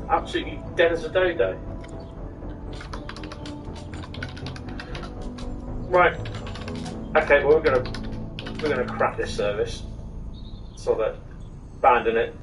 absolutely dead as a dodo. Right. Okay, well we're gonna crap this service. So that abandon it.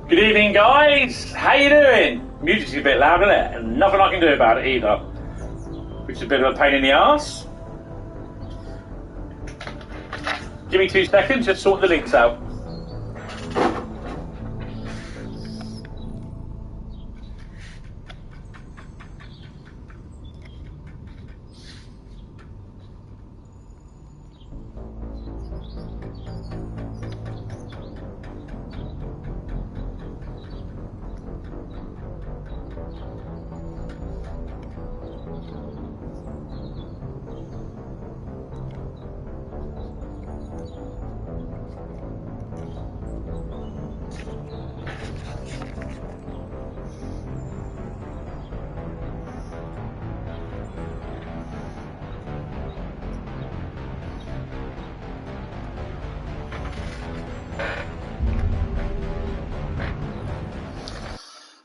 Good evening, guys. How you doing? Music's a bit loud, isn't it? And nothing I can do about it either, which is a bit of a pain in the arse. Give me 2 seconds, just sort the links out.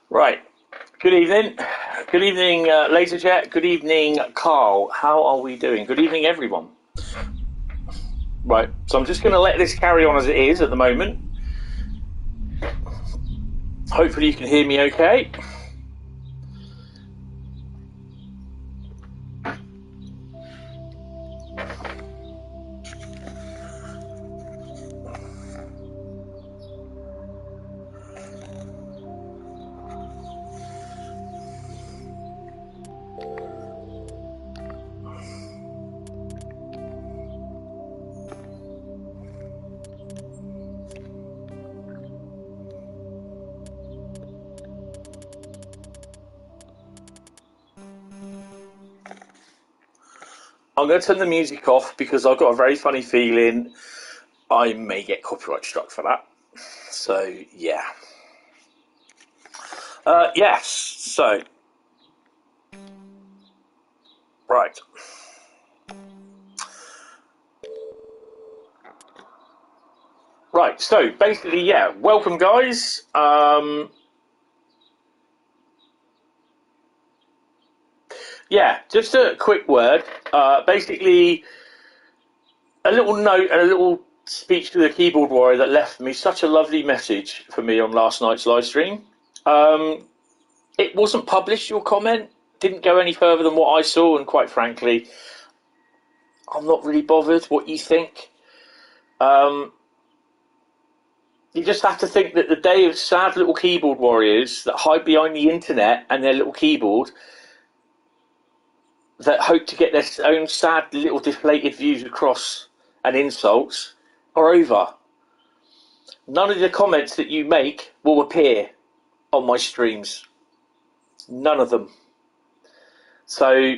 Right. Good evening. Good evening, Laser Jet. Good evening, Carl. How are we doing? Good evening, everyone. Right. So I'm just going to let this carry on as it is at the moment. Hopefully you can hear me okay. I'm going to turn the music off because I've got a very funny feeling I may get copyright struck for that. So, yeah. Yes, so. Right. Right, so basically, yeah, welcome, guys. Yeah, just a quick word. Basically, a little note and a little speech to the keyboard warrior that left me such a lovely message for me on last night's live stream. It wasn't published, your comment. Didn't go any further than what I saw, and quite frankly, I'm not really bothered what you think. You just have to think that the day of sad little keyboard warriors that hide behind the internet and their little keyboard that hope to get their own sad little deflated views across and insults are over. None of the comments that you make will appear on my streams. None of them. So,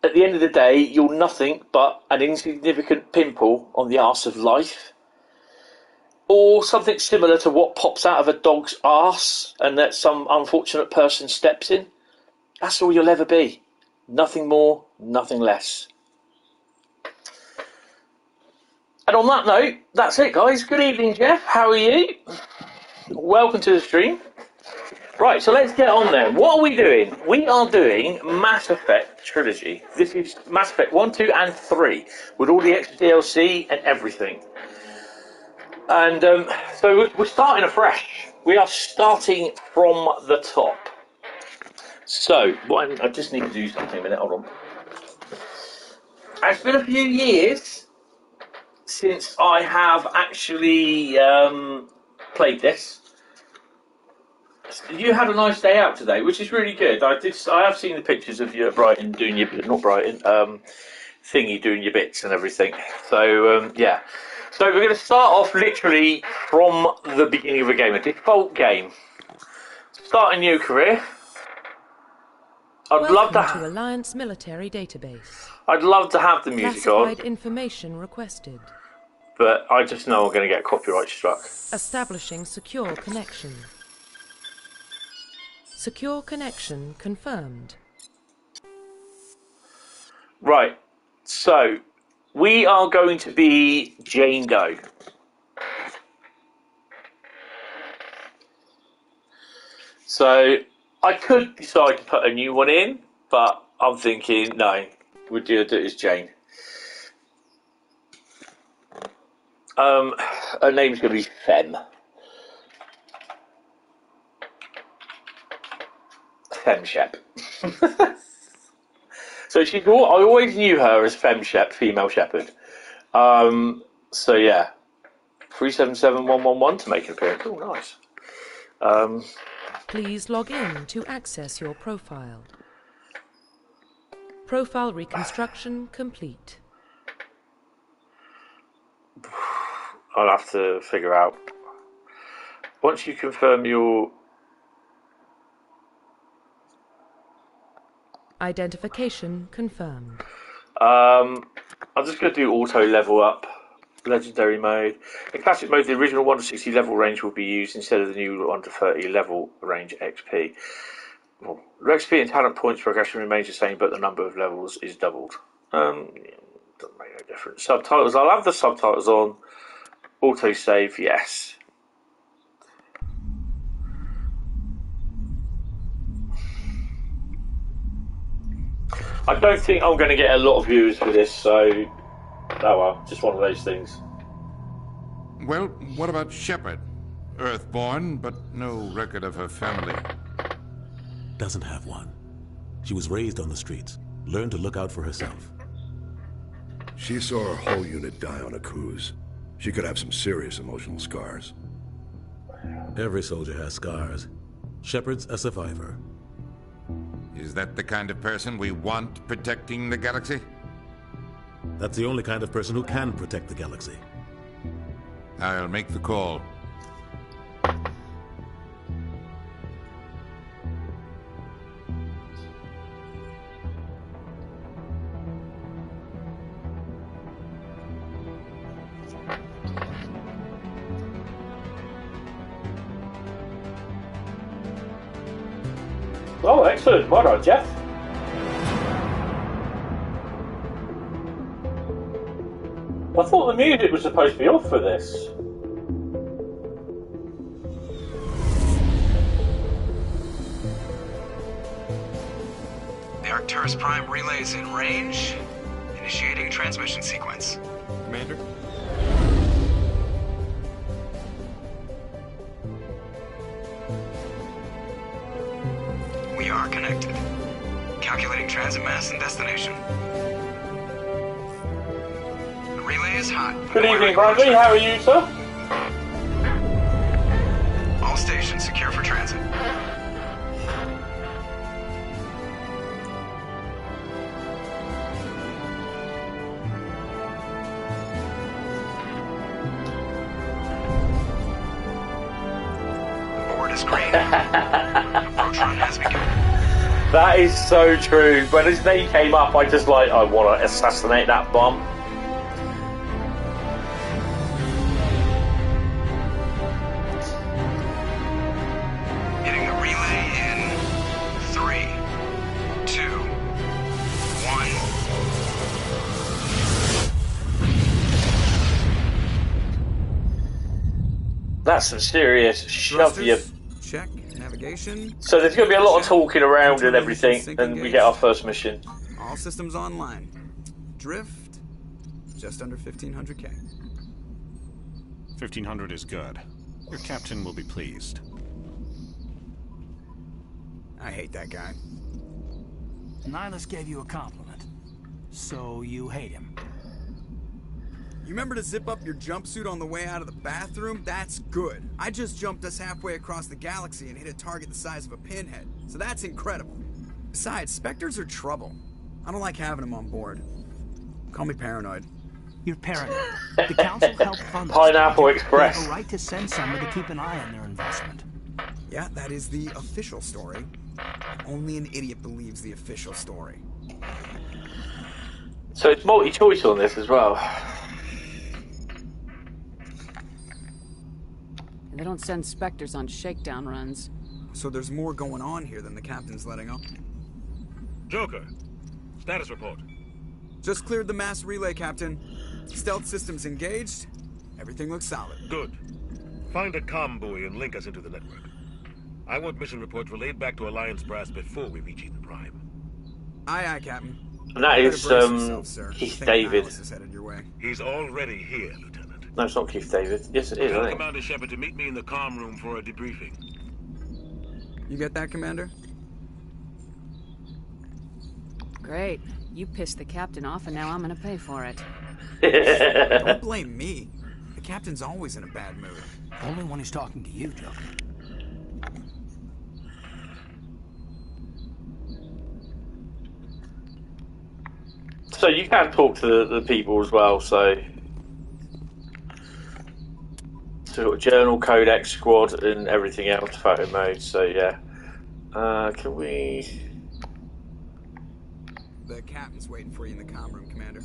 at the end of the day, you're nothing but an insignificant pimple on the arse of life. Or something similar to what pops out of a dog's arse and that some unfortunate person steps in. That's all you'll ever be. Nothing more, nothing less. And on that note, that's it, guys. Good evening, Jeff. How are you? Welcome to the stream. Right, so let's get on then. What are we doing? We are doing Mass Effect Trilogy. This is Mass Effect 1, 2 and 3 with all the extra DLC and everything. And so we're starting afresh. We are starting from the top. So, I just need to do something a minute. Hold on. It's been a few years since I have actually played this. You had a nice day out today, which is really good. I have seen the pictures of you at Brighton doing your thingy doing your bits and everything. So yeah. So we're going to start off literally from the beginning of a game, a default game. Start a new career. Welcome to Alliance Military Database. I'd love to have the music on. Classified information requested. But I just know I'm going to get copyright struck. Establishing secure connection. Secure connection confirmed. Right, so we are going to be Jane Doe. So I could decide to put a new one in, but I'm thinking, no, we'll do it as Jane. Her name's going to be Fem. Femshep. So I always knew her as Femshep, female shepherd. So yeah, 377111 to make an appearance. Oh, nice. Please log in to access your profile. Profile reconstruction complete. I'll have to figure out. Once you confirm your identification confirmed. I'm just going to do auto level up. Legendary mode. In classic mode, the original 1 to 60 level range will be used instead of the new 1 to 30 level range XP. Well, XP and talent points progression remains the same, but the number of levels is doubled. Doesn't make no difference. Subtitles. I'll have the subtitles on. Auto save, yes. I don't think I'm going to get a lot of views for this, so oh well, just one of those things. Well, what about Shepard? Earthborn, but no record of her family. Doesn't have one. She was raised on the streets, learned to look out for herself. She saw her whole unit die on a cruise. She could have some serious emotional scars. Every soldier has scars. Shepard's a survivor. Is that the kind of person we want protecting the galaxy? That's the only kind of person who can protect the galaxy. I'll make the call. Oh, excellent. Well done, Jeff. I thought the music was supposed to be off for this. The Arcturus Prime relay is in range. Initiating transmission sequence. Commander? We are connected. Calculating transit mass and destination. The relay is hot. Good evening, Bradley. How are you, sir? All stations secure for transit. the screen. Approach run has begun. That is so true. When his name came up, I just like, I want to assassinate that bomb. Hitting the relay in 3, 2, 1. That's some serious shove you. Check. Navigation. So there's going to be a lot of talking around and everything, and we get our first mission. All systems online. Drift, just under 1500K. 1500 is good. Your captain will be pleased. I hate that guy. Nihilus gave you a compliment. So you hate him. You remember to zip up your jumpsuit on the way out of the bathroom? That's good. I just jumped us halfway across the galaxy and hit a target the size of a pinhead. So that's incredible. Besides, Spectres are trouble. I don't like having them on board. Call me paranoid. You're paranoid. The council helped fund this. Pineapple Express. They have a right to send someone to keep an eye on their investment. Yeah, that is the official story. Only an idiot believes the official story. So it's multi-choice on this as well. They don't send Spectres on shakedown runs. So there's more going on here than the captain's letting on. Joker, status report. Just cleared the mass relay, Captain. Stealth systems engaged. Everything looks solid. Good. Find a comm buoy and link us into the network. I want mission reports relayed back to Alliance Brass before we reach Eden Prime. Aye, aye, Captain. And that is Better brace yourself, sir. Keith I think David. Nihilus is headed your way. He's already here, Lieutenant. No, it's not Keith David. Yes, it is, I Tell think. Commander Shepard to meet me in the comm room for a debriefing. You get that, Commander? Great. You pissed the captain off, and now I'm gonna pay for it. Don't blame me. The captain's always in a bad mood. Only when he's talking to you, Joker. So you can talk to the people as well, so... So journal, codex, squad, and everything else, photo mode, so yeah. Can we... The captain's waiting for you in the comm room, Commander.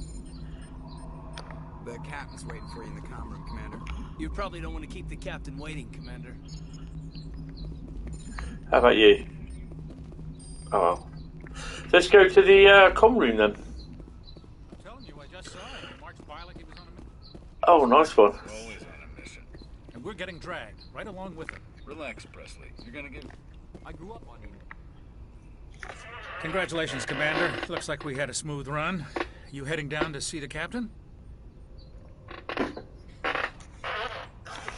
The captain's waiting for you in the comm room, Commander. You probably don't want to keep the captain waiting, Commander. How about you? Oh well. Let's go to the comm room then. I'm telling you, I just saw him. He marched by like he was on a mission. Oh, nice one. Always on a mission. And we're getting dragged right along with him. Relax, Presley. You're gonna get... I grew up on him. Congratulations, Commander. Looks like we had a smooth run. You heading down to see the captain?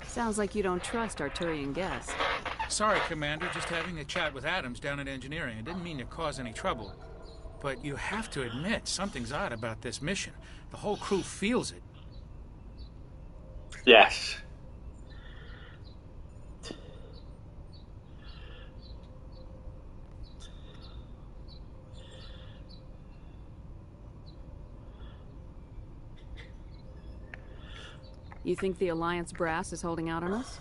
Sounds like you don't trust Arturian guests. Sorry, Commander. Just having a chat with Adams down at engineering. I didn't mean to cause any trouble. But you have to admit, something's odd about this mission. The whole crew feels it. Yes. You think the Alliance brass is holding out on us?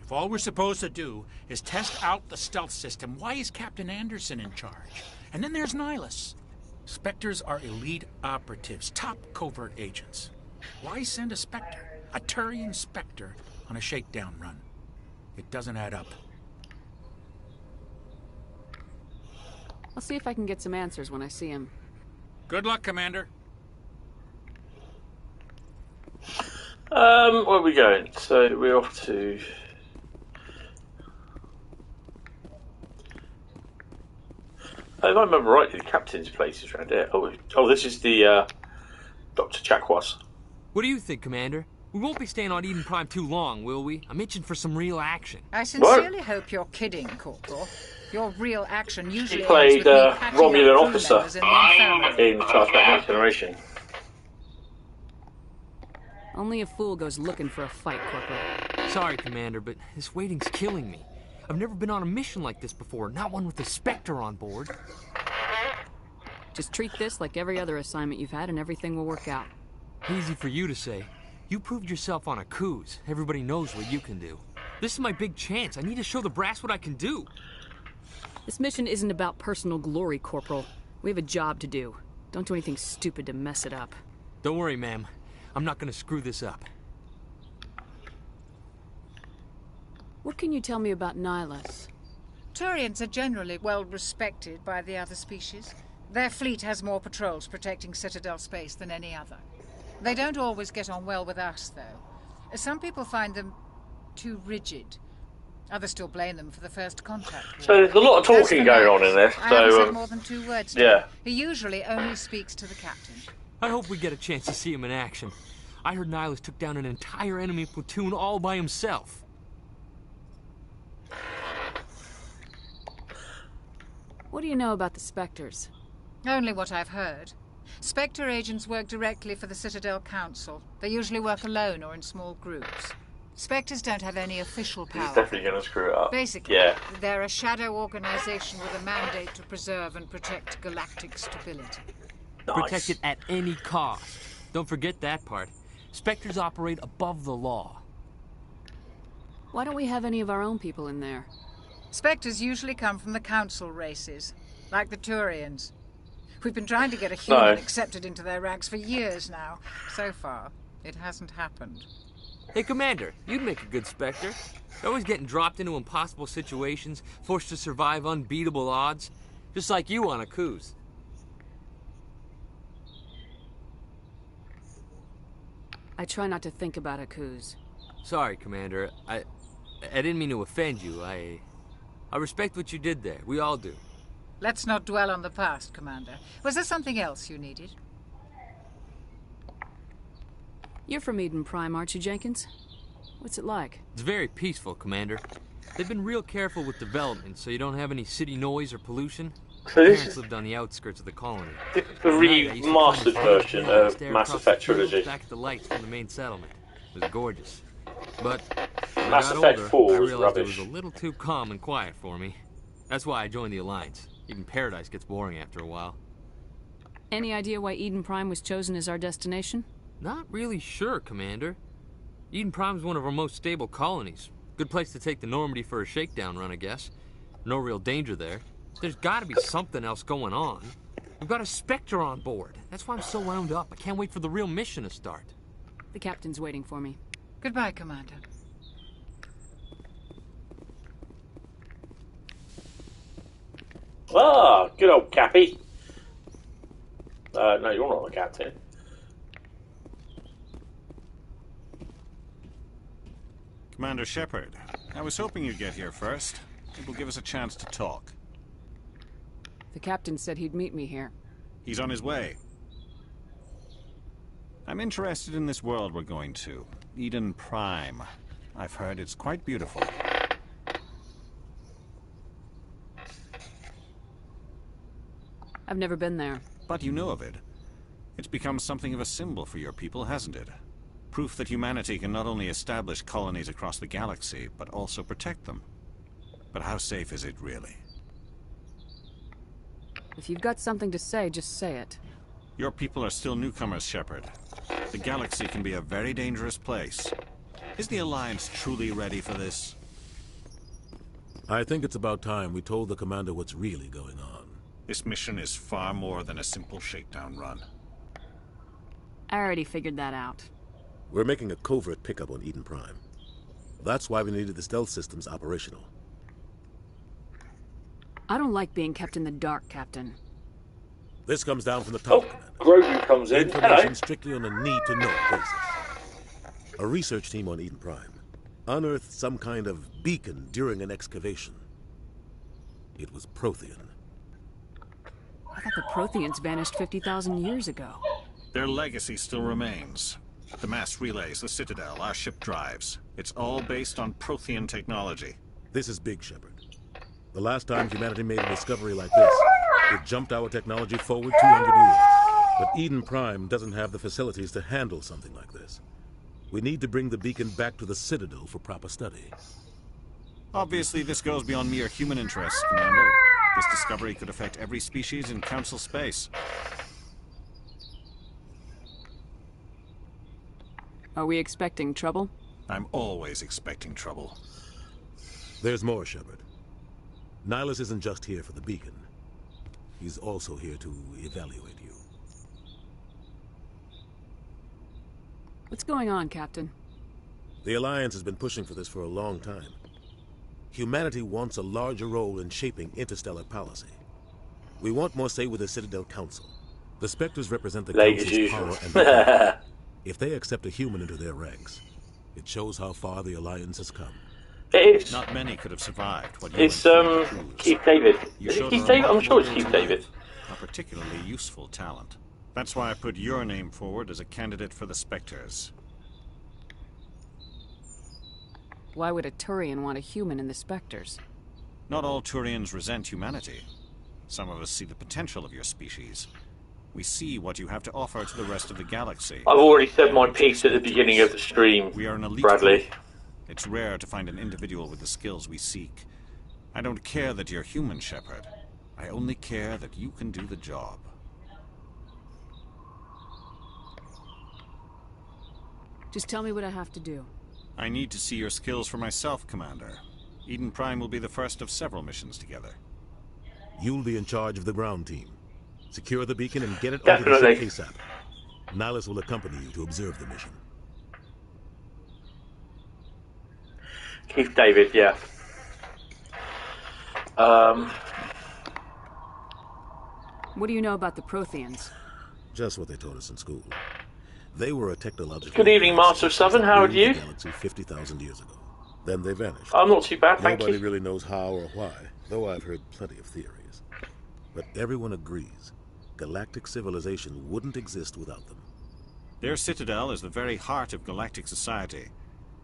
If all we're supposed to do is test out the stealth system, why is Captain Anderson in charge? And then there's Nihilus. Spectres are elite operatives, top covert agents. Why send a Spectre, a Turian Spectre, on a shakedown run? It doesn't add up. I'll see if I can get some answers when I see him. Good luck, Commander. Where are we going? So we're off to... If I remember rightly, the captain's place is around here. Oh, this is the Dr. Chakwas. What do you think, Commander? We won't be staying on Eden Prime too long, will we? I'm itching for some real action. I sincerely hope you're kidding, Corporal. Your real action usually He played ends with me patching up Romulan crew officer members in the infirmary. in Star Trek Next Generation. Only a fool goes looking for a fight, Corporal. Sorry, Commander, but this waiting's killing me. I've never been on a mission like this before, not one with a Spectre on board. Just treat this like every other assignment you've had and everything will work out. Easy for you to say. You proved yourself on a cruise. Everybody knows what you can do. This is my big chance. I need to show the brass what I can do. This mission isn't about personal glory, Corporal. We have a job to do. Don't do anything stupid to mess it up. Don't worry, ma'am. I'm not gonna screw this up. What can you tell me about Nihilus? Turians are generally well respected by the other species. Their fleet has more patrols protecting Citadel space than any other. They don't always get on well with us, though. Some people find them too rigid. Others still blame them for the first contact war. So there's a lot of talking going on in this. I haven't said more than 2 words to him. He usually only speaks to the captain. I hope we get a chance to see him in action. I heard Nihilus took down an entire enemy platoon all by himself. What do you know about the Spectres? Only what I've heard. Spectre agents work directly for the Citadel Council. They usually work alone or in small groups. Spectres don't have any official power. He's definitely going to screw it up. Basically, they're a shadow organization with a mandate to preserve and protect galactic stability. Nice. Protect it at any cost. Don't forget that part. Spectres operate above the law. Why don't we have any of our own people in there? Spectres usually come from the Council races, like the Turians. We've been trying to get a human accepted into their ranks for years now. So far, it hasn't happened. Hey, Commander, you'd make a good Spectre. You're always getting dropped into impossible situations, forced to survive unbeatable odds. Just like you on a cruise. I try not to think about Akuz. Sorry, Commander. I didn't mean to offend you. I respect what you did there. We all do. Let's not dwell on the past, Commander. Was there something else you needed? You're from Eden Prime, aren't you, Jenkins? What's it like? It's very peaceful, Commander. They've been real careful with development, so you don't have any city noise or pollution. So My this parents is lived on the outskirts of the colony. the remastered version of Mass Effect Trilogy. Back at the lights from the main settlement. It was gorgeous. But when Mass I got Effect older, 4 I was realized rubbish. it was a little too calm and quiet for me. That's why I joined the Alliance. Even Paradise gets boring after a while. Any idea why Eden Prime was chosen as our destination? Not really sure, Commander. Eden Prime's one of our most stable colonies. Good place to take the Normandy for a shakedown run, I guess. No real danger there. There's gotta be something else going on. We've got a Spectre on board. That's why I'm so wound up. I can't wait for the real mission to start. The captain's waiting for me. Goodbye, Commander. Ah, good old Cappy. No, you're not the captain. Commander Shepard, I was hoping you'd get here first. It will give us a chance to talk. The captain said he'd meet me here. He's on his way. I'm interested in this world we're going to. Eden Prime. I've heard it's quite beautiful. I've never been there. But you know of it. It's become something of a symbol for your people, hasn't it? Proof that humanity can not only establish colonies across the galaxy, but also protect them. But how safe is it, really? If you've got something to say, just say it. Your people are still newcomers, Shepard. The galaxy can be a very dangerous place. Is the Alliance truly ready for this? I think it's about time we told the Commander what's really going on. This mission is far more than a simple shakedown run. I already figured that out. We're making a covert pickup on Eden Prime. That's why we needed the stealth systems operational. I don't like being kept in the dark, Captain. This comes down from the top, Commander. Grogu comes in. Information Hello. strictly on a need-to-know basis. A research team on Eden Prime unearthed some kind of beacon during an excavation. It was Prothean. I thought the Protheans vanished 50,000 years ago. Their legacy still remains. The mass relays, the Citadel, our ship drives. It's all based on Prothean technology. This is big, Shepard. The last time humanity made a discovery like this, it jumped our technology forward 200 years. But Eden Prime doesn't have the facilities to handle something like this. We need to bring the beacon back to the Citadel for proper study. Obviously, this goes beyond mere human interests, Commander. This discovery could affect every species in Council space. Are we expecting trouble? I'm always expecting trouble. There's more, Shepard. Nihilus isn't just here for the beacon. He's also here to evaluate you. What's going on, Captain? The Alliance has been pushing for this for a long time. Humanity wants a larger role in shaping interstellar policy. We want more say with the Citadel Council. The Spectres represent the Council's power and authority. If they accept a human into their ranks, it shows how far the Alliance has come. It's not many could have survived what you It's Keith David. Is it Keith David? I'm sure it's Keith David. A particularly useful talent. That's why I put your name forward as a candidate for the Spectres. Why would a Turian want a human in the Spectres? Not all Turians resent humanity. Some of us see the potential of your species. We see what you have to offer to the rest of the galaxy. I've already said my piece at the beginning of the stream, we are an elite Bradley. group. It's rare to find an individual with the skills we seek. I don't care that you're human, Shepard. I only care that you can do the job. Just tell me what I have to do. I need to see your skills for myself, Commander. Eden Prime will be the first of several missions together. You'll be in charge of the ground team. Secure the beacon and get it Definitely. onto the ship ASAP. Nihilus will accompany you to observe the mission. Keith David, yeah. What do you know about the Protheans? Just what they taught us in school. They were a technological... Good evening, Master of Southern. How are you? Galaxy 50,000 years ago. Then they vanished. I'm not too bad, thank you. Nobody really knows how or why, though I've heard plenty of theories. But everyone agrees, galactic civilization wouldn't exist without them. Their citadel is the very heart of galactic society,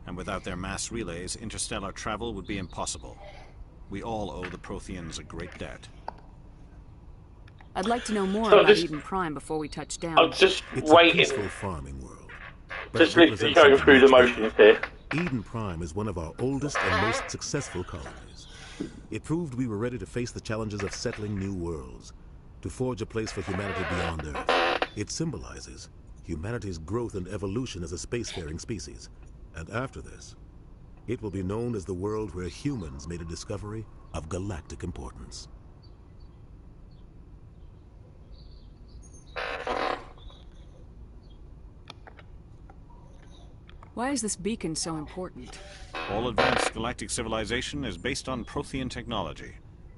and without their mass relays, interstellar travel would be impossible. We all owe the Protheans a great debt. I'd like to know more So about just- Eden Prime before we touch down. I'm just It's waiting. a peaceful farming world. but Just it literally represents going something through the much motions here. Eden Prime is one of our oldest and most successful colonies. It proved we were ready to face the challenges of settling new worlds, to forge a place for humanity beyond Earth. It symbolizes humanity's growth and evolution as a spacefaring species. And after this, it will be known as the world where humans made a discovery of galactic importance. Why is this beacon so important? All advanced galactic civilization is based on Prothean technology,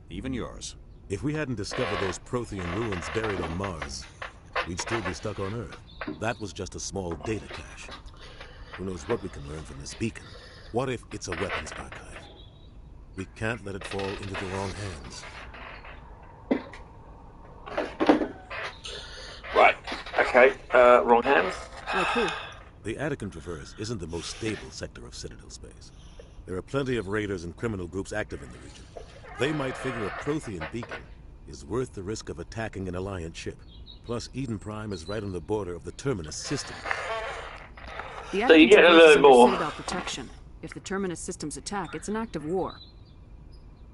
even yours. If we hadn't discovered those Prothean ruins buried on Mars, we'd still be stuck on Earth. That was just a small data cache. Who knows what we can learn from this beacon? What if it's a weapons archive? We can't let it fall into the wrong hands. Right. Okay. Wrong hand. Like who? The Attican Traverse isn't the most stable sector of Citadel space. There are plenty of raiders and criminal groups active in the region. They might figure a Prothean beacon is worth the risk of attacking an Alliance ship. Plus, Eden Prime is right on the border of the Terminus system. The So you get a Attican little Traverse is more. under Citadel protection. If the Terminus systems attack, it's an act of war.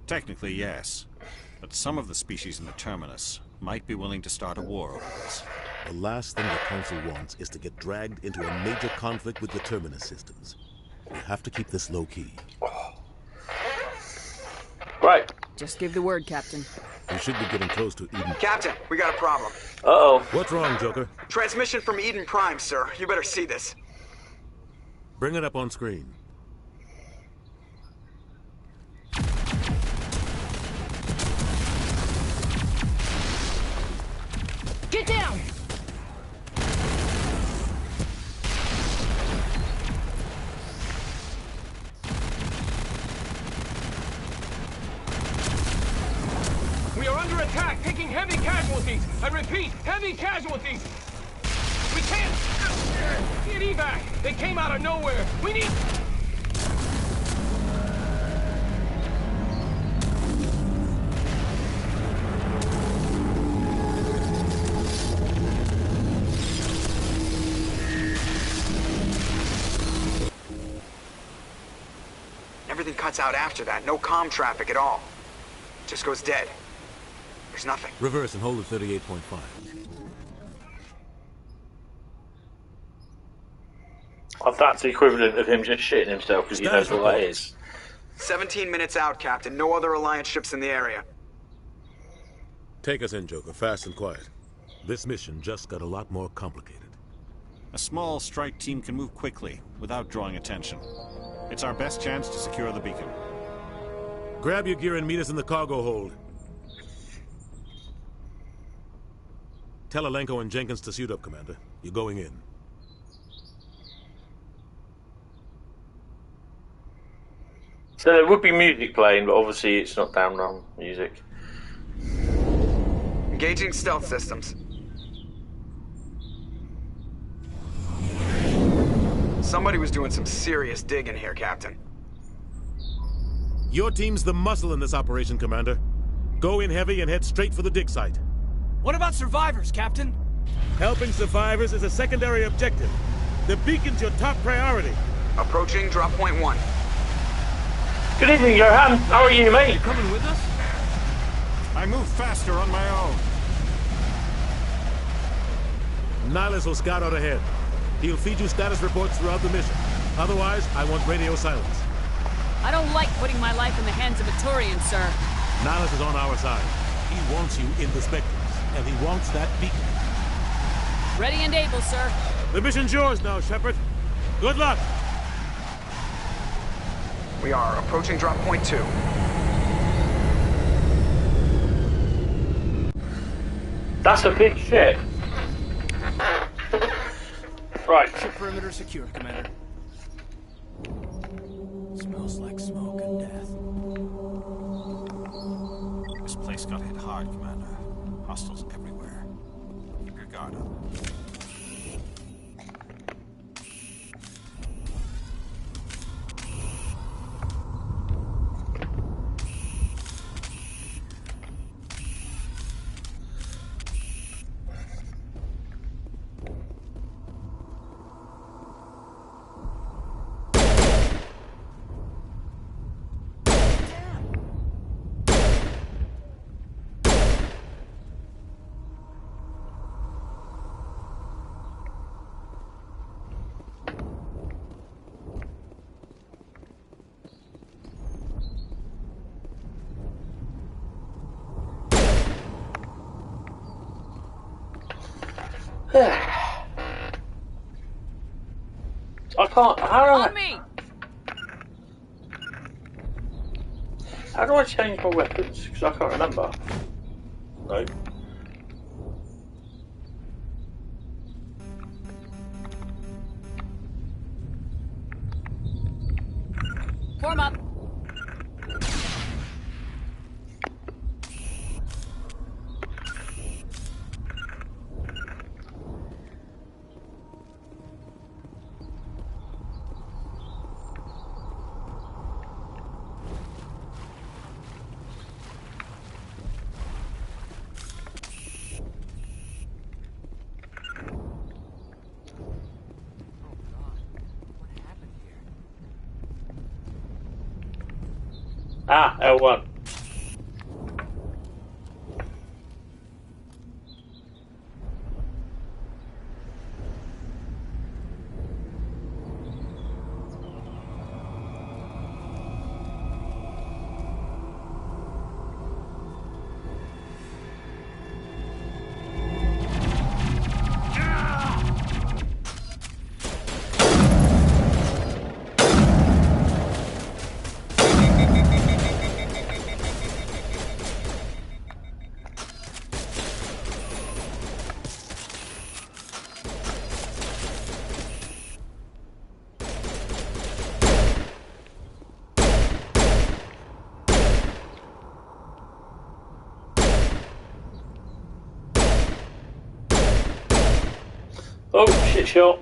Technically, yes. But some of the species in the Terminus might be willing to start a war over this. The last thing the Council wants is to get dragged into a major conflict with the Terminus systems. We have to keep this low-key. Right. Just give the word, Captain. We should be getting close to Eden. Captain, we got a problem. Uh-oh. What's wrong, Joker? Transmission from Eden Prime, sir. You better see this. Bring it up on screen. Get down! We are under attack, taking heavy casualties. I repeat, heavy casualties. We can't get evac. They came out of nowhere. We need... Everything cuts out after that. No comm traffic at all. Just goes dead. There's nothing. Reverse and hold at 38.5. That's the equivalent of him just shitting himself because he knows what that is. 17 minutes out, Captain. No other Alliance ships in the area. Take us in, Joker, fast and quiet. This mission just got a lot more complicated. A small strike team can move quickly, without drawing attention. It's our best chance to secure the beacon. Grab your gear and meet us in the cargo hold. Tell Alenko and Jenkins to suit up, Commander. You're going in. So there would be music playing, but obviously it's not down music. Engaging stealth systems. Somebody was doing some serious digging here, Captain. Your team's the muscle in this operation, Commander. Go in heavy and head straight for the dig site. What about survivors, Captain? Helping survivors is a secondary objective. The beacon's your top priority. Approaching drop point 1. Good evening, Johan. How are you, mate? You coming with us? I move faster on my own. Nihilus will scout out ahead. He'll feed you status reports throughout the mission. Otherwise, I want radio silence. I don't like putting my life in the hands of a Turian, sir. Nihilus is on our side. He wants you in the Spectres, and he wants that beacon. Ready and able, sir. The mission's yours now, Shepard. Good luck! We are approaching drop point 2. That's a big ship. Right. Ship perimeter secure, Commander. Smells like smoke and death. This place got hit hard, Commander. Hostiles everywhere. Keep your guard up. I can't. How do I change my weapons? Because I can't remember. No. Form up. Ah, L1. Oh, shit shot.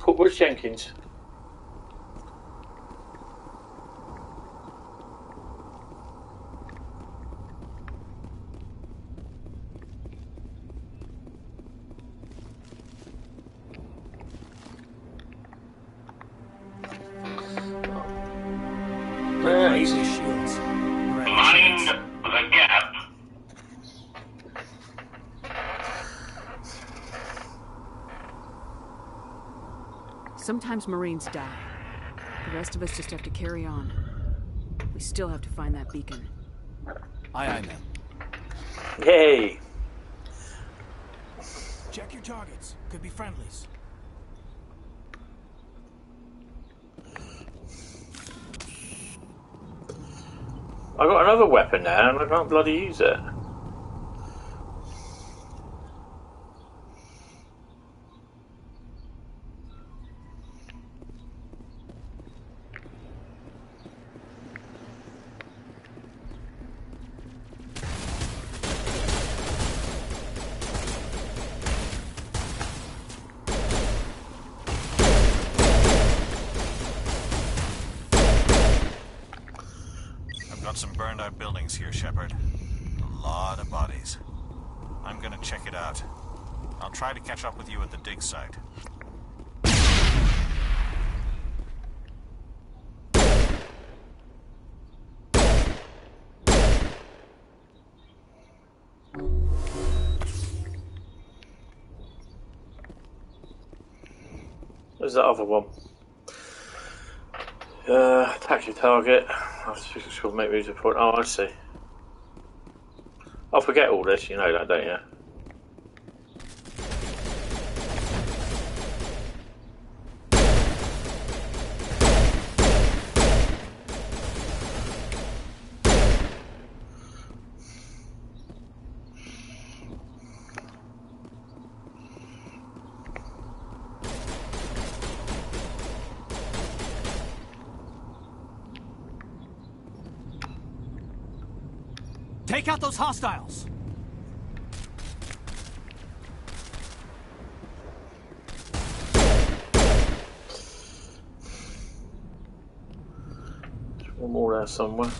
Where's Jenkins? Easy shields. Mind the gap. Sometimes Marines die. The rest of us just have to carry on. still have to find that beacon. Aye, aye, ma'am. Yay! Check your targets. Could be friendlies. I got another weapon now and I can't bloody use it. Some burned out buildings here, Shepard. A lot of bodies. I'm gonna check it out. I'll try to catch up with you at the dig site. There's that other one. Attack your target. I'll just make moves to point. Oh, I see. I'll forget all this, you know that, don't you? Take out those hostiles! There's one more there somewhere.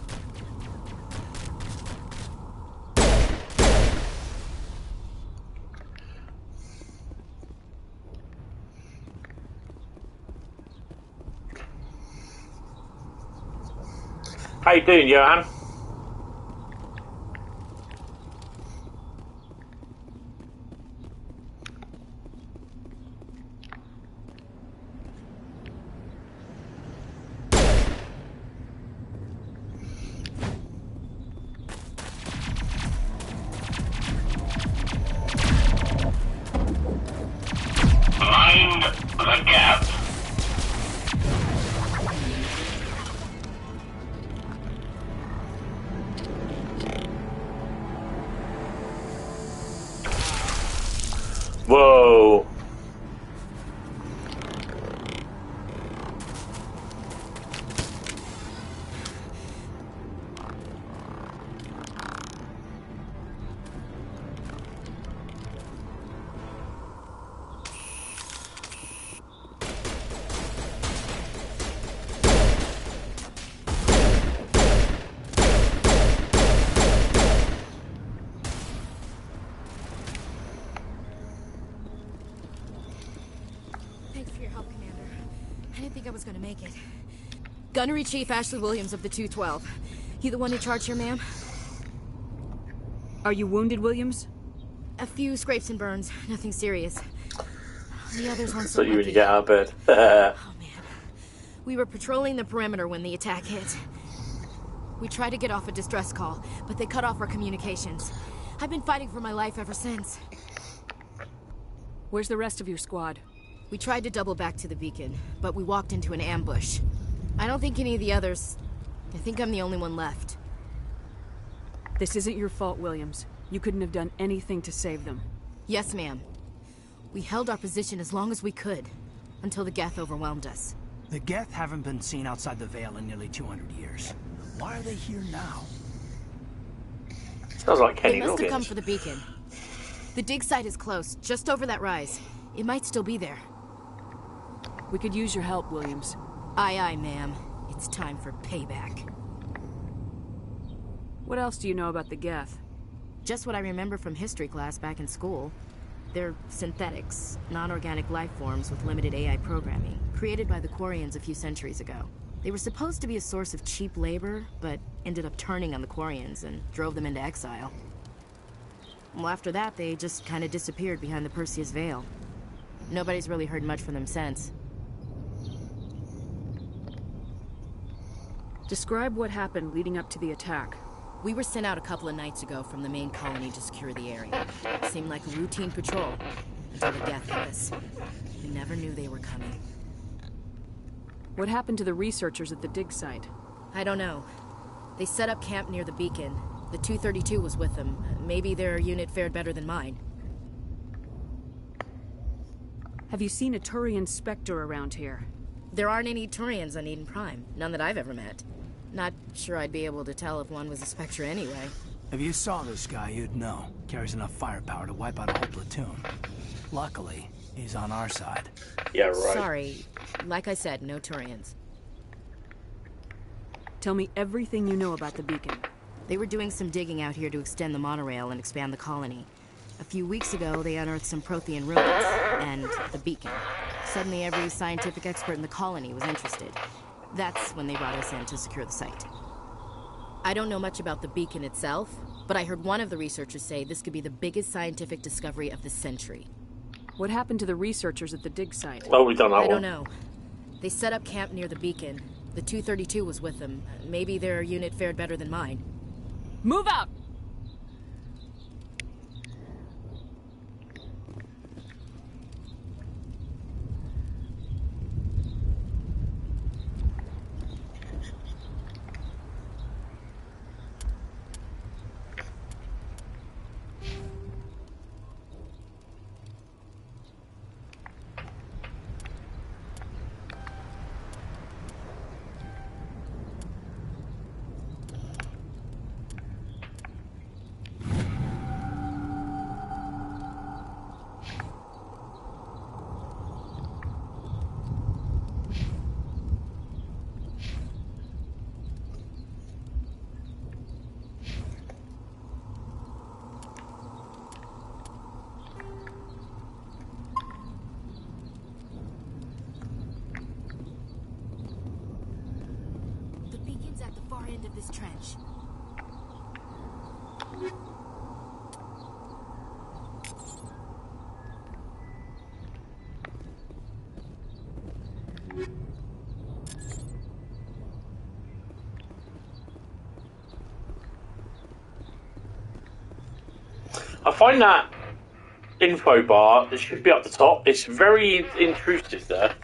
How you doing, Johan? Whoa. Gunnery Chief Ashley Williams of the 212. You the one in charge here, ma'am? Are you wounded, Williams? A few scrapes and burns. Nothing serious. The others weren't So so you when lucky. you get out of bed. Oh, man. We were patrolling the perimeter when the attack hit. We tried to get off a distress call, but they cut off our communications. I've been fighting for my life ever since. Where's the rest of your squad? We tried to double back to the beacon, but we walked into an ambush. I don't think any of the others... I think I'm the only one left. This isn't your fault, Williams. You couldn't have done anything to save them. Yes, ma'am. We held our position as long as we could, until the Geth overwhelmed us. The Geth haven't been seen outside the Veil in nearly 200 years. Why are they here now? Sounds like Kenny They must have come Loggins. for the beacon. The dig site is close, just over that rise. It might still be there. We could use your help, Williams. Aye, aye, ma'am. It's time for payback. What else do you know about the Geth? Just what I remember from history class back in school. They're synthetics, non-organic life forms with limited AI programming, created by the Quarians a few centuries ago. They were supposed to be a source of cheap labor, but ended up turning on the Quarians and drove them into exile. Well, after that, they just kind of disappeared behind the Perseus Veil. Nobody's really heard much from them since. Describe what happened leading up to the attack. We were sent out a couple of nights ago from the main colony to secure the area. It seemed like a routine patrol until the Geth hit us. We never knew they were coming. What happened to the researchers at the dig site? I don't know. They set up camp near the beacon. The 232 was with them. Maybe their unit fared better than mine. Have you seen a Turian Spectre around here? There aren't any Turians on Eden Prime. None that I've ever met. Not sure I'd be able to tell if one was a Spectre anyway. If you saw this guy, you'd know. Carries enough firepower to wipe out a whole platoon. Luckily, he's on our side. Yeah, right. Sorry. Like I said, no Turians. Tell me everything you know about the beacon. They were doing some digging out here to extend the monorail and expand the colony. A few weeks ago, they unearthed some Prothean ruins and the beacon. Suddenly, every scientific expert in the colony was interested. That's when they brought us in to secure the site. I don't know much about the beacon itself, but I heard one of the researchers say this could be the biggest scientific discovery of the century. What happened to the researchers at the dig site? Well, we've done that one. I don't know. They set up camp near the beacon. The 232 was with them. Maybe their unit fared better than mine. Move out! At the far end of this trench. I find that info bar that should be up the top. It's very intrusive there.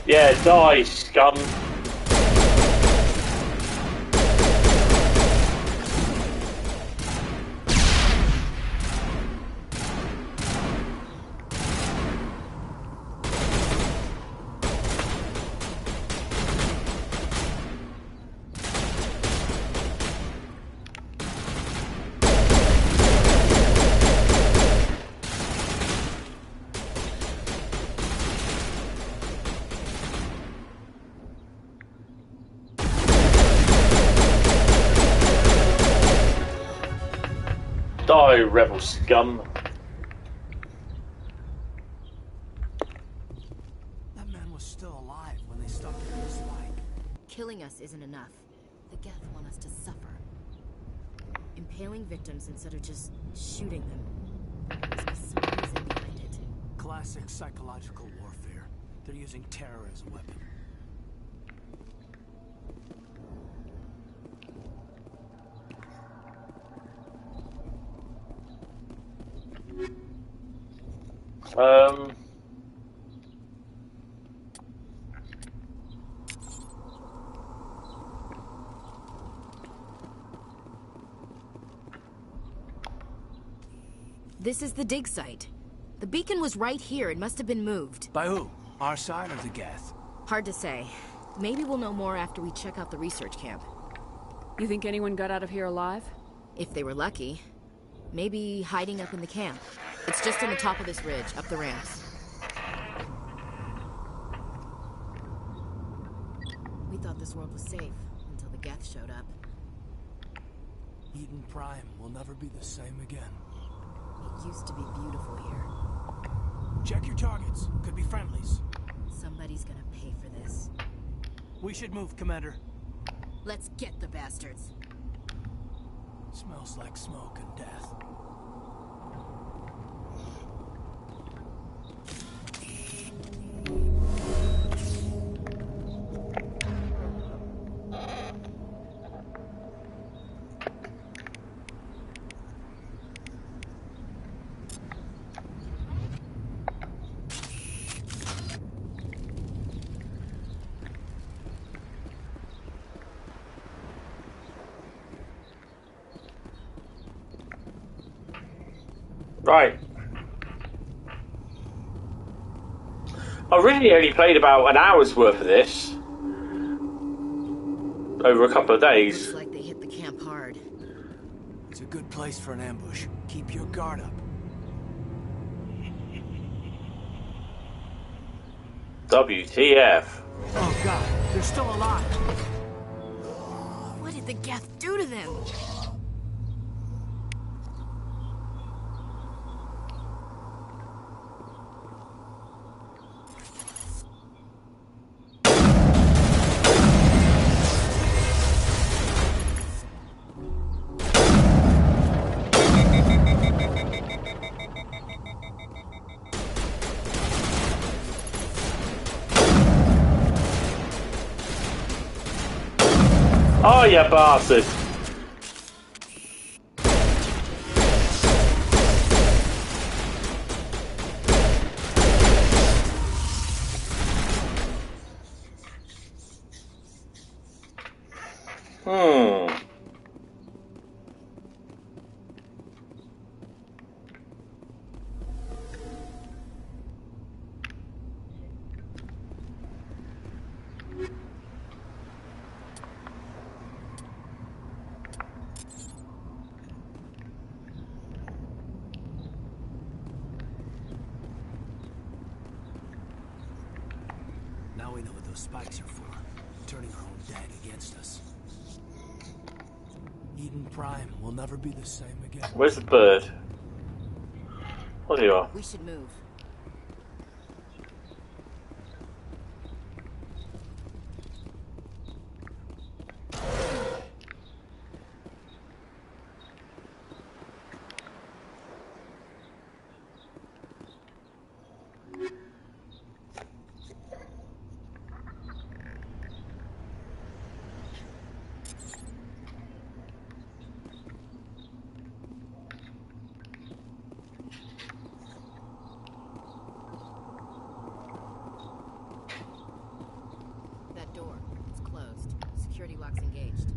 Yeah, die, scum. Die, rebel scum. That man was still alive when they stuck him in the slide. Killing us isn't enough. The Geth want us to suffer. Impaling victims instead of just shooting them. There must be some reason behind it. Classic psychological warfare. They're using terror as a weapon. This is the dig site. The beacon was right here. It must have been moved. By who? Our side or the Geth? Hard to say. Maybe we'll know more after we check out the research camp. You think anyone got out of here alive? If they were lucky. Maybe hiding up in the camp. It's just on the top of this ridge, up the ramps. We thought this world was safe until the Geth showed up. Eden Prime will never be the same again. It used to be beautiful here. Check your targets. Could be friendlies. Somebody's gonna pay for this. We should move, Commander. Let's get the bastards. Smells like smoke and death. Right. I really only played about an hour's worth of this over a couple of days. Looks like they hit the camp hard. It's a good place for an ambush. Keep your guard up. WTF. Oh god, they're still alive. What did the Geth do to them? Oh, you bastard! Now we know what those spikes are for. Turning our own dead against us. Eden Prime will never be the same again. Where's the bird? Oh, there you are. We should move. Lock's engaged.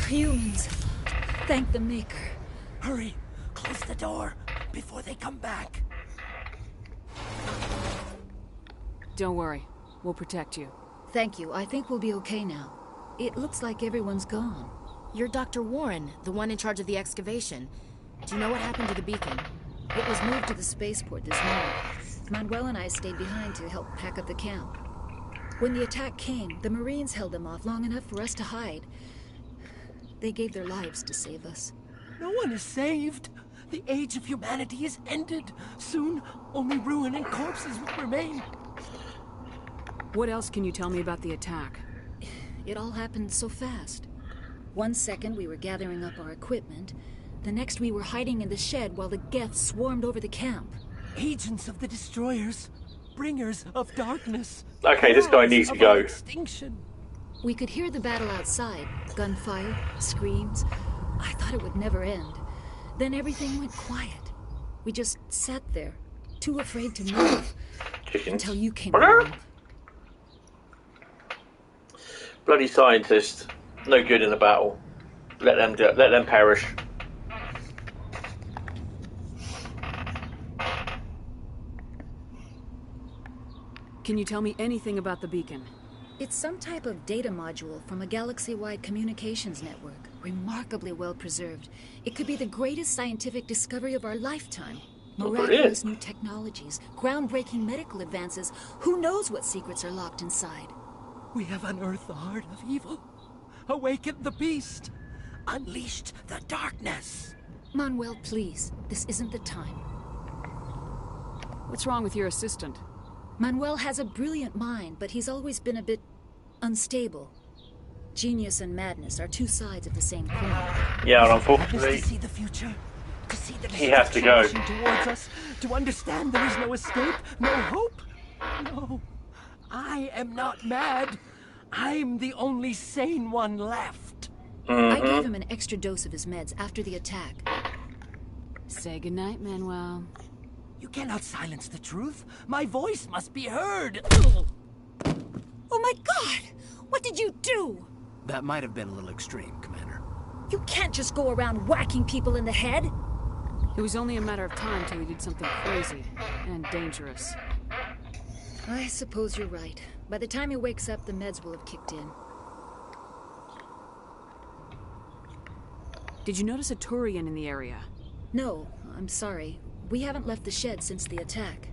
Humans. Thank the Maker. Hurry! Close the door before they come back. Don't worry. We'll protect you. Thank you. I think we'll be okay now. It looks like everyone's gone. You're Dr. Warren, the one in charge of the excavation. Do you know what happened to the beacon? It was moved to the spaceport this morning. Manuel and I stayed behind to help pack up the camp. When the attack came, the Marines held them off long enough for us to hide. They gave their lives to save us. No one is saved. The age of humanity is ended. Soon, only ruin and corpses will remain. What else can you tell me about the attack? It all happened so fast. 1 second we were gathering up our equipment. The next we were hiding in the shed while the Geth swarmed over the camp. Agents of the destroyers. Bringers of darkness. Okay, this guy needs to go. Extinction. We could hear the battle outside. Gunfire, screams. I thought it would never end. Then everything went quiet. We just sat there, too afraid to move. Chickens. Until you came along. Bloody scientists. No good in a battle. Let them perish. Can you tell me anything about the beacon? It's some type of data module from a galaxy-wide communications network. Remarkably well preserved. It could be the greatest scientific discovery of our lifetime. Miraculous new technologies, groundbreaking medical advances. Who knows what secrets are locked inside? We have unearthed the heart of evil, awakened the beast, unleashed the darkness. Manuel, please. This isn't the time. What's wrong with your assistant? Manuel has a brilliant mind, but he's always been a bit unstable. Genius and madness are two sides of the same coin. Yeah, and unfortunately, To see the future, to see the he has to go. towards us, to understand there is no escape, no hope. No, I am not mad. I'm the only sane one left. I gave him an extra dose of his meds after the attack. Say goodnight, Manuel. You cannot silence the truth. My voice must be heard. Oh my God! What did you do? That might have been a little extreme, Commander. You can't just go around whacking people in the head. It was only a matter of time till he did something crazy and dangerous. I suppose you're right. By the time he wakes up, the meds will have kicked in. Did you notice a Turian in the area? No, I'm sorry. We haven't left the shed since the attack.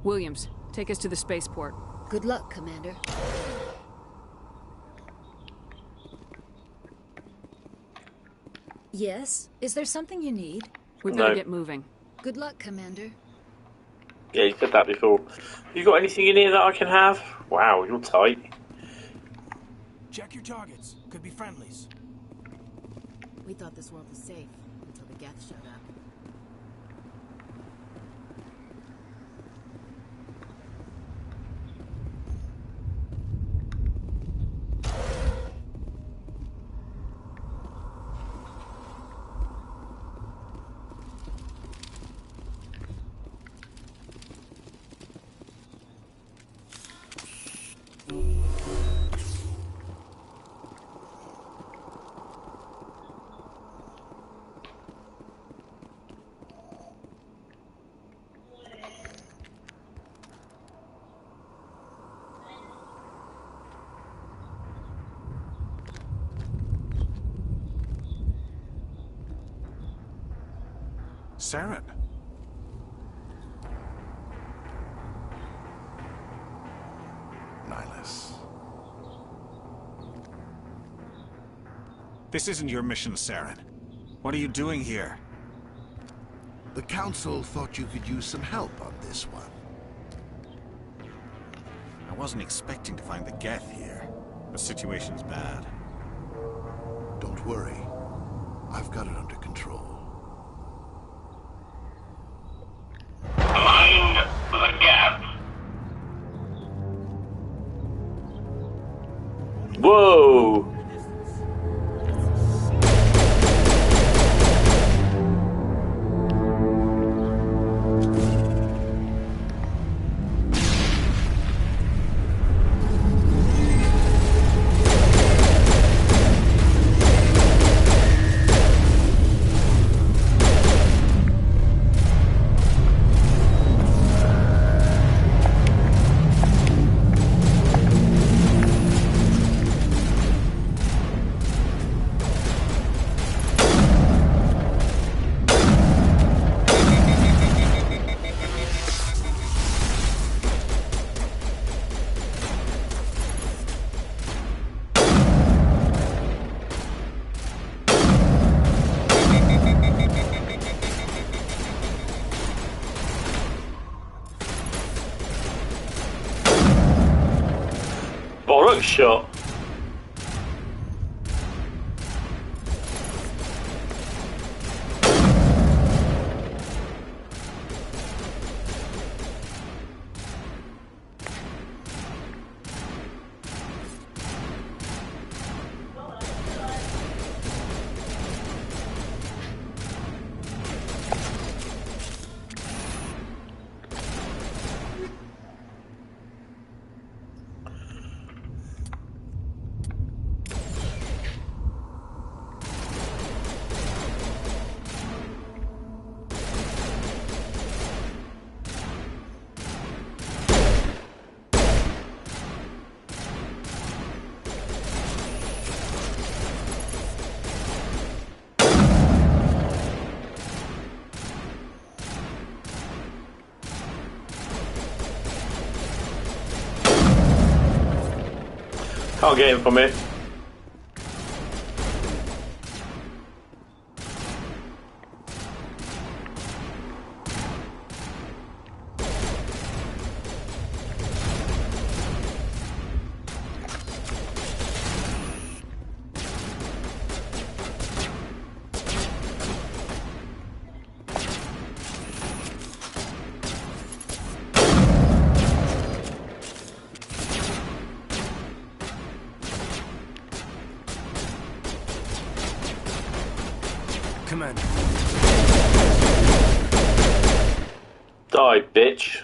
Williams, take us to the spaceport. Good luck, Commander. Yes? Is there something you need? We better get moving. Good luck, Commander. Yeah, you said that before. You got anything in here that I can have? Wow, you're tight. Check your targets. Could be friendlies. We thought this world was safe until the Geth showed up. Saren. Nihilus. This isn't your mission, Saren. What are you doing here? The Council thought you could use some help on this one. I wasn't expecting to find the Geth here. The situation's bad. Don't worry. I've got it under control. Mind the gap. Whoa! Bollock shot. can't get in from it. Commander. Die, bitch.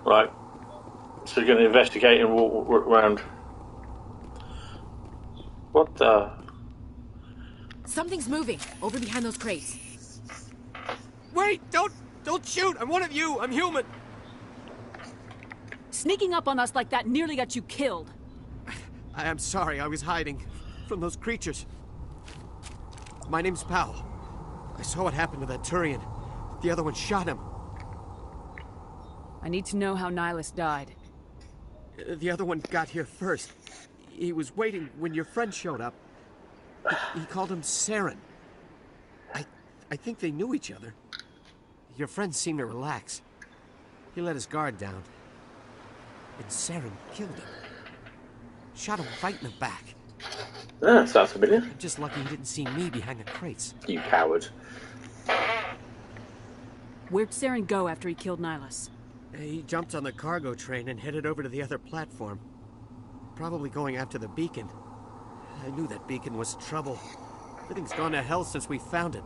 Right, so we're going to investigate and walk around. What the? Something's moving over behind those crates. Wait! Don't shoot! I'm one of you! I'm human! Sneaking up on us like that nearly got you killed. I am sorry, I was hiding from those creatures. My name's Powell. I saw what happened to that Turian. The other one shot him. I need to know how Nihilus died. The other one got here first. He was waiting when your friend showed up. He called him Saren. I think they knew each other. Your friend seemed to relax. He let his guard down. And Saren killed him. Shot him right in the back. Ah, sounds familiar. I'm just lucky he didn't see me behind the crates. You coward. Where'd Saren go after he killed Nihilus? He jumped on the cargo train and headed over to the other platform. Probably going after the beacon. I knew that beacon was trouble. Everything's gone to hell since we found it.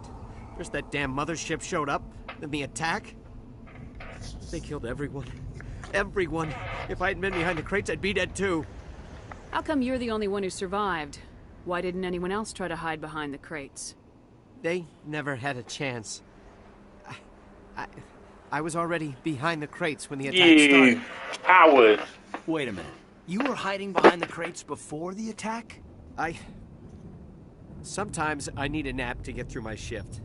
First that damn mothership showed up, then the attack. They killed everyone. Everyone. If I hadn't been behind the crates, I'd be dead too. How come you're the only one who survived? Why didn't anyone else try to hide behind the crates? They never had a chance. I was already behind the crates when the attack started. Coward. Wait a minute. You were hiding behind the crates before the attack? Sometimes I need a nap to get through my shift.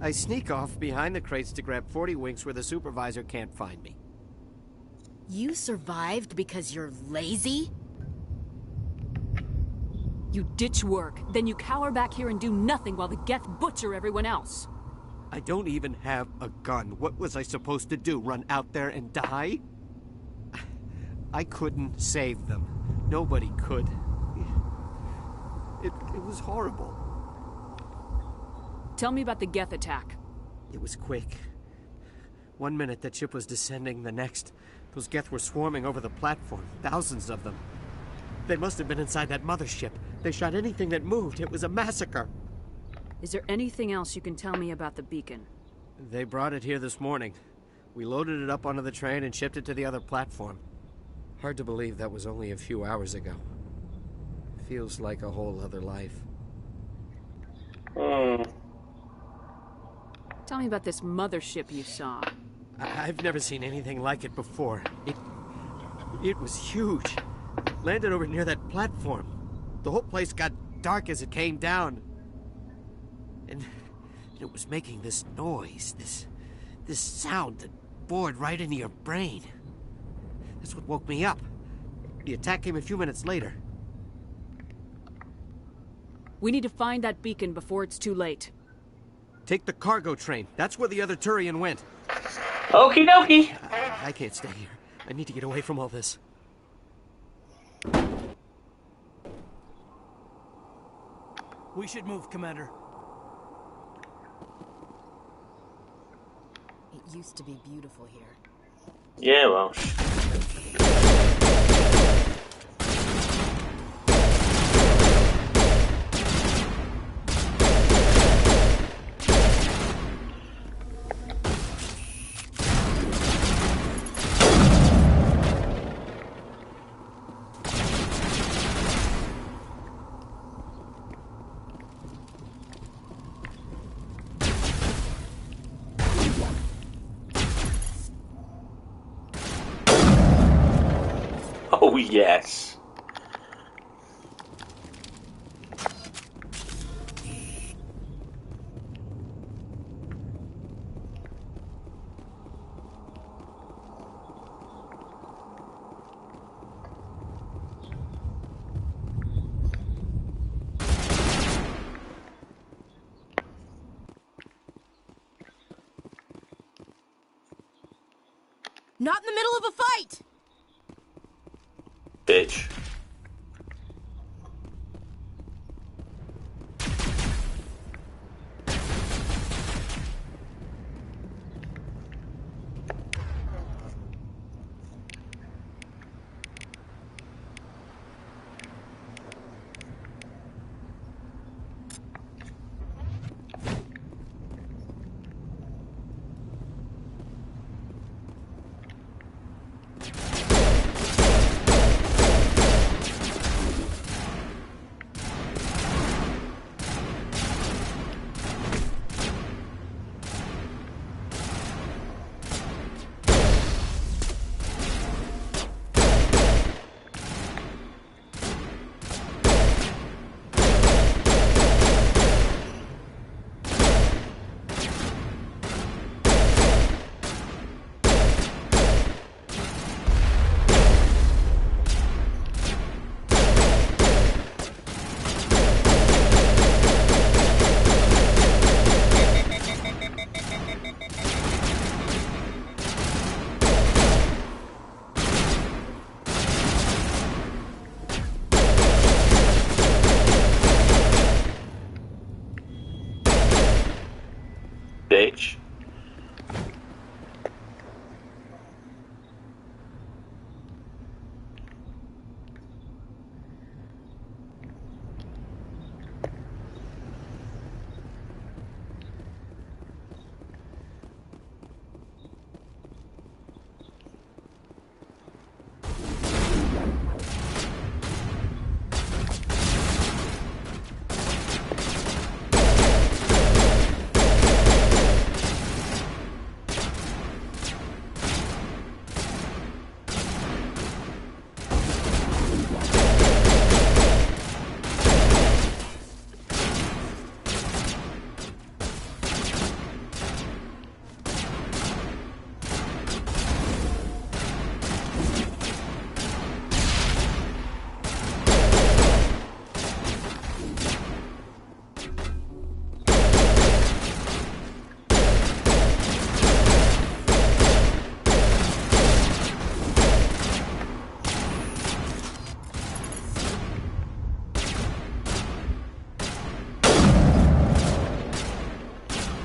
I sneak off behind the crates to grab 40 winks where the supervisor can't find me. You survived because you're lazy? You ditch work, then you cower back here and do nothing while the Geth butcher everyone else. I don't even have a gun. What was I supposed to do? Run out there and die? I couldn't save them. Nobody could. It was horrible. Tell me about the Geth attack. It was quick. 1 minute that ship was descending, the next, those Geth were swarming over the platform. Thousands of them. They must have been inside that mothership. They shot anything that moved. It was a massacre. Is there anything else you can tell me about the beacon? They brought it here this morning. We loaded it up onto the train and shipped it to the other platform. Hard to believe that was only a few hours ago. Feels like a whole other life. Tell me about this mothership you saw. I've never seen anything like it before. It was huge. Landed over near that platform. The whole place got dark as it came down. And it was making this noise, this sound that bored right into your brain. That's what woke me up. The attack came a few minutes later. We need to find that beacon before it's too late. Take the cargo train. That's where the other Turian went. Okie dokie. I can't stay here. I need to get away from all this. We should move, Commander. It used to be beautiful here. Yeah, well. Oh, yes. Not in the middle of a fight! Bitch. Bitch.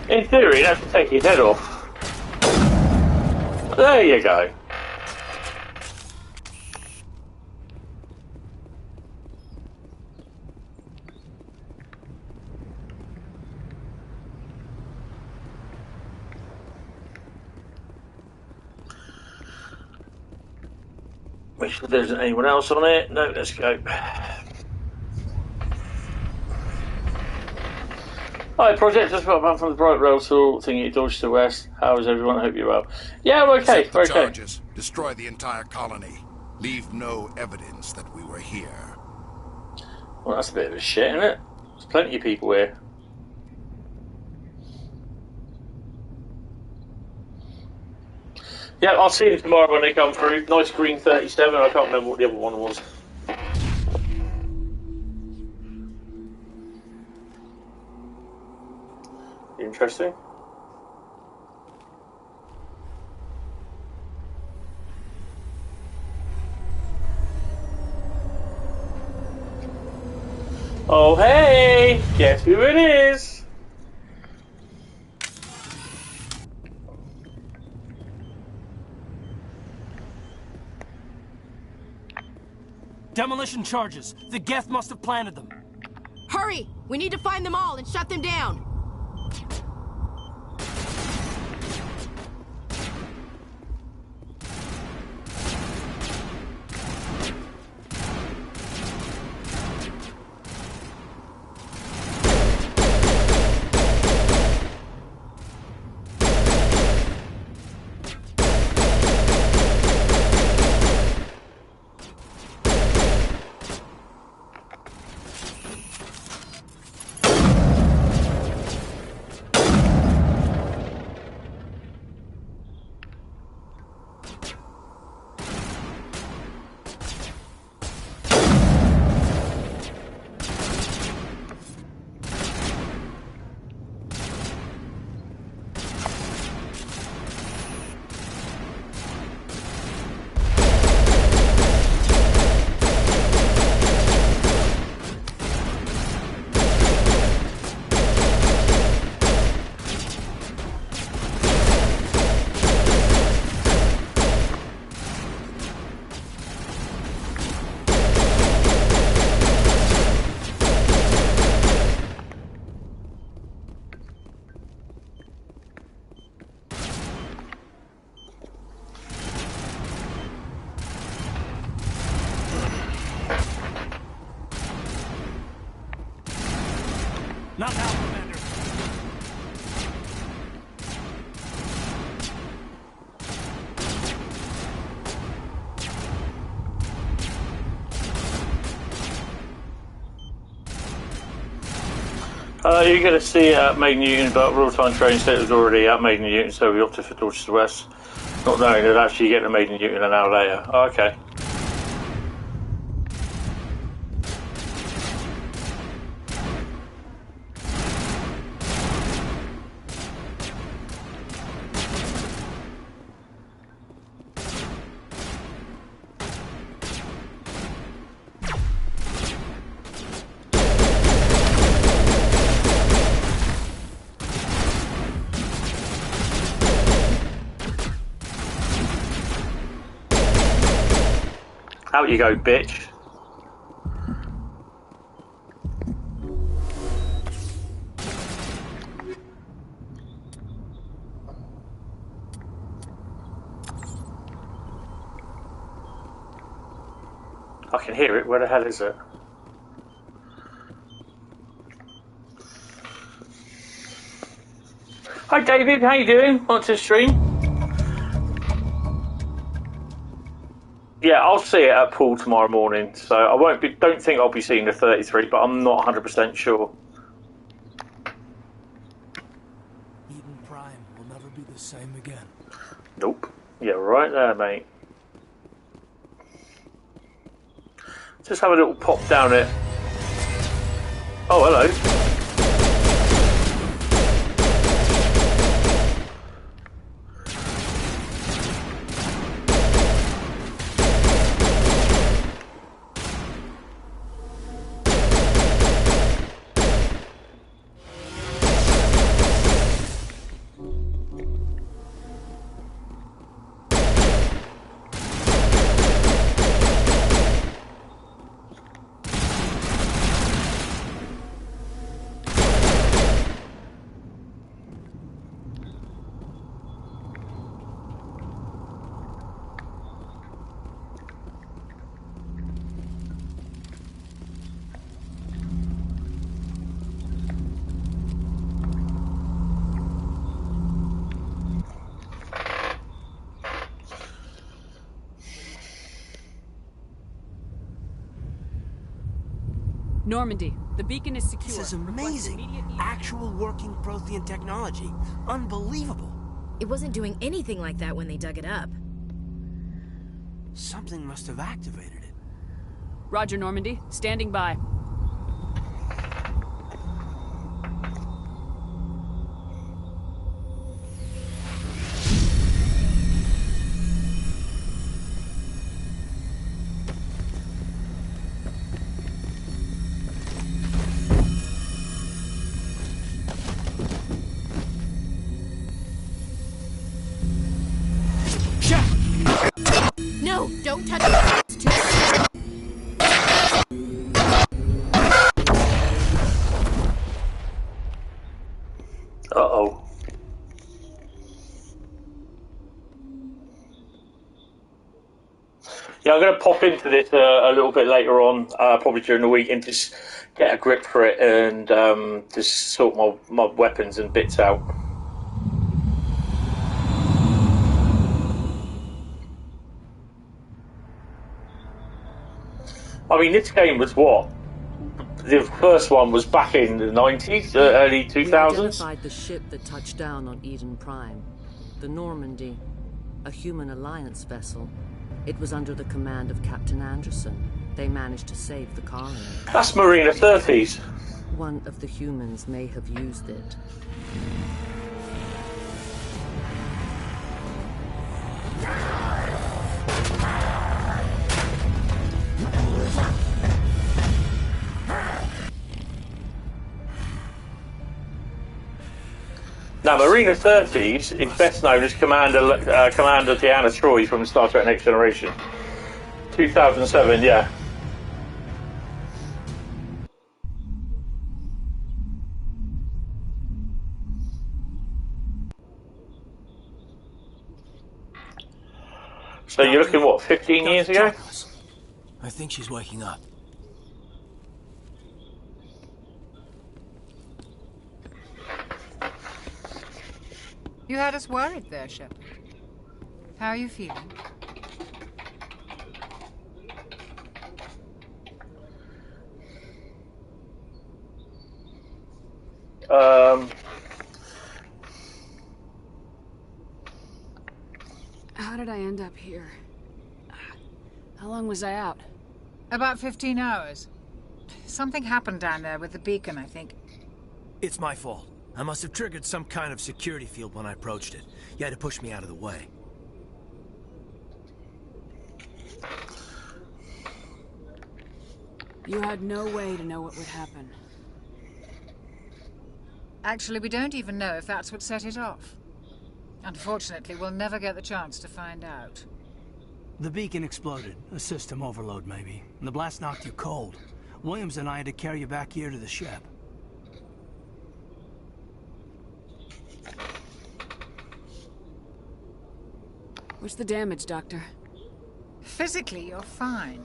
In theory, you'd have to take his head off. There you go. Make sure there isn't anyone else on it. No, let's go. Hi, Project. Just got back from the Bright Rail tool thingy at Dorchester West. How is everyone? I hope you're well. Yeah, we're okay. Accept the charges. Destroy the entire colony. Leave no evidence that we were here. Well, that's a bit of a shit, isn't it? There's plenty of people here. Yeah, I'll see them tomorrow when they come through. Nice green 37. I can't remember what the other one was. Interesting. Oh, hey! Guess who it is? Demolition charges. The Geth must have planted them. Hurry! We need to find them all and shut them down. Not now, Commander. You're going to see it at Maiden Newton, but real-time training said it was already at Maiden Newton, so we opted for Dorchester West, not knowing that actually you get to Maiden Newton an hour later. Oh, okay. Out you go, bitch. I can hear it. Where the hell is it? Hi David, how you doing? Want to stream? Yeah, I'll see it at pool tomorrow morning, so I won't be. Don't think I'll be seeing the 33, but I'm not 100% sure. Eden Prime will never be the same again. Nope. Yeah, right there, mate. Just have a little pop down it. Oh, hello. Normandy, the beacon is secure. This is amazing. Actual working Prothean technology. Unbelievable. It wasn't doing anything like that when they dug it up. Something must have activated it. Roger, Normandy. Standing by. No, don't touch it. It's too Uh-oh. Yeah, I'm going to pop into this a little bit later on, probably during the week, and just get a grip for it and just sort my weapons and bits out. I mean, this game was what? The first one was back in the 90s, early 2000s. We identified the ship that touched down on Eden Prime, the Normandy, a human alliance vessel. It was under the command of Captain Anderson. They managed to save the colony. That's Marina 30s. One of the humans may have used it. Now, Marina 30s is best known as Commander Deanna Troi from Star Trek Next Generation. 2007, yeah. So you're looking, what, 15 years ago? I think she's waking up. You had us worried there, Shepard. How are you feeling? How did I end up here? How long was I out? About 15 hours. Something happened down there with the beacon, I think. It's my fault. I must have triggered some kind of security field when I approached it. You had to push me out of the way. You had no way to know what would happen. Actually, we don't even know if that's what set it off. Unfortunately, we'll never get the chance to find out. The beacon exploded. A system overload, maybe. And the blast knocked you cold. Williams and I had to carry you back here to the ship. What's the damage, Doctor? Physically, you're fine.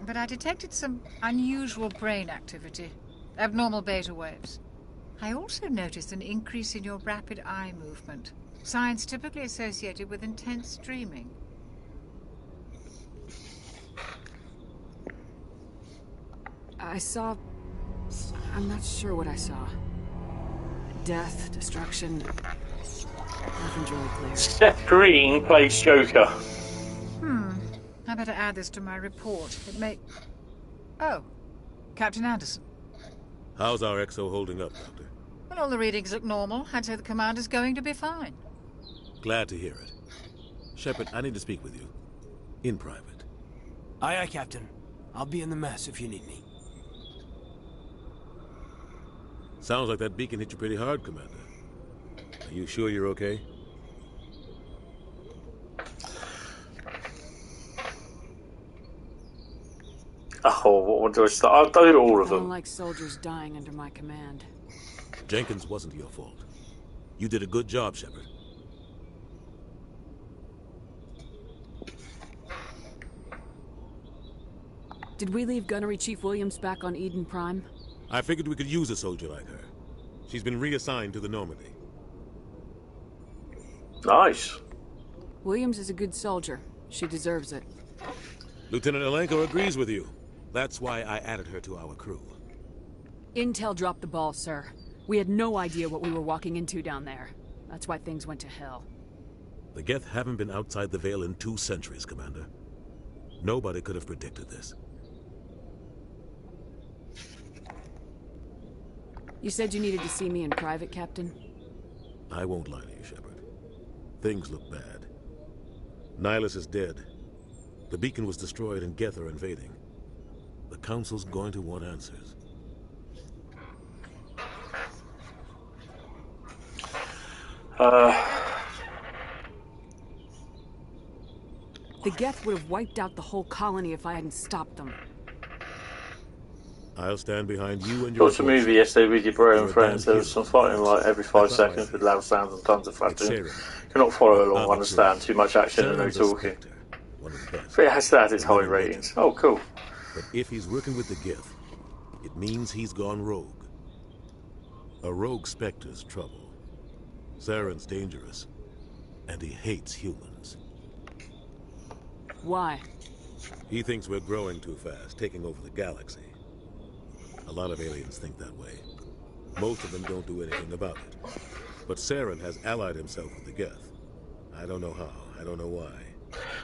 But I detected some unusual brain activity. Abnormal beta waves. I also noticed an increase in your rapid eye movement. Signs typically associated with intense dreaming. I'm not sure what I saw. Death, destruction. Nothing's really clear. Seth Green plays Joker. I better add this to my report. It may... Oh, Captain Anderson. How's our XO holding up, Doctor? Well, all the readings look normal. I'd say the commander's going to be fine. Glad to hear it. Shepard, I need to speak with you. In private. Aye, aye, Captain. I'll be in the mess if you need me. Sounds like that beacon hit you pretty hard, Commander. Are you sure you're okay? Oh, what do I start? I'll do all of I them. don't like soldiers dying under my command. Jenkins wasn't your fault. You did a good job, Shepard. Did we leave Gunnery Chief Williams back on Eden Prime? I figured we could use a soldier like her. She's been reassigned to the Normandy. Nice. Williams is a good soldier. She deserves it. Lieutenant Alenko agrees with you. That's why I added her to our crew. Intel dropped the ball, sir. We had no idea what we were walking into down there. That's why things went to hell. The Geth haven't been outside the Veil in 2 centuries, Commander. Nobody could have predicted this. You said you needed to see me in private, Captain? I won't lie to you, Shepard. Things look bad. Nihilus is dead. The beacon was destroyed and Geth are invading. The Council's going to want answers. The Geth would have wiped out the whole colony if I hadn't stopped them. I'll stand behind you and your... Watched a movie yesterday with your brother and friends. There was some fighting like every 5 seconds with loud sounds and tons of flashing. Cannot follow along or understand. Too much action and no talking. But it has to have its high ratings. Oh, cool. But if he's working with the Geth, it means he's gone rogue. A rogue Spectre's trouble. Saren's dangerous, and he hates humans. Why? He thinks we're growing too fast, taking over the galaxy. A lot of aliens think that way. Most of them don't do anything about it. But Saren has allied himself with the Geth. I don't know how, I don't know why.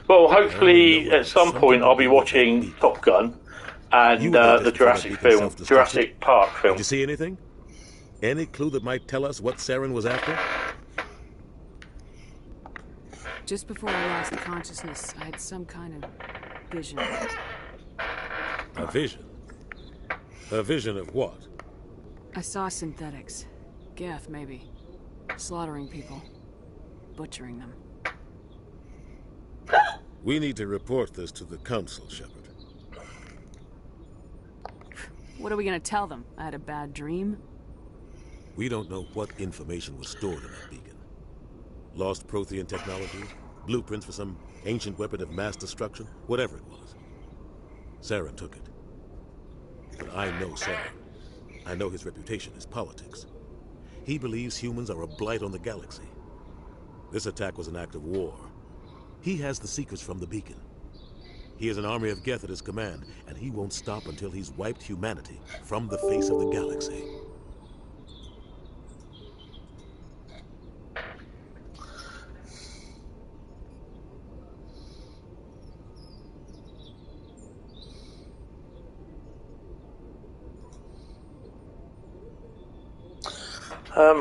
Well, hopefully at some point I'll be watching Top Gun and the Jurassic Park film. Did you see anything? Any clue that might tell us what Saren was after? Just before I lost consciousness, I had some kind of vision. A vision? A vision of what? I saw synthetics. Geth, maybe. Slaughtering people. Butchering them. We need to report this to the Council, Shepard. What are we gonna tell them? I had a bad dream? We don't know what information was stored in that beacon. Lost Prothean technology, blueprints for some ancient weapon of mass destruction, whatever it was. Saren took it. But I know Saren. I know his reputation is politics. He believes humans are a blight on the galaxy. This attack was an act of war. He has the secrets from the beacon. He has an army of Geth at his command, and he won't stop until he's wiped humanity from the face of the galaxy.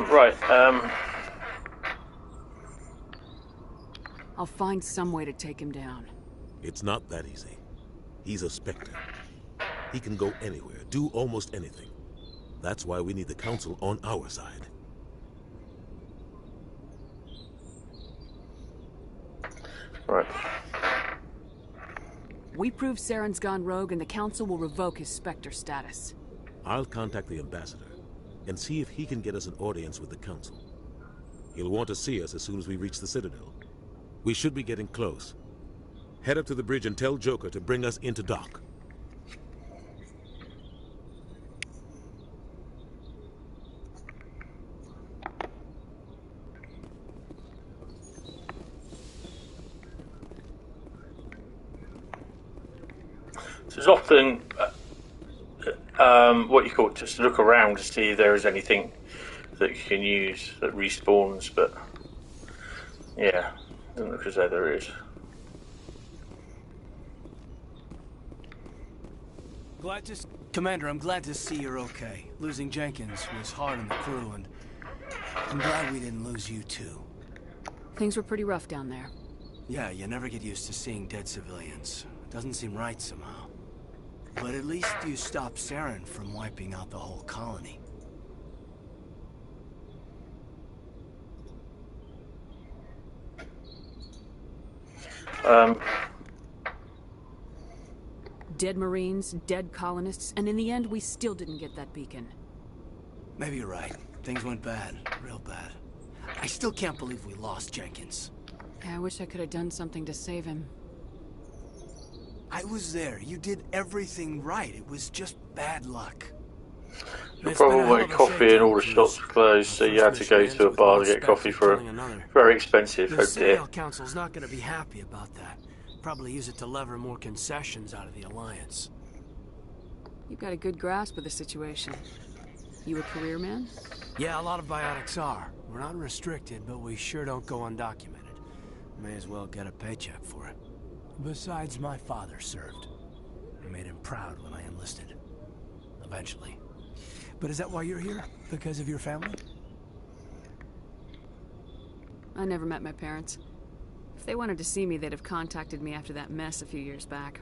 Right. I'll find some way to take him down. It's not that easy. He's a Spectre. He can go anywhere, do almost anything. That's why we need the Council on our side. Right. We prove Saren's gone rogue and the Council will revoke his Spectre status. I'll contact the Ambassador and see if he can get us an audience with the Council. He'll want to see us as soon as we reach the Citadel. We should be getting close. Head up to the bridge and tell Joker to bring us into dock. There's often what you call just to look around to see if there is anything that you can use that respawns, but yeah, doesn't look as though there is. Commander, I'm glad to see you're okay. Losing Jenkins was hard on the crew, and I'm glad we didn't lose you too. Things were pretty rough down there. Yeah, you never get used to seeing dead civilians. It doesn't seem right somehow. But at least you stopped Saren from wiping out the whole colony. Dead Marines, dead colonists, and in the end, we still didn't get that beacon. Maybe you're right. Things went bad. Real bad. I still can't believe we lost Jenkins. I wish I could have done something to save him. I was there. You did everything right. It was just bad luck. You probably wanted coffee and all the shops were closed, so you had to go to a bar to get coffee for very expensive. The Citadel Council's not going to be happy about that. Probably use it to lever more concessions out of the Alliance. You've got a good grasp of the situation. You a career man? Yeah, a lot of biotics are. We're not restricted, but we sure don't go undocumented. May as well get a paycheck for it. Besides, my father served. I made him proud when I enlisted. Eventually. But is that why you're here? Because of your family? I never met my parents. If they wanted to see me, they'd have contacted me after that mess a few years back.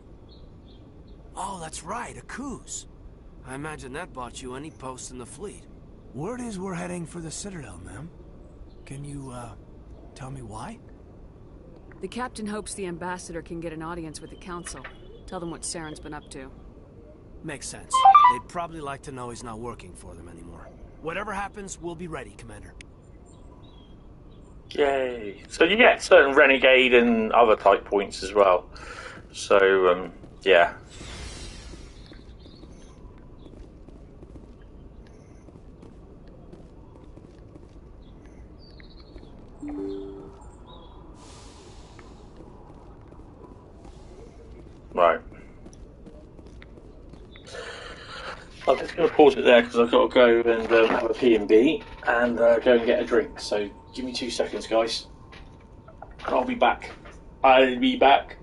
Oh, that's right, a cruise. I imagine that bought you any post in the fleet. Word is we're heading for the Citadel, ma'am. Can you, tell me why? The captain hopes the Ambassador can get an audience with the Council. Tell them what Saren's been up to. Makes sense. They'd probably like to know he's not working for them anymore. Whatever happens, we'll be ready, Commander. Yay. So you get certain renegade and other type points as well. So, yeah. Right. I'm just going to pause it there because I've got to go and have a P&B and go and get a drink. So give me 2 seconds, guys. I'll be back. I'll be back.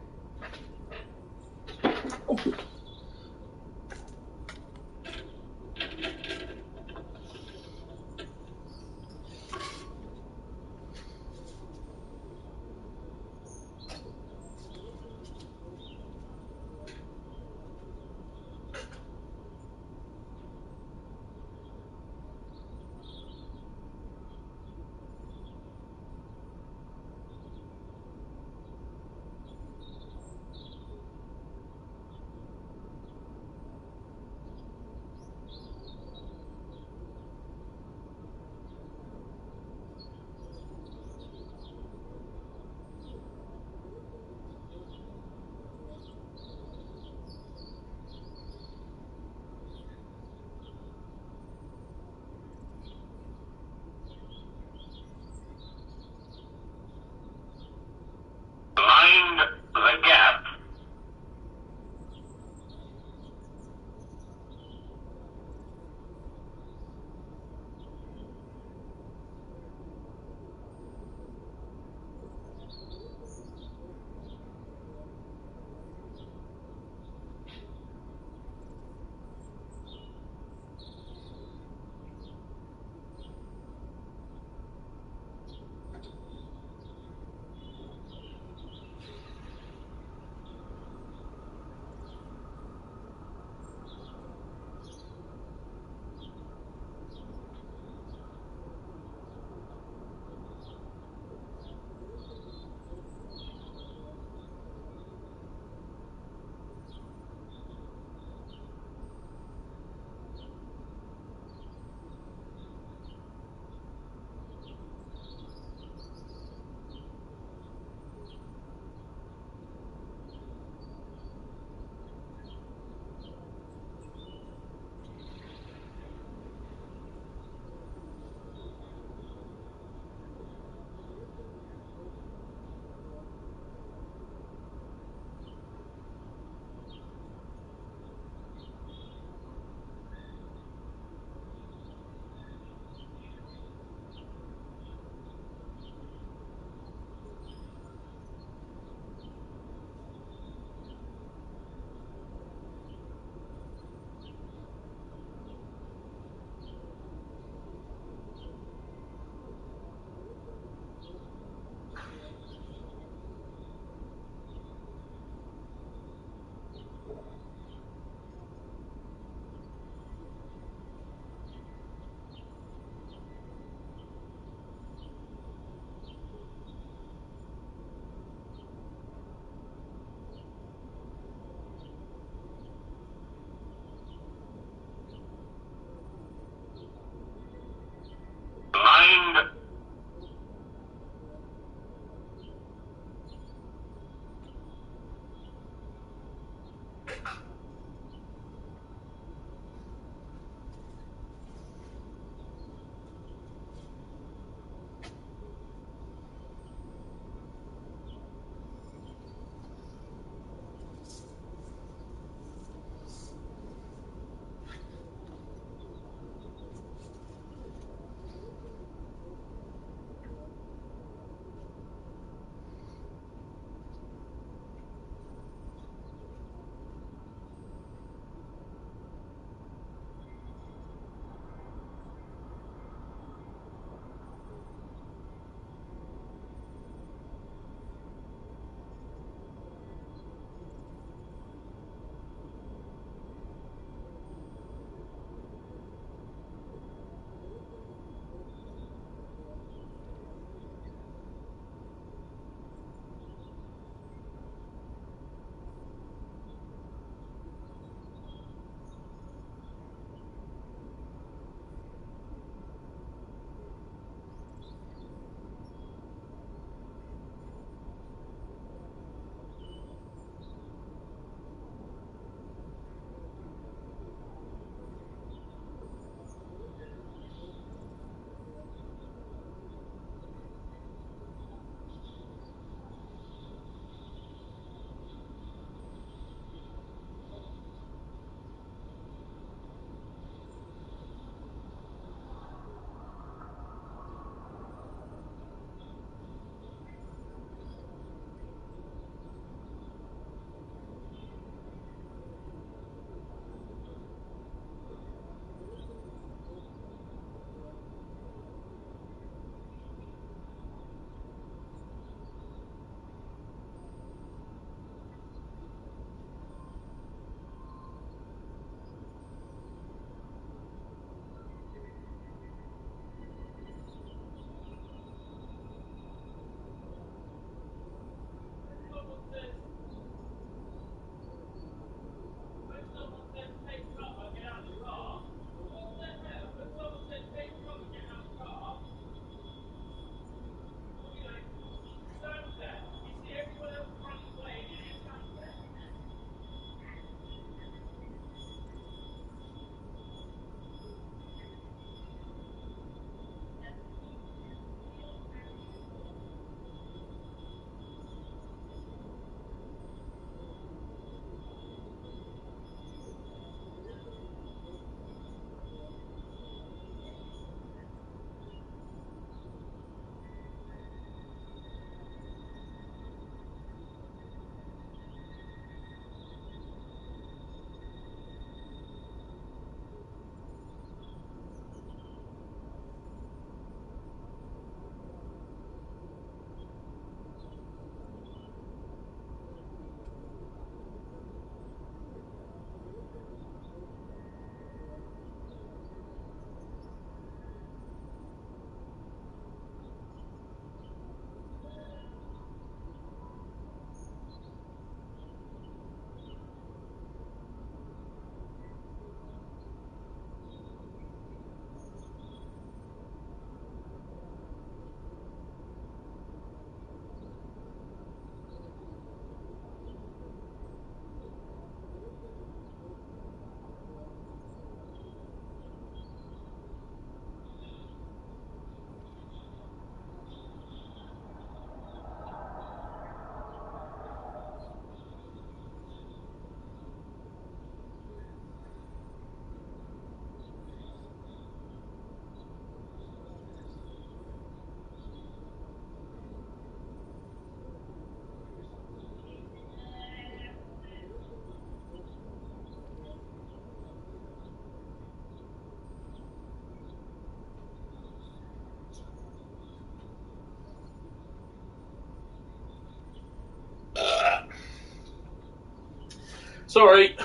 Sorry.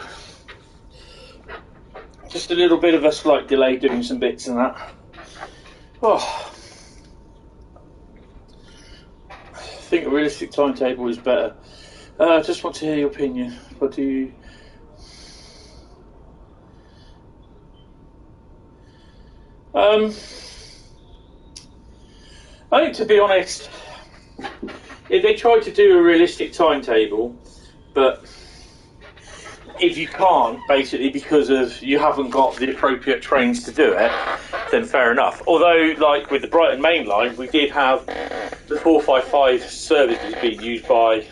Just a little bit of a slight delay doing some bits and that. Oh. I think a realistic timetable is better. I just want to hear your opinion. What do you... I think, to be honest, if they try to do a realistic timetable, but if you can't, basically, because of you haven't got the appropriate trains to do it, then fair enough. Although, like with the Brighton Main Line, we did have the 455 services being used by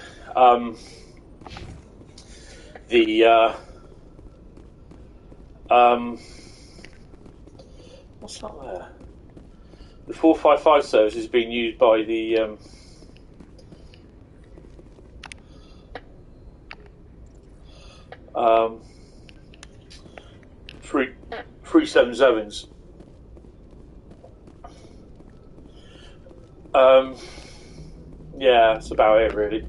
what's that there? The 455 service is being used by the 377s. Yeah, that's about it, really.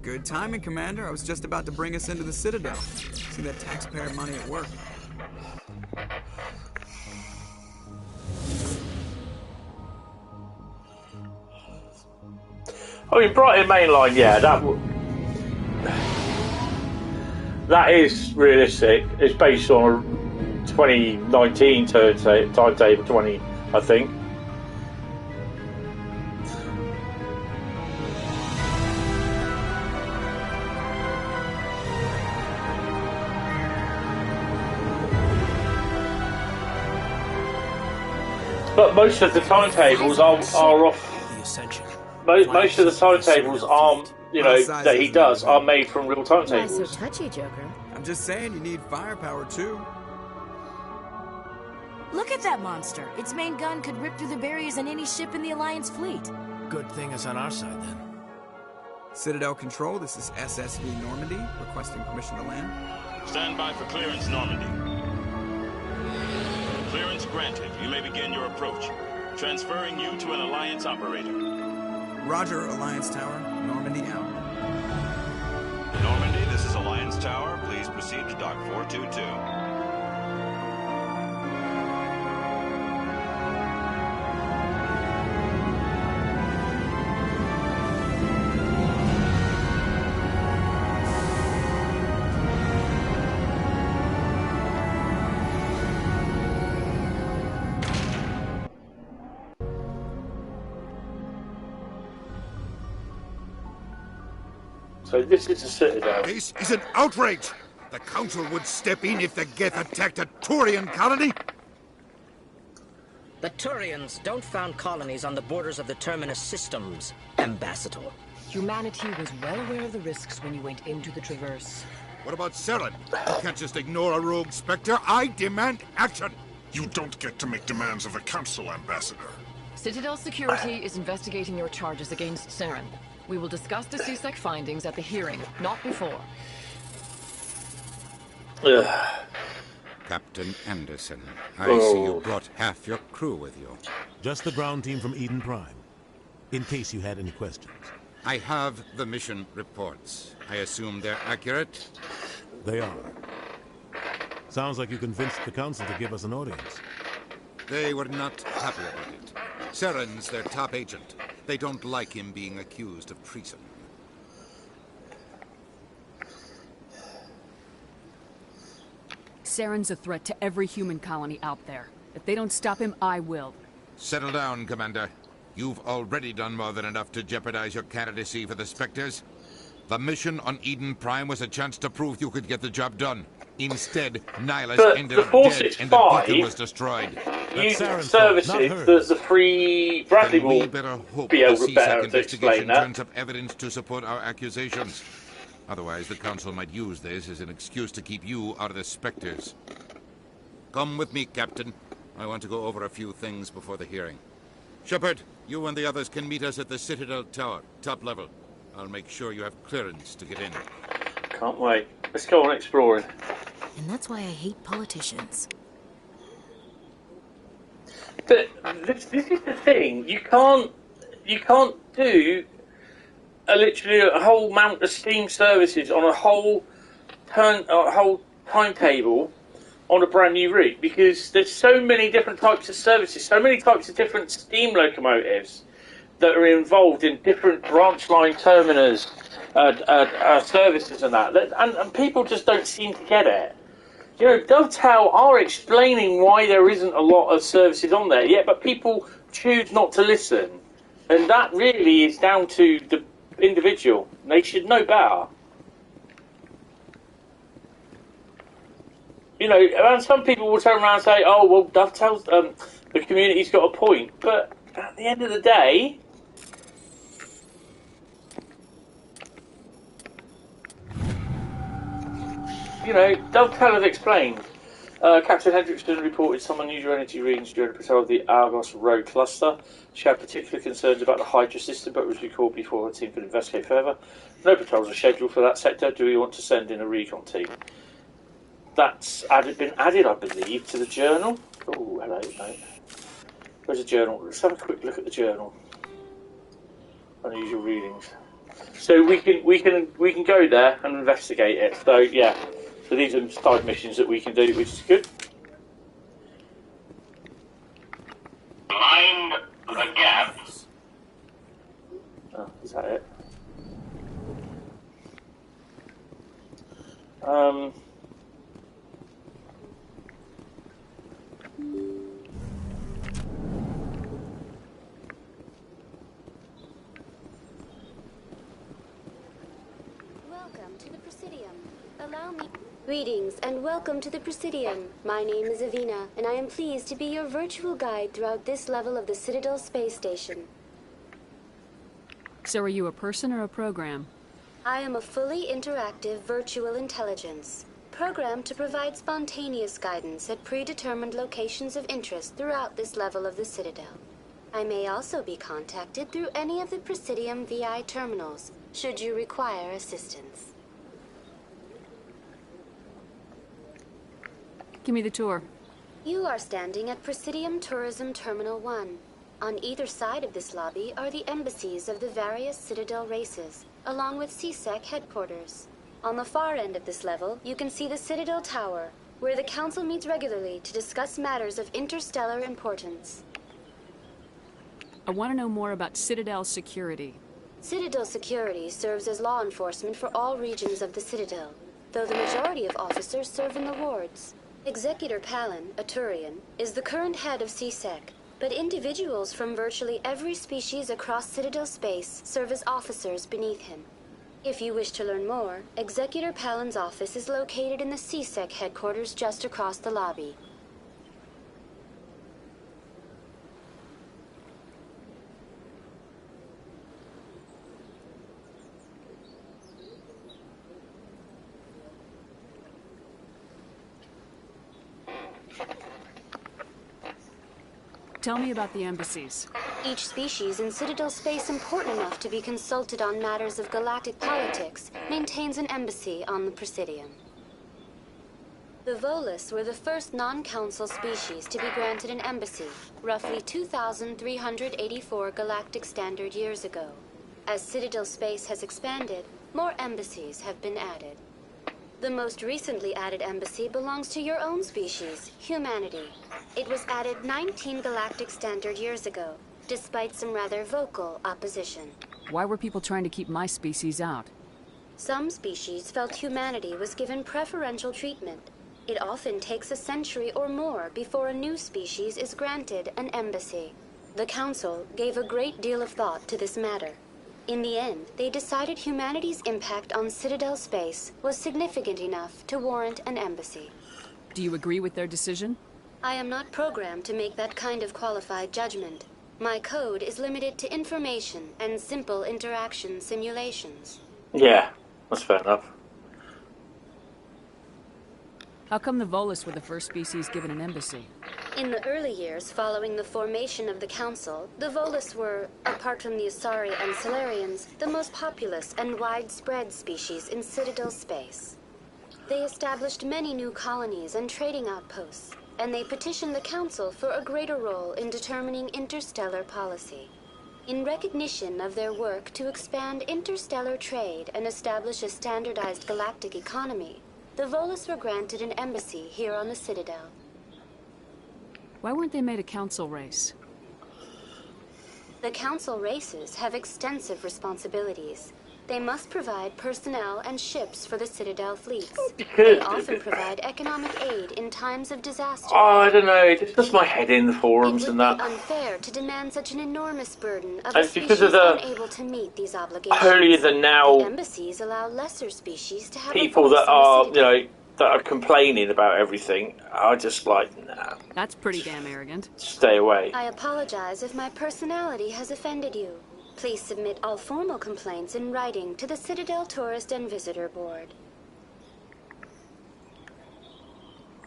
Good timing, Commander. I was just about to bring us into the Citadel. See that taxpayer money at work. I mean, Brighton Main Line, yeah, that is realistic. It's based on a 2019 timetable, 20, I think. But most of the timetables are off. The Ascension. Most of the timetables that he does are made from real timetables. Why so touchy, Joker? I'm just saying you need firepower too. Look at that monster. Its main gun could rip through the barriers in any ship in the Alliance fleet. Good thing it's on our side, then. Citadel Control, this is SSV Normandy, requesting permission to land. Stand by for clearance, Normandy. Clearance granted. You may begin your approach. Transferring you to an Alliance operator. Roger, Alliance Tower. Normandy out. Normandy, this is Alliance Tower. Please proceed to Dock 422. So this is a Citadel. This is an outrage! The Council would step in if the Geth attacked a Turian colony! The Turians don't found colonies on the borders of the Terminus systems, Ambassador. Humanity was well aware of the risks when you went into the Traverse. What about Saren? You can't just ignore a rogue Spectre. I demand action! You don't get to make demands of the Council, Ambassador. Citadel Security is investigating your charges against Saren. We will discuss the CSEC findings at the hearing, not before. Captain Anderson, I see you brought half your crew with you. Just the ground team from Eden Prime, in case you had any questions. I have the mission reports. I assume they're accurate? They are. Sounds like you convinced the Council to give us an audience. They were not happy about it. Saren's their top agent. They don't like him being accused of treason. Saren's a threat to every human colony out there. If they don't stop him, I will. Settle down, Commander. You've already done more than enough to jeopardize your candidacy for the Spectres. The mission on Eden Prime was a chance to prove you could get the job done. Instead, Nihilus ended up dead and the beacon was destroyed. Using services, the Free Bradley will be able to better to explain that. Turns up evidence to support our accusations. Otherwise, the Council might use this as an excuse to keep you out of the Spectres. Come with me, Captain. I want to go over a few things before the hearing. Shepard, you and the others can meet us at the Citadel Tower, top level. I'll make sure you have clearance to get in. Can't wait. Let's go on exploring. And that's why I hate politicians. But this is the thing. You can't do literally a whole mount of Steam services on a whole timetable on a brand new route, because there's so many different types of services, so many types of different steam locomotives that are involved in different branch line terminus services and that, and people just don't seem to get it. You know, Dovetail are explaining why there isn't a lot of services on there yet, but people choose not to listen, and that really is down to the individual. They should know better. You know, and some people will turn around and say, "Oh, well, Dovetail's the community's got a point," but at the end of the day, you know, Dovetail have explained. Captain Hendrickson reported some unusual energy readings during the patrol of the Argos Road cluster. She had particular concerns about the Hydra system, but was recalled before her team could investigate further. No patrols are scheduled for that sector. Do we want to send in a recon team? That's been added, I believe, to the journal. Oh, hello, mate. Where's the journal? Let's have a quick look at the journal. Unusual readings. So we can go there and investigate it. So yeah. So these are side missions that we can do, which is good. Mind the gap. Oh, is that it? Welcome to the Presidium. Allow me... Greetings and welcome to the Presidium. My name is Avina, and I am pleased to be your virtual guide throughout this level of the Citadel space station. So are you a person or a program? I am a fully interactive virtual intelligence, programmed to provide spontaneous guidance at predetermined locations of interest throughout this level of the Citadel. I may also be contacted through any of the Presidium VI terminals, should you require assistance. Give me the tour. You are standing at Presidium Tourism Terminal 1. On either side of this lobby are the embassies of the various Citadel races, along with CSEC headquarters. On the far end of this level, you can see the Citadel Tower, where the Council meets regularly to discuss matters of interstellar importance. I want to know more about Citadel security. Citadel security serves as law enforcement for all regions of the Citadel, though the majority of officers serve in the wards. Executor Palin, a Turian, is the current head of CSEC, but individuals from virtually every species across Citadel space serve as officers beneath him. If you wish to learn more, Executor Palin's office is located in the CSEC headquarters just across the lobby. Tell me about the embassies. Each species in Citadel space important enough to be consulted on matters of galactic politics maintains an embassy on the Presidium. The Volus were the first non-council species to be granted an embassy, roughly 2,384 galactic standard years ago. As Citadel space has expanded, more embassies have been added. The most recently added embassy belongs to your own species, humanity. It was added 19 galactic standard years ago, despite some rather vocal opposition. Why were people trying to keep my species out? Some species felt humanity was given preferential treatment. It often takes a century or more before a new species is granted an embassy. The Council gave a great deal of thought to this matter. In the end, they decided humanity's impact on Citadel space was significant enough to warrant an embassy. Do you agree with their decision? I am not programmed to make that kind of qualified judgment. My code is limited to information and simple interaction simulations. Yeah, that's fair enough. How come the Volus were the first species given an embassy? In the early years following the formation of the Council, the Volus were, apart from the Asari and Solarians, the most populous and widespread species in Citadel space. They established many new colonies and trading outposts, and they petitioned the Council for a greater role in determining interstellar policy. In recognition of their work to expand interstellar trade and establish a standardized galactic economy, the Volus were granted an embassy here on the Citadel. Why weren't they made a council race? The council races have extensive responsibilities. They must provide personnel and ships for the Citadel fleets. They often provide economic aid in times of disaster. Oh, I don't know. It does my head in the forums and that. It would be unfair to demand such an enormous burden of And a species because of the unable to meet these obligations. holier than now The embassies allow lesser species to have people a voice that in the are, Citadel. that are complaining about everything are just like, nah, That's pretty damn arrogant. stay away. I apologize if my personality has offended you. Please submit all formal complaints in writing to the Citadel Tourist and Visitor Board.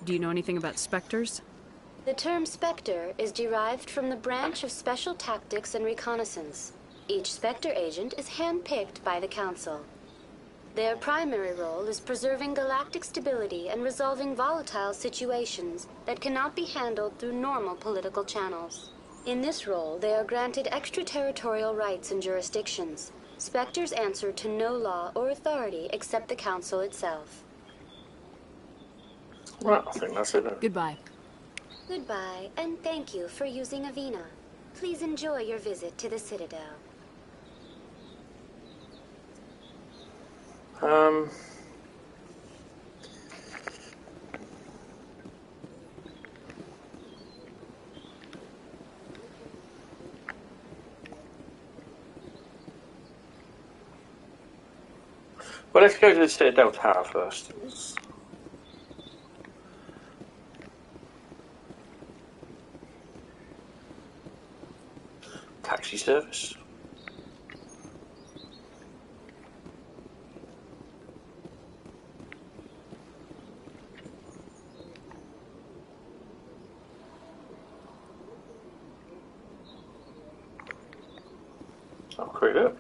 Do you know anything about specters? The term Spectre is derived from the branch of Special Tactics and Reconnaissance. Each Spectre agent is handpicked by the Council. Their primary role is preserving galactic stability and resolving volatile situations that cannot be handled through normal political channels. In this role, they are granted extraterritorial rights and jurisdictions. Spectres answer to no law or authority except the Council itself. Well, I think that's it then. Goodbye. Goodbye, and thank you for using Avina. Please enjoy your visit to the Citadel. Well, let's go to the Citadel Tower first. Taxi service. I'll create it.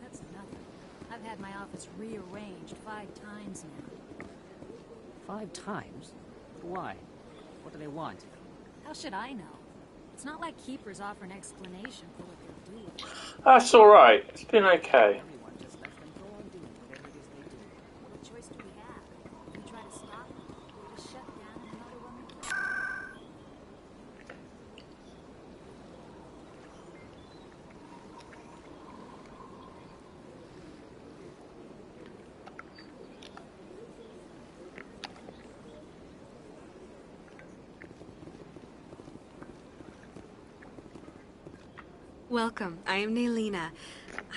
That's nothing. I've had my office rearranged 5 times now. 5 times? Why? What do they want? How should I know? It's not like keepers offer an explanation for what they're doing. That's alright. It's been okay. Everyone just lets them go on doing whatever it is they do. What choice do we have? If we try to stop them, we just shut down and another one replace. Welcome. I am Naylina.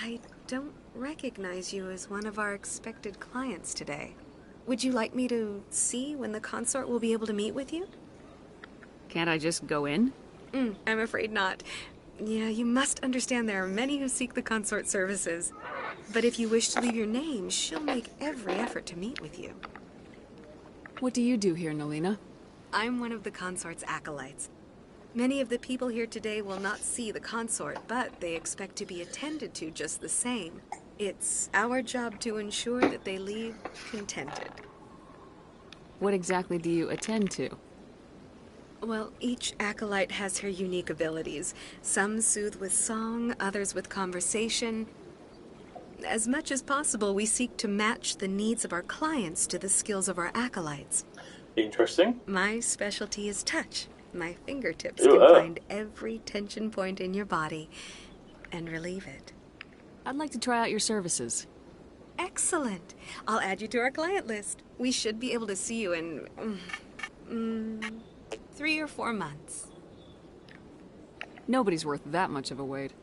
I don't recognize you as one of our expected clients today. Would you like me to see when the consort will be able to meet with you? Can't I just go in? I'm afraid not. Yeah, you must understand there are many who seek the consort services. But if you wish to leave your name, she'll make every effort to meet with you. What do you do here, Nalina? I'm one of the consort's acolytes. Many of the people here today will not see the consort, but they expect to be attended to just the same. It's our job to ensure that they leave contented. What exactly do you attend to? Well, each acolyte has her unique abilities. Some soothe with song, others with conversation. As much as possible, we seek to match the needs of our clients to the skills of our acolytes. Interesting. My specialty is touch. My fingertips Ooh, can find every tension point in your body and relieve it. I'd like to try out your services. Excellent. I'll add you to our client list. We should be able to see you in 3 or 4 months. Nobody's worth that much of a wait.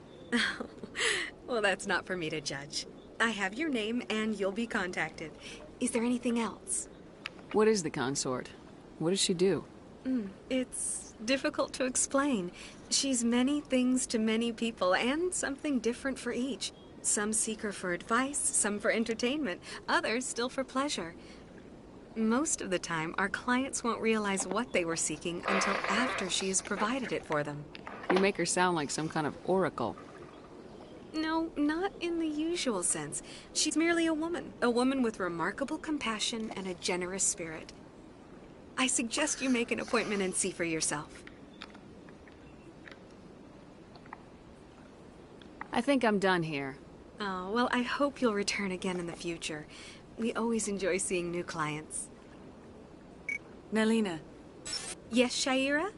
Well, that's not for me to judge. I have your name and you'll be contacted. Is there anything else? What is the consort? What does she do? It's difficult to explain. She's many things to many people, and something different for each. Some seek her for advice, some for entertainment, others still for pleasure. Most of the time, our clients won't realize what they were seeking until after she has provided it for them. You make her sound like some kind of oracle. No, not in the usual sense. She's merely a woman with remarkable compassion and a generous spirit. I suggest you make an appointment and see for yourself. I think I'm done here. Oh, well, I hope you'll return again in the future. We always enjoy seeing new clients. Nelina. Yes, Shaira?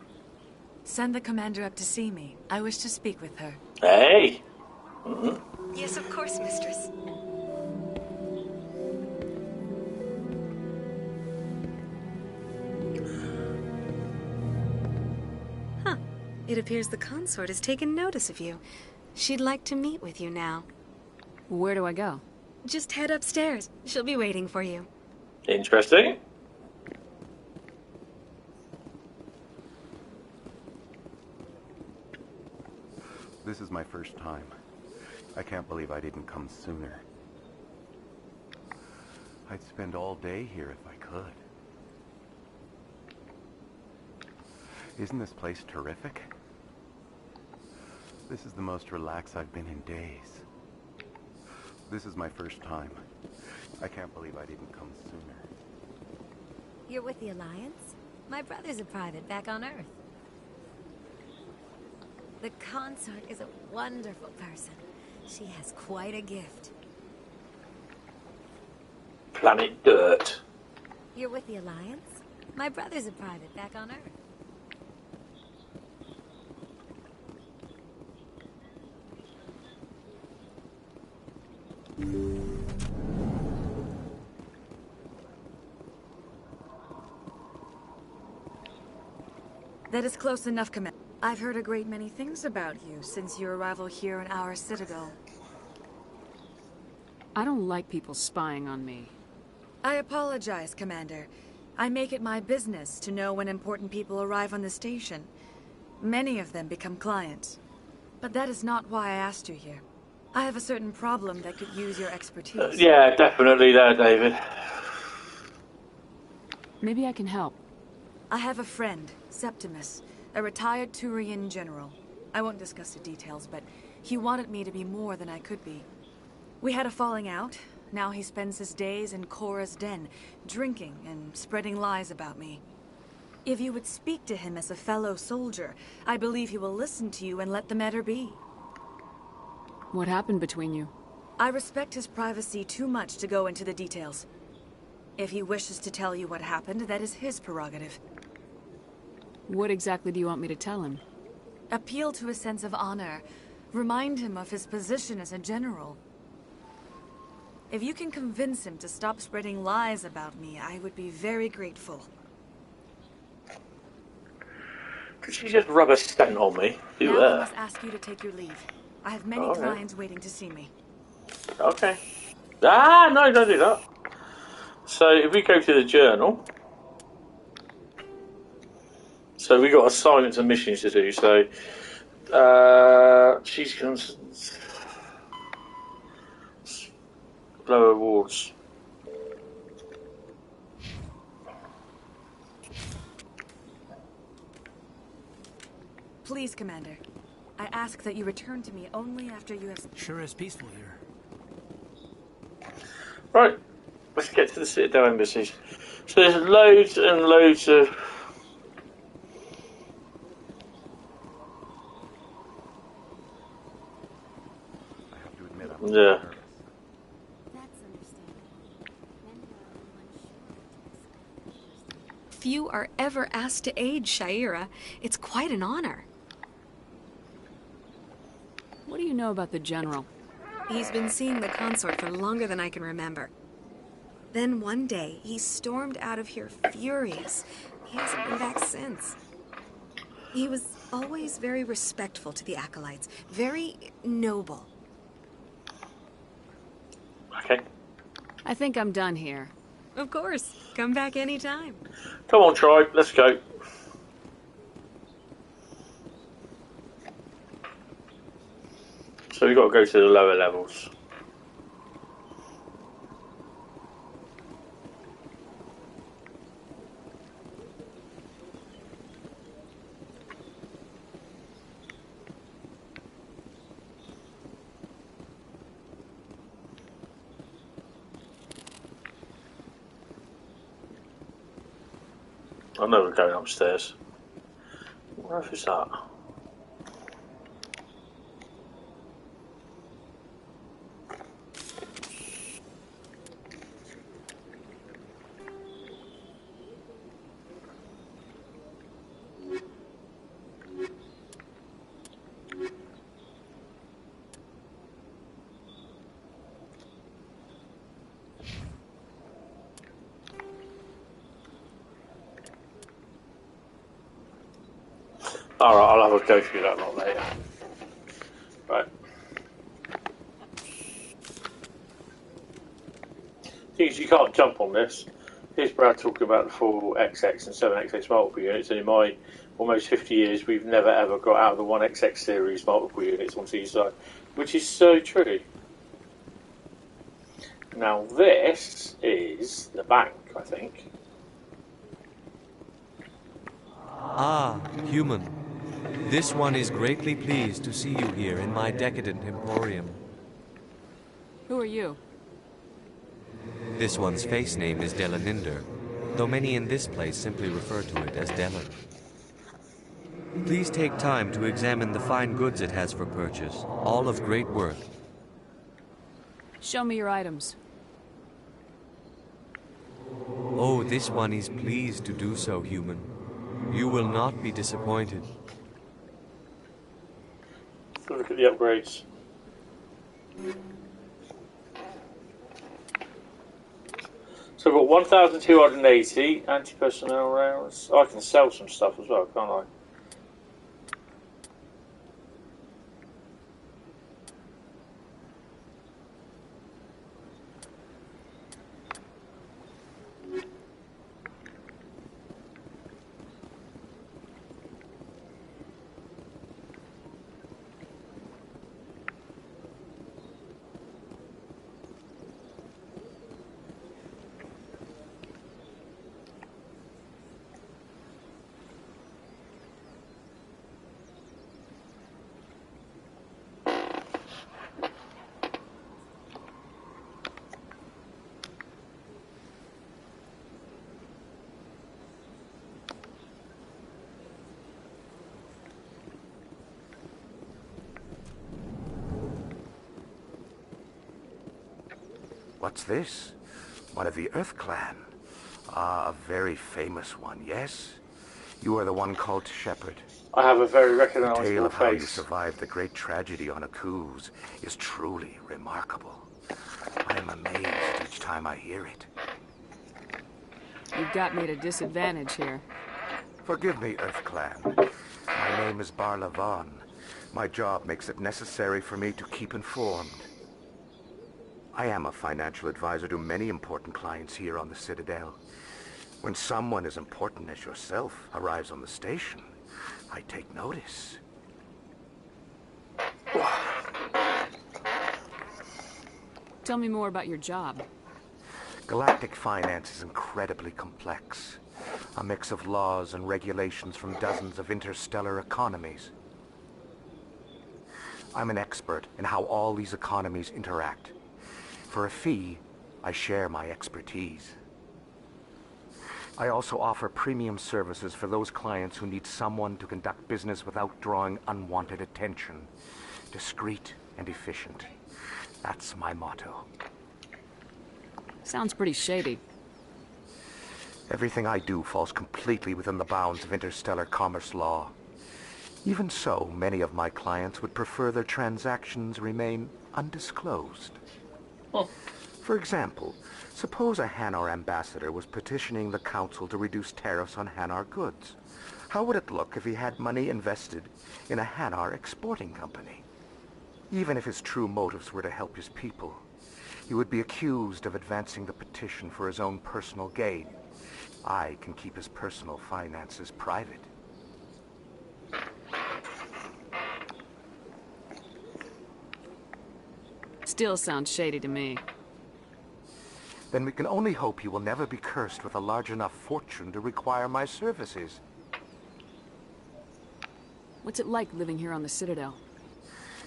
Send the commander up to see me. I wish to speak with her. Hey! Yes, of course, mistress. Huh. It appears the consort has taken notice of you. She'd like to meet with you now. Where do I go? Just head upstairs. She'll be waiting for you. Interesting. This is my first time. I can't believe I didn't come sooner. I'd spend all day here if I could. Isn't this place terrific? This is the most relaxed I've been in days. This is my first time. I can't believe I didn't come sooner. You're with the Alliance? My brother's a private back on Earth. The consort is a wonderful person. She has quite a gift. Planet Dirt. You're with the Alliance? My brother's a private back on Earth. That is close enough, Commander. I've heard a great many things about you since your arrival here in our citadel. I don't like people spying on me. I apologize, Commander. I make it my business to know when important people arrive on the station. Many of them become clients. But that is not why I asked you here. I have a certain problem that could use your expertise. Yeah, definitely there, David. Maybe I can help. I have a friend, Septimus, a retired Turian general. I won't discuss the details, but he wanted me to be more than I could be. We had a falling out. Now he spends his days in Cora's den, drinking and spreading lies about me. If you would speak to him as a fellow soldier, I believe he will listen to you and let the matter be. What happened between you? I respect his privacy too much to go into the details. If he wishes to tell you what happened, that is his prerogative. What exactly do you want me to tell him? Appeal to his sense of honor. Remind him of his position as a general. If you can convince him to stop spreading lies about me, I would be very grateful. Could she just rub a stent on me? Now I must ask you to take your leave. I have many clients waiting to see me. Okay. Ah, no, don't do that. So if we go to the journal, so we got assignments and missions to do. So she's going to lower awards. Please, Commander. I ask that you return to me only after you have... Sure is peaceful here. Right. Let's get to the Citadel embassies. So there's loads and loads of... I have to admit, I'm yeah. Few are ever asked to aid Shaira. It's quite an honor. What do you know about the General? He's been seeing the consort for longer than I can remember. Then one day, he stormed out of here furious. He hasn't been back since. He was always very respectful to the acolytes, very noble. Okay. I think I'm done here. Of course. Come back anytime. Come on, tribe. Let's go. So we've got to go to the lower levels. I know we're going upstairs. Where is that? Alright, I'll have a go through that lot later. Right. Thing is, you can't jump on this. Here's Brad talking about the 4XX and 7XX multiple units, and in my almost 50 years, we've never ever got out of the 1XX series multiple units on Seaside, which is so true. Now, this is the bank, I think. Ah, human. This one is greatly pleased to see you here in my decadent emporium. Who are you? This one's face name is Delaninder, though many in this place simply refer to it as Delan. Please take time to examine the fine goods it has for purchase, all of great worth. Show me your items. Oh, this one is pleased to do so, human. You will not be disappointed. Let's look at the upgrades. So I've got 1,280 anti-personnel rounds. I can sell some stuff as well, can't I? What's this? One of the Earth Clan. Ah, a very famous one, yes? You are the one called Shepard. I have a very The recognizable tale of how you face. survived the great tragedy on Akuz is truly remarkable. I am amazed each time I hear it. You've got me at a disadvantage here. Forgive me, Earth Clan. My name is Barla Vaughn. My job makes it necessary for me to keep informed. I am a financial advisor to many important clients here on the Citadel. When someone as important as yourself arrives on the station, I take notice. Tell me more about your job. Galactic finance is incredibly complex. A mix of laws and regulations from dozens of interstellar economies. I'm an expert in how all these economies interact. For a fee, I share my expertise. I also offer premium services for those clients who need someone to conduct business without drawing unwanted attention. Discreet and efficient. That's my motto. Sounds pretty shady. Everything I do falls completely within the bounds of interstellar commerce law. Even so, many of my clients would prefer their transactions remain undisclosed. For example, suppose a Hanar ambassador was petitioning the council to reduce tariffs on Hanar goods. How would it look if he had money invested in a Hanar exporting company? Even if his true motives were to help his people, he would be accused of advancing the petition for his own personal gain. I can keep his personal finances private. Still sounds shady to me. Then we can only hope you will never be cursed with a large enough fortune to require my services. What's it like living here on the Citadel?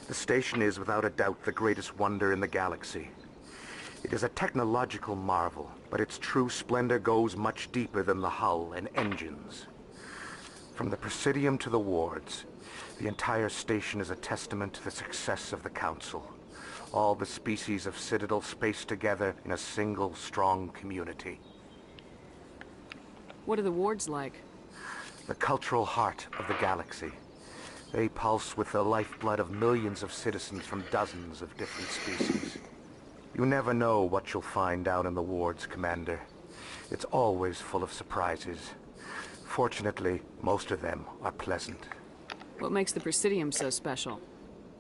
The station is without a doubt the greatest wonder in the galaxy. It is a technological marvel, but its true splendor goes much deeper than the hull and engines. From the Presidium to the wards, the entire station is a testament to the success of the Council. All the species of Citadel spaced together in a single, strong community. What are the wards like? The cultural heart of the galaxy. They pulse with the lifeblood of millions of citizens from dozens of different species. You never know what you'll find down in the wards, Commander. It's always full of surprises. Fortunately, most of them are pleasant. What makes the Presidium so special?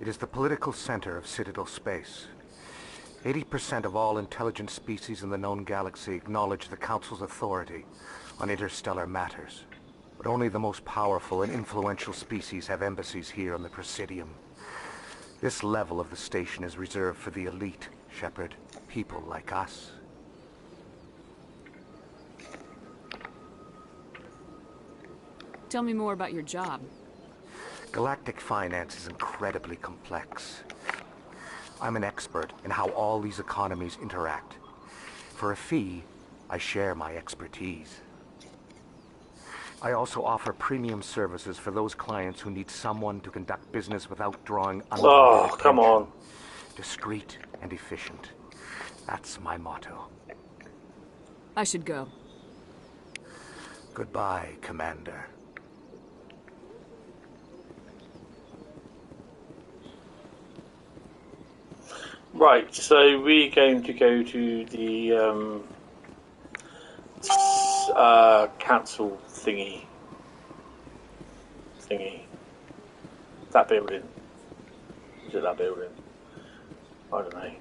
It is the political center of Citadel space. 80% of all intelligent species in the known galaxy acknowledge the Council's authority on interstellar matters. But only the most powerful and influential species have embassies here on the Presidium. This level of the station is reserved for the elite, Shepard. People like us. Tell me more about your job. Galactic finance is incredibly complex. I'm an expert in how all these economies interact. For a fee, I share my expertise. I also offer premium services for those clients who need someone to conduct business without drawing unwanted attention. Come on. Discreet and efficient. That's my motto. I should go. Goodbye, Commander. Right, so we're going to go to the council thingy. That building. Is it that building? I don't know.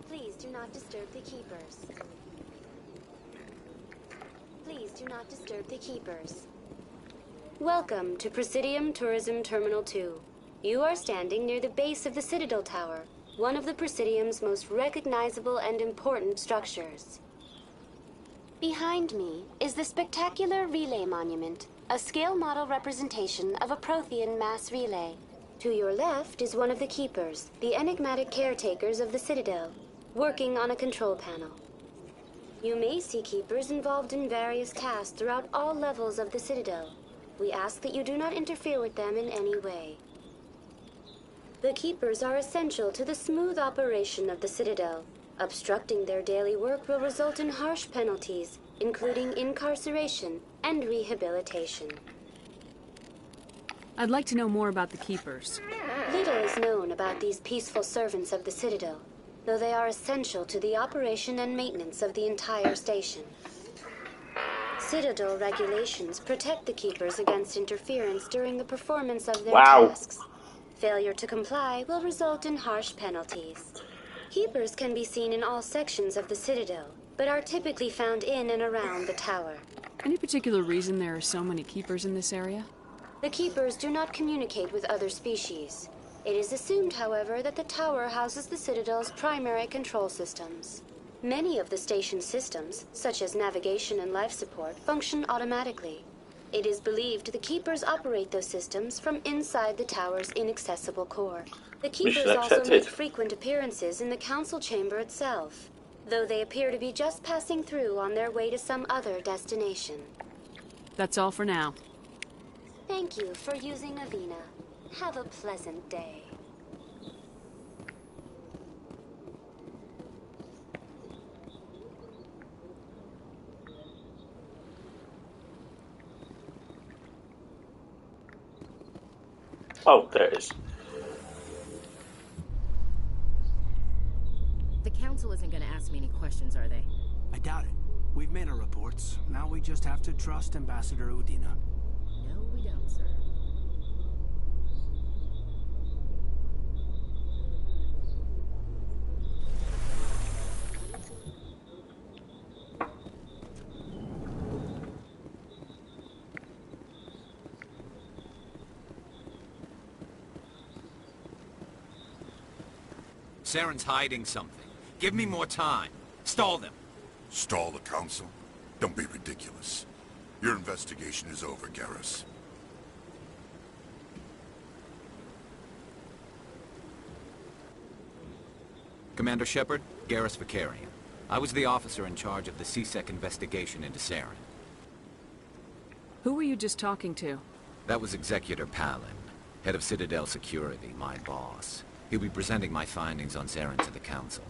Please do not disturb the keepers. Please do not disturb the keepers. Welcome to Presidium Tourism Terminal 2. You are standing near the base of the Citadel Tower, one of the Presidium's most recognizable and important structures. Behind me is the spectacular Relay Monument, a scale model representation of a Prothean mass relay. To your left is one of the keepers, the enigmatic caretakers of the Citadel, working on a control panel. You may see keepers involved in various tasks throughout all levels of the Citadel. We ask that you do not interfere with them in any way. The keepers are essential to the smooth operation of the Citadel. Obstructing their daily work will result in harsh penalties, including incarceration and rehabilitation. I'd like to know more about the keepers. Little is known about these peaceful servants of the Citadel, though they are essential to the operation and maintenance of the entire station. Citadel regulations protect the keepers against interference during the performance of their tasks. Failure to comply will result in harsh penalties. Keepers can be seen in all sections of the Citadel, but are typically found in and around the tower. Any particular reason there are so many keepers in this area? The keepers do not communicate with other species. It is assumed, however, that the tower houses the Citadel's primary control systems. Many of the station's systems, such as navigation and life support, function automatically. It is believed the keepers operate those systems from inside the tower's inaccessible core. The keepers also make frequent appearances in the council chamber itself, though they appear to be just passing through on their way to some other destination. That's all for now. Thank you for using Avina. Have a pleasant day. Oh, there it is. The council isn't going to ask me any questions, are they? I doubt it. We've made our reports. Now we just have to trust Ambassador Udina. No, we don't, sir. Saren's hiding something. Give me more time. Stall them. Stall the Council? Don't be ridiculous. Your investigation is over, Garrus. Commander Shepard, Garrus Vakarian. I was the officer in charge of the C-Sec investigation into Saren. Who were you just talking to? That was Executor Palin, head of Citadel Security, my boss. He'll be presenting my findings on Saren to the Council.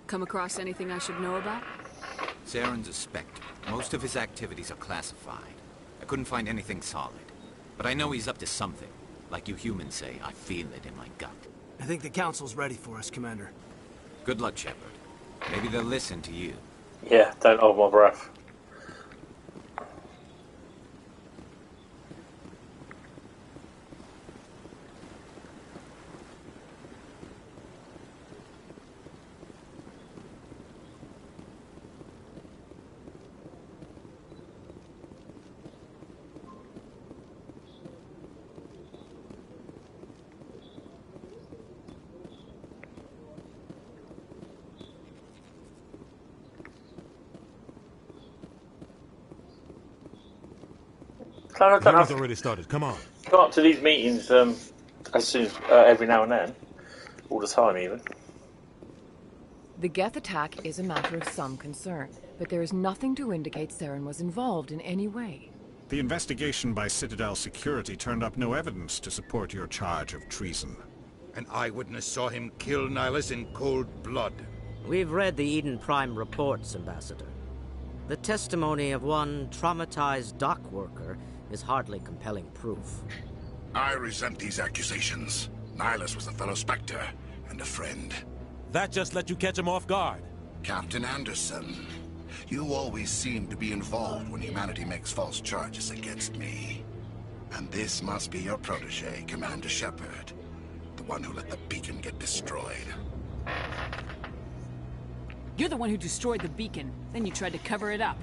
Come across anything I should know about? Saren's a Spectre. Most of his activities are classified. I couldn't find anything solid. But I know he's up to something. Like you humans say, I feel it in my gut. I think the Council's ready for us, Commander. Good luck, Shepard. Maybe they'll listen to you. Yeah, don't hold my breath. Meeting's already started. Come on. Go up to these meetings as soon every now and then, all the time even. The Geth attack is a matter of some concern, but there is nothing to indicate Saren was involved in any way. The investigation by Citadel Security turned up no evidence to support your charge of treason. An eyewitness saw him kill Nihilus in cold blood. We've read the Eden Prime reports, Ambassador. The testimony of one traumatized dock worker is hardly compelling proof. I resent these accusations. Nihilus was a fellow Spectre and a friend. That just let you catch him off guard. Captain Anderson, you always seem to be involved when humanity makes false charges against me. And this must be your protege, Commander Shepard. The one who let the beacon get destroyed. You're the one who destroyed the beacon. Then you tried to cover it up.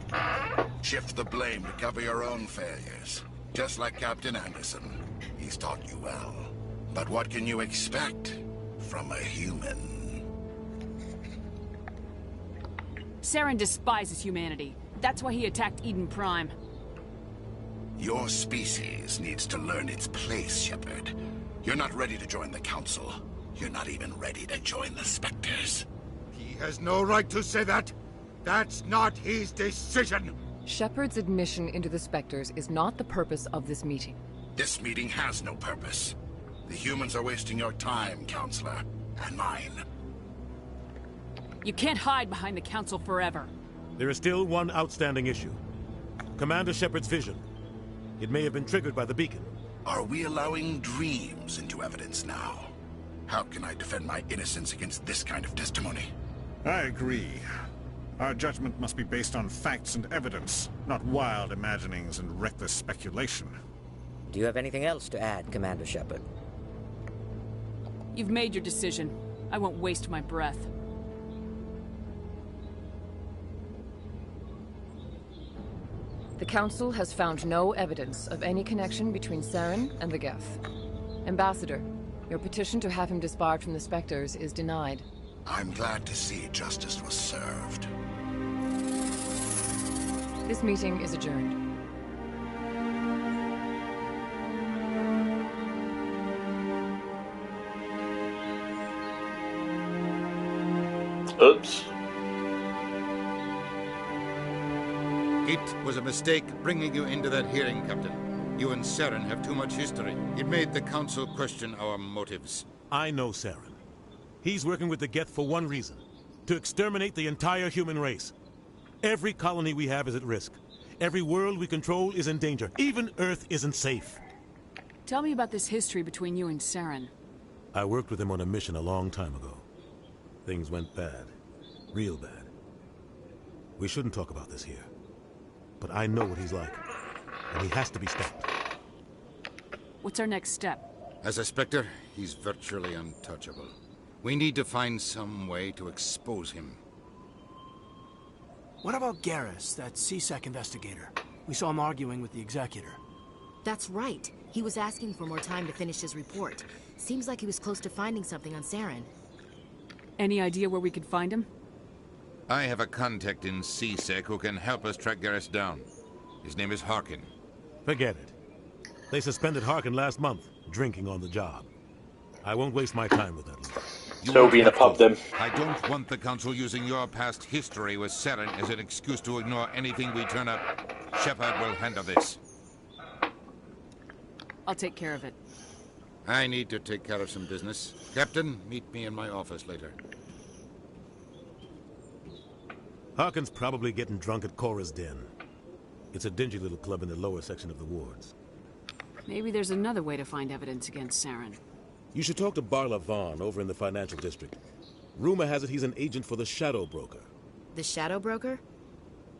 Shift the blame to cover your own failures. Just like Captain Anderson. He's taught you well. But what can you expect from a human? Saren despises humanity. That's why he attacked Eden Prime. Your species needs to learn its place, Shepard. You're not ready to join the Council. You're not even ready to join the Spectres. He has no right to say that. That's not his decision. Shepard's admission into the Spectres is not the purpose of this meeting. This meeting has no purpose. The humans are wasting your time, Counselor, and mine. You can't hide behind the Council forever. There is still one outstanding issue. Commander Shepard's vision. It may have been triggered by the beacon. Are we allowing dreams into evidence now? How can I defend my innocence against this kind of testimony? I agree. Our judgment must be based on facts and evidence, not wild imaginings and reckless speculation. Do you have anything else to add, Commander Shepard? You've made your decision. I won't waste my breath. The Council has found no evidence of any connection between Saren and the Geth. Ambassador, your petition to have him disbarred from the Spectres is denied. I'm glad to see justice was served. This meeting is adjourned. Oops. It was a mistake bringing you into that hearing, Captain. You and Saren have too much history. It made the Council question our motives. I know Saren. He's working with the Geth for one reason. To exterminate the entire human race. Every colony we have is at risk. Every world we control is in danger. Even Earth isn't safe. Tell me about this history between you and Saren. I worked with him on a mission a long time ago. Things went bad. Real bad. We shouldn't talk about this here. But I know what he's like. And he has to be stopped. What's our next step? As a Spectre, he's virtually untouchable. We need to find some way to expose him. What about Garrus, that C-Sec investigator? We saw him arguing with the Executor. That's right. He was asking for more time to finish his report. Seems like he was close to finding something on Saren. Any idea where we could find him? I have a contact in CSEC who can help us track Garrus down. His name is Harkin. Forget it. They suspended Harkin last month, drinking on the job. I won't waste my time with that. So be in a pub then. I don't want the Council using your past history with Saren as an excuse to ignore anything we turn up. Shepard will handle this. I'll take care of it. I need to take care of some business. Captain, meet me in my office later. Harkin's probably getting drunk at Cora's Den. It's a dingy little club in the lower section of the wards. Maybe there's another way to find evidence against Saren. You should talk to Barla Vaughn over in the financial district. Rumor has it he's an agent for the Shadow Broker. The Shadow Broker?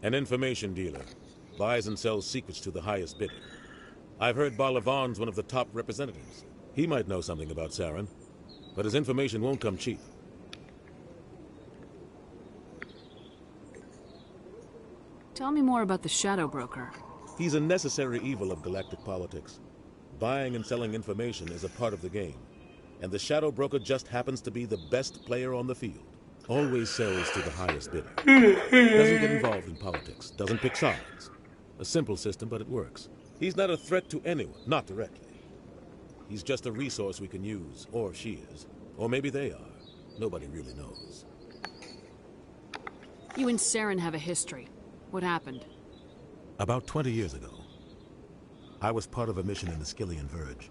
An information dealer. Buys and sells secrets to the highest bidder. I've heard Barla Vaughn's one of the top representatives. He might know something about Saren, but his information won't come cheap. Tell me more about the Shadow Broker. He's a necessary evil of galactic politics. Buying and selling information is a part of the game. And the Shadow Broker just happens to be the best player on the field. Always sells to the highest bidder. Doesn't get involved in politics. Doesn't pick sides. A simple system, but it works. He's not a threat to anyone, not directly. He's just a resource we can use, or she is. Or maybe they are. Nobody really knows. You and Saren have a history. What happened? About 20 years ago, I was part of a mission in the Skillian Verge.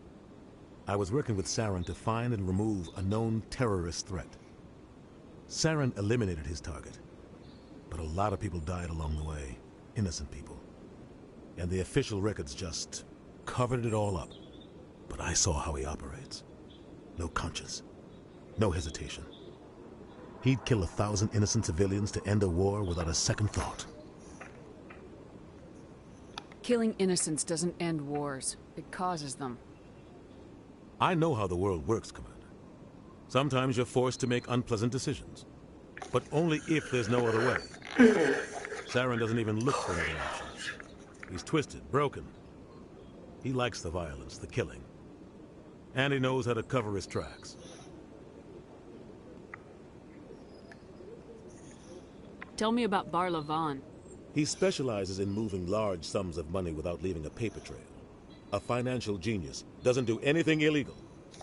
I was working with Saren to find and remove a known terrorist threat. Saren eliminated his target, but a lot of people died along the way, innocent people. And the official records just covered it all up. But I saw how he operates. No conscience, no hesitation. He'd kill 1,000 innocent civilians to end a war without a second thought. Killing innocents doesn't end wars. It causes them. I know how the world works, Commander. Sometimes you're forced to make unpleasant decisions. But only if there's no other way. Saren doesn't even look for another option. He's twisted, broken. He likes the violence, the killing. And he knows how to cover his tracks. Tell me about Barla Vaughn. He specializes in moving large sums of money without leaving a paper trail. A financial genius. Doesn't do anything illegal,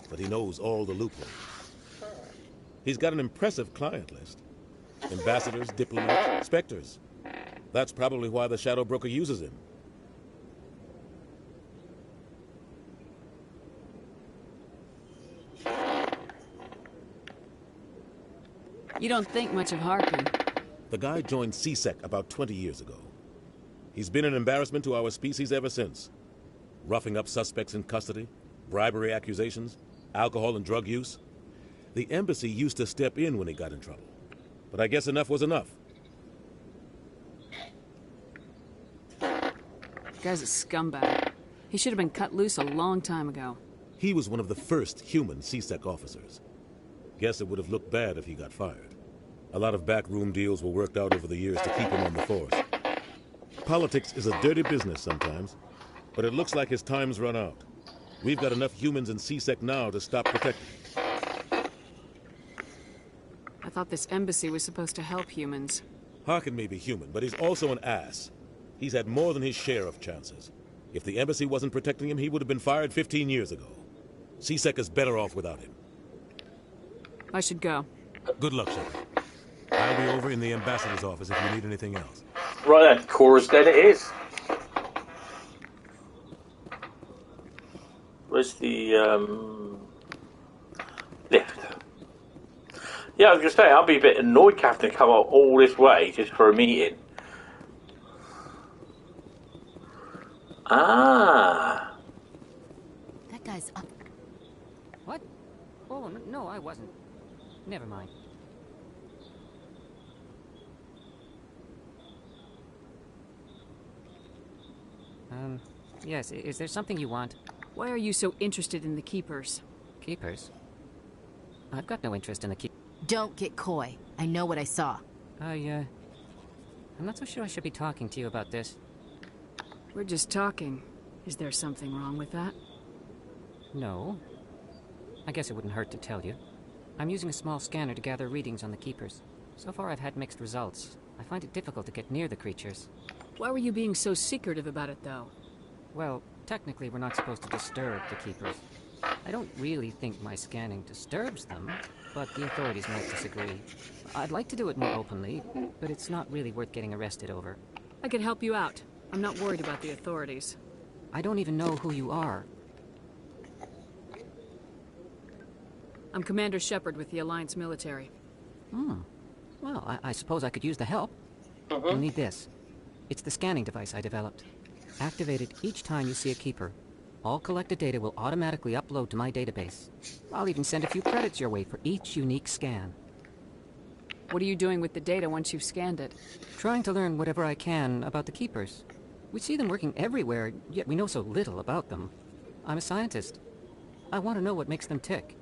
but he knows all the loopholes. He's got an impressive client list. Ambassadors, diplomats, specters. That's probably why the Shadow Broker uses him. You don't think much of Harkin. The guy joined CSEC about 20 years ago. He's been an embarrassment to our species ever since. Roughing up suspects in custody, bribery accusations, alcohol and drug use. The embassy used to step in when he got in trouble. But I guess enough was enough. The guy's a scumbag. He should have been cut loose a long time ago. He was one of the first human CSEC officers. Guess it would have looked bad if he got fired. A lot of backroom deals were worked out over the years to keep him on the force. Politics is a dirty business sometimes, but it looks like his time's run out. We've got enough humans in CSEC now to stop protecting him. I thought this embassy was supposed to help humans. Harkin may be human, but he's also an ass. He's had more than his share of chances. If the embassy wasn't protecting him, he would have been fired 15 years ago. CSEC is better off without him. I should go. Good luck, Shepard. I'll be over in the ambassador's office if you need anything else. Right then, Cora's Den it is. Where's the lift? Yeah, I was going to say, I'll be a bit annoyed having to come up all this way just for a meeting. Ah. That guy's up. What? Oh, no, I wasn't. Never mind. Yes, is there something you want? Why are you so interested in the Keepers? Keepers? I've got no interest in the Keepers. Don't get coy. I know what I saw. I'm not so sure I should be talking to you about this. We're just talking. Is there something wrong with that? No. I guess it wouldn't hurt to tell you. I'm using a small scanner to gather readings on the Keepers. So far I've had mixed results. I find it difficult to get near the creatures. Why were you being so secretive about it, though? Well, technically we're not supposed to disturb the Keepers. I don't really think my scanning disturbs them, but the authorities might disagree. I'd like to do it more openly, but it's not really worth getting arrested over. I could help you out. I'm not worried about the authorities. I don't even know who you are. I'm Commander Shepard with the Alliance military. Well, I suppose I could use the help. You'll need this. It's the scanning device I developed. Activate it each time you see a Keeper. All collected data will automatically upload to my database. I'll even send a few credits your way for each unique scan. What are you doing with the data once you've scanned it? Trying to learn whatever I can about the Keepers. We see them working everywhere, yet we know so little about them. I'm a scientist. I want to know what makes them tick.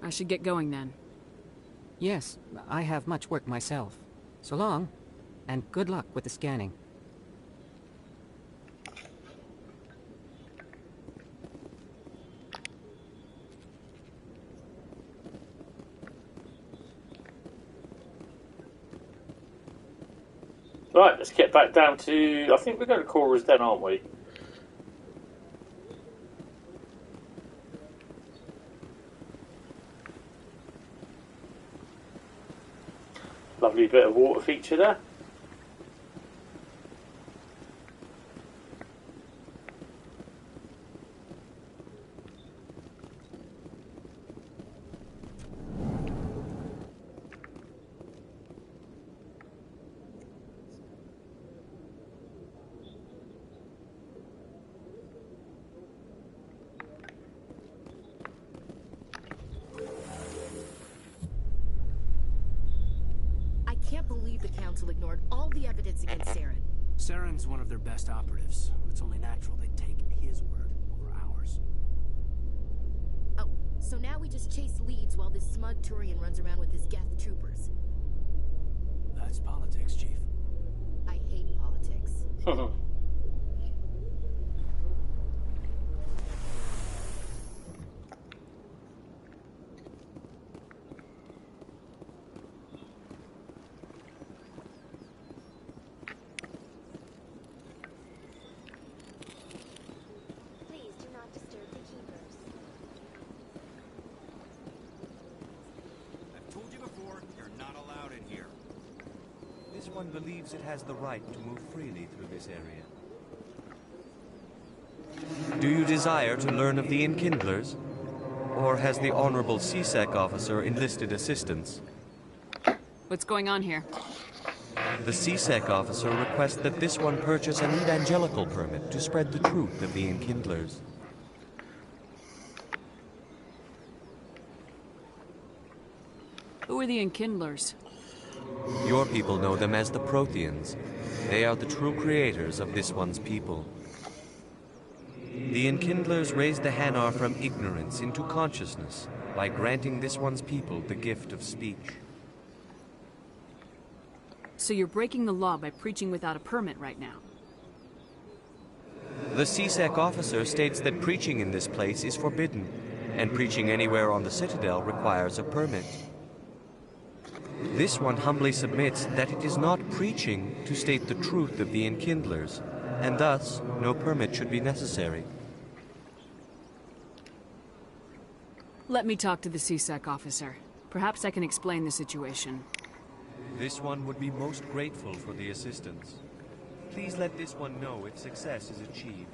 I should get going then. Yes, I have much work myself. So long, and good luck with the scanning. Right, let's get back down to... I think we're going to Cora's then, aren't we? Lovely bit of water feature there. Ignored all the evidence against Saren. Saren's one of their best operatives. It's only natural they'd take his word over ours. Oh, so now we just chase leads while this smug Turian runs around with his Geth troopers. That's politics, Chief. I hate politics. Believes it has the right to move freely through this area. Do you desire to learn of the Enkindlers? Or has the Honorable CSEC officer enlisted assistance? What's going on here? The CSEC officer requests that this one purchase an evangelical permit to spread the truth of the Enkindlers. Who are the Enkindlers? Your people know them as the Protheans. They are the true creators of this one's people. The Enkindlers raised the Hanar from ignorance into consciousness by granting this one's people the gift of speech. So you're breaking the law by preaching without a permit right now? The CSEC officer states that preaching in this place is forbidden, and preaching anywhere on the Citadel requires a permit. This one humbly submits that it is not preaching to state the truth of the Enkindlers, and thus no permit should be necessary. Let me talk to the CSEC officer. Perhaps I can explain the situation. This one would be most grateful for the assistance. Please let this one know if success is achieved.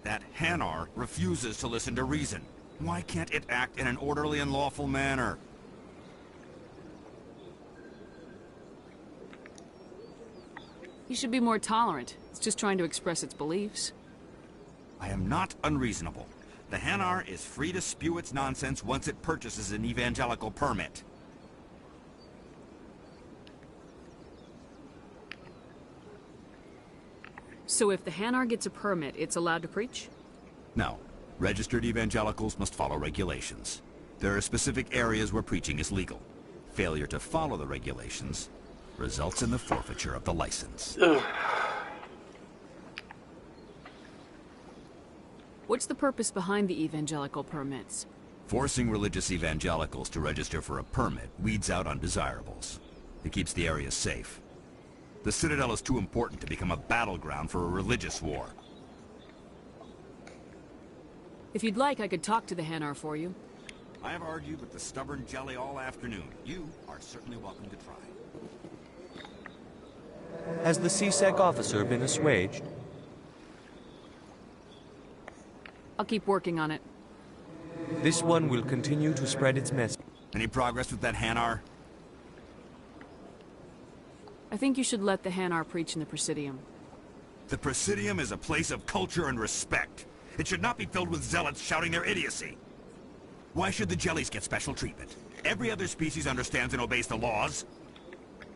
That Hanar refuses to listen to reason. Why can't it act in an orderly and lawful manner? You should be more tolerant. It's just trying to express its beliefs. I am not unreasonable. The Hanar is free to spew its nonsense once it purchases an evangelical permit. So if the Hanar gets a permit, it's allowed to preach? No. Registered evangelicals must follow regulations. There are specific areas where preaching is legal. Failure to follow the regulations results in the forfeiture of the license. What's the purpose behind the evangelical permits? Forcing religious evangelicals to register for a permit weeds out undesirables. It keeps the area safe. The Citadel is too important to become a battleground for a religious war. If you'd like, I could talk to the Hanar for you. I have argued with the stubborn jelly all afternoon. You are certainly welcome to try. Has the C-Sec officer been assuaged? I'll keep working on it. This one will continue to spread its message. Any progress with that Hanar? I think you should let the Hanar preach in the Presidium. The Presidium is a place of culture and respect. It should not be filled with zealots shouting their idiocy. Why should the jellies get special treatment? Every other species understands and obeys the laws.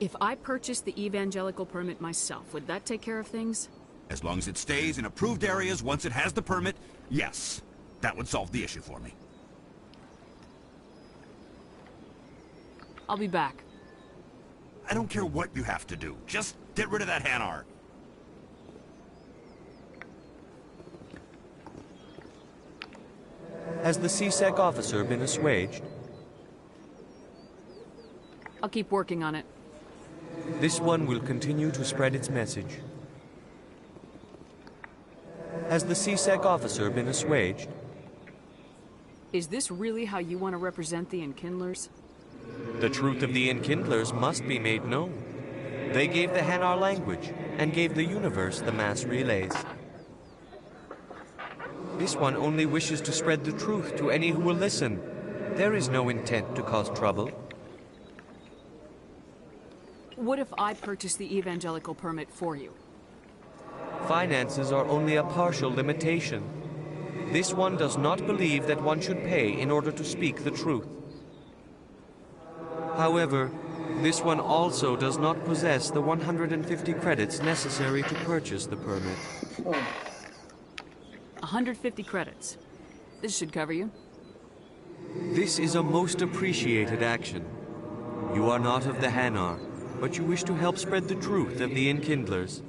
If I purchased the evangelical permit myself, would that take care of things? As long as it stays in approved areas once it has the permit, yes. That would solve the issue for me. I'll be back. I don't care what you have to do. Just get rid of that Hanar. Has the C-Sec officer been assuaged? I'll keep working on it. This one will continue to spread its message. Has the C-Sec officer been assuaged? Is this really how you want to represent the Enkindlers? The truth of the Enkindlers must be made known. They gave the Hanar language, and gave the universe the mass relays. This one only wishes to spread the truth to any who will listen. There is no intent to cause trouble. What if I purchase the evangelical permit for you? Finances are only a partial limitation. This one does not believe that one should pay in order to speak the truth. However, this one also does not possess the 150 credits necessary to purchase the permit. 150 credits. This should cover you. This is a most appreciated action. You are not of the Hanar, but you wish to help spread the truth of the Enkindlers.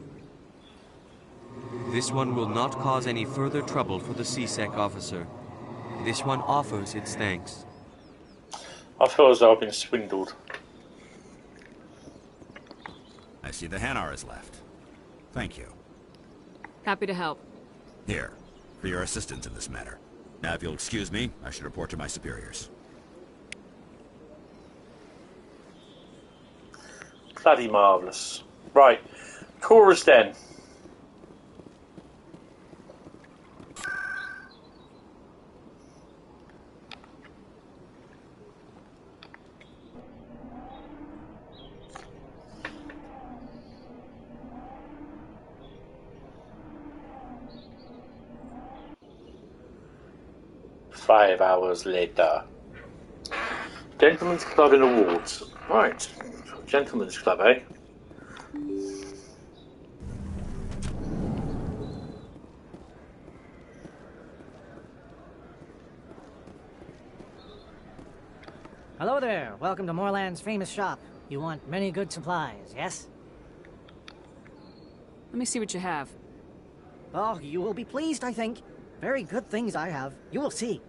This one will not cause any further trouble for the C-Sec officer. This one offers its thanks. I feel as though I've been swindled. I see the Hanar is left. Thank you. Happy to help. Here, for your assistance in this matter. Now, if you'll excuse me, I should report to my superiors. Bloody marvellous. Right, chorus then. Five hours later. Gentlemen's Club in Awards. Right. Gentlemen's Club, eh? Hello there. Welcome to Moorland's famous shop. You want many good supplies, yes? Let me see what you have. Oh, you will be pleased, I think. Very good things I have. You will see.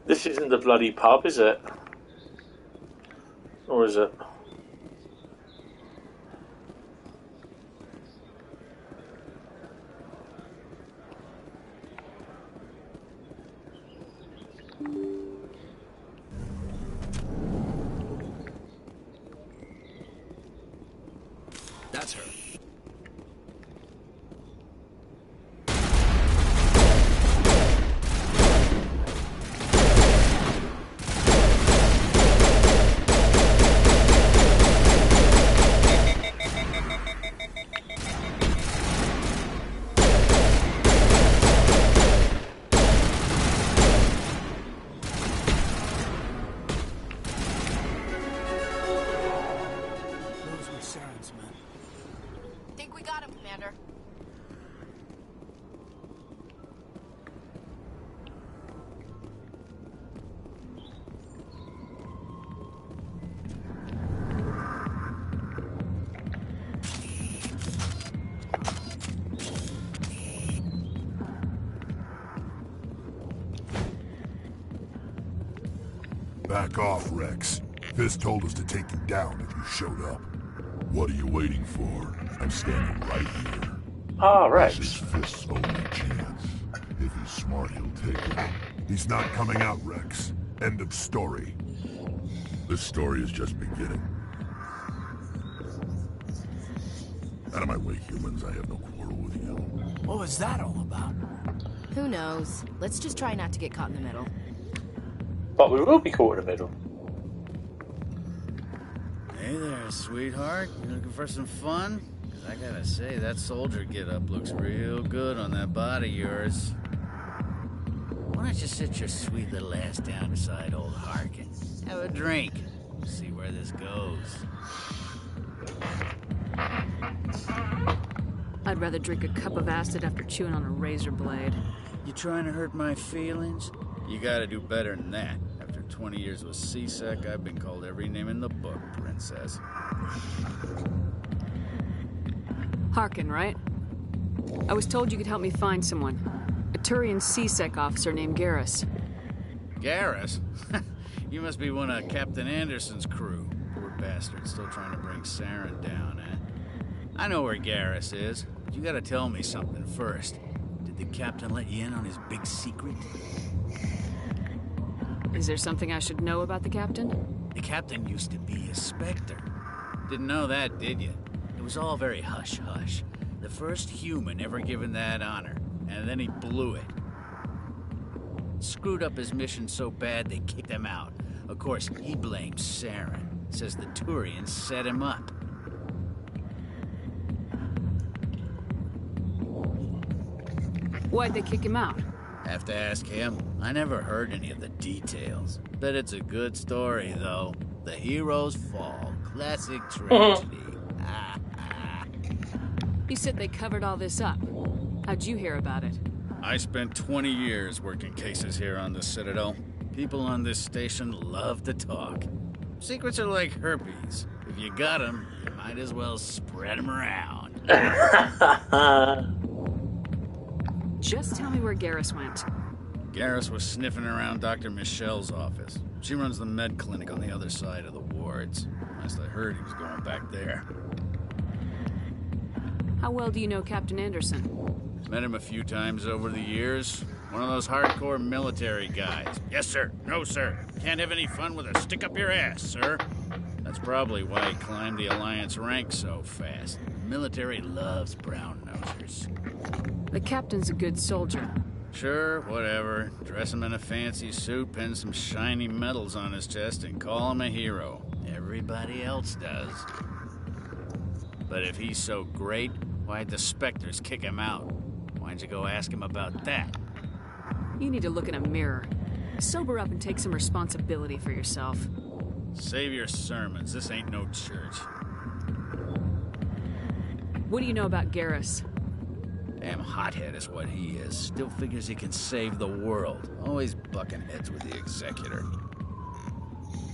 This isn't the bloody pub, is it? Or is it? That's her. Back off, Rex. Fist told us to take you down if you showed up. What are you waiting for? I'm standing right here. Ah, Rex. This is Fist's only chance. If he's smart, he'll take it. He's not coming out, Rex. End of story. This story is just beginning. Out of my way, humans. I have no quarrel with you. What was that all about? Who knows? Let's just try not to get caught in the middle. But we will be caught in the middle. Hey there, sweetheart. You looking for some fun? 'Cause I gotta say, that soldier get-up looks real good on that body of yours. Why don't you sit your sweet little ass down beside old Harkin? Have a drink. See where this goes. I'd rather drink a cup of acid after chewing on a razor blade. You trying to hurt my feelings? You gotta do better than that. After 20 years with C-Sec, I've been called every name in the book, princess. Harkin, right? I was told you could help me find someone. A Turian C-Sec officer named Garrus. Garrus? You must be one of Captain Anderson's crew. Poor bastard, still trying to bring Saren down, eh? I know where Garrus is, but you gotta tell me something first. Did the captain let you in on his big secret? Is there something I should know about the captain? The captain used to be a Spectre. Didn't know that, did you? It was all very hush-hush. The first human ever given that honor, and then he blew it. Screwed up his mission so bad they kicked him out. Of course, he blames Saren. Says the Turians set him up. Why'd they kick him out? Have to ask him. I never heard any of the details. Bet it's a good story, though. The heroes fall. Classic tragedy. You said they covered all this up. How'd you hear about it? I spent 20 years working cases here on the Citadel. People on this station love to talk. Secrets are like herpes. If you got them, you might as well spread them around. Just tell me where Garrus went. Garrus was sniffing around Dr. Michelle's office. She runs the med clinic on the other side of the wards. Last I heard, he was going back there. How well do you know Captain Anderson? Met him a few times over the years. One of those hardcore military guys. Yes, sir. No, sir. Can't have any fun with a stick up your ass, sir. That's probably why he climbed the Alliance ranks so fast. The military loves brown nosers. The captain's a good soldier. Sure, whatever. Dress him in a fancy suit, pin some shiny medals on his chest, and call him a hero. Everybody else does. But if he's so great, why'd the Spectres kick him out? Why'd you go ask him about that? You need to look in a mirror. Sober up and take some responsibility for yourself. Save your sermons. This ain't no church. What do you know about Garrus? Damn hothead is what he is. Still figures he can save the world. Always bucking heads with the Executor.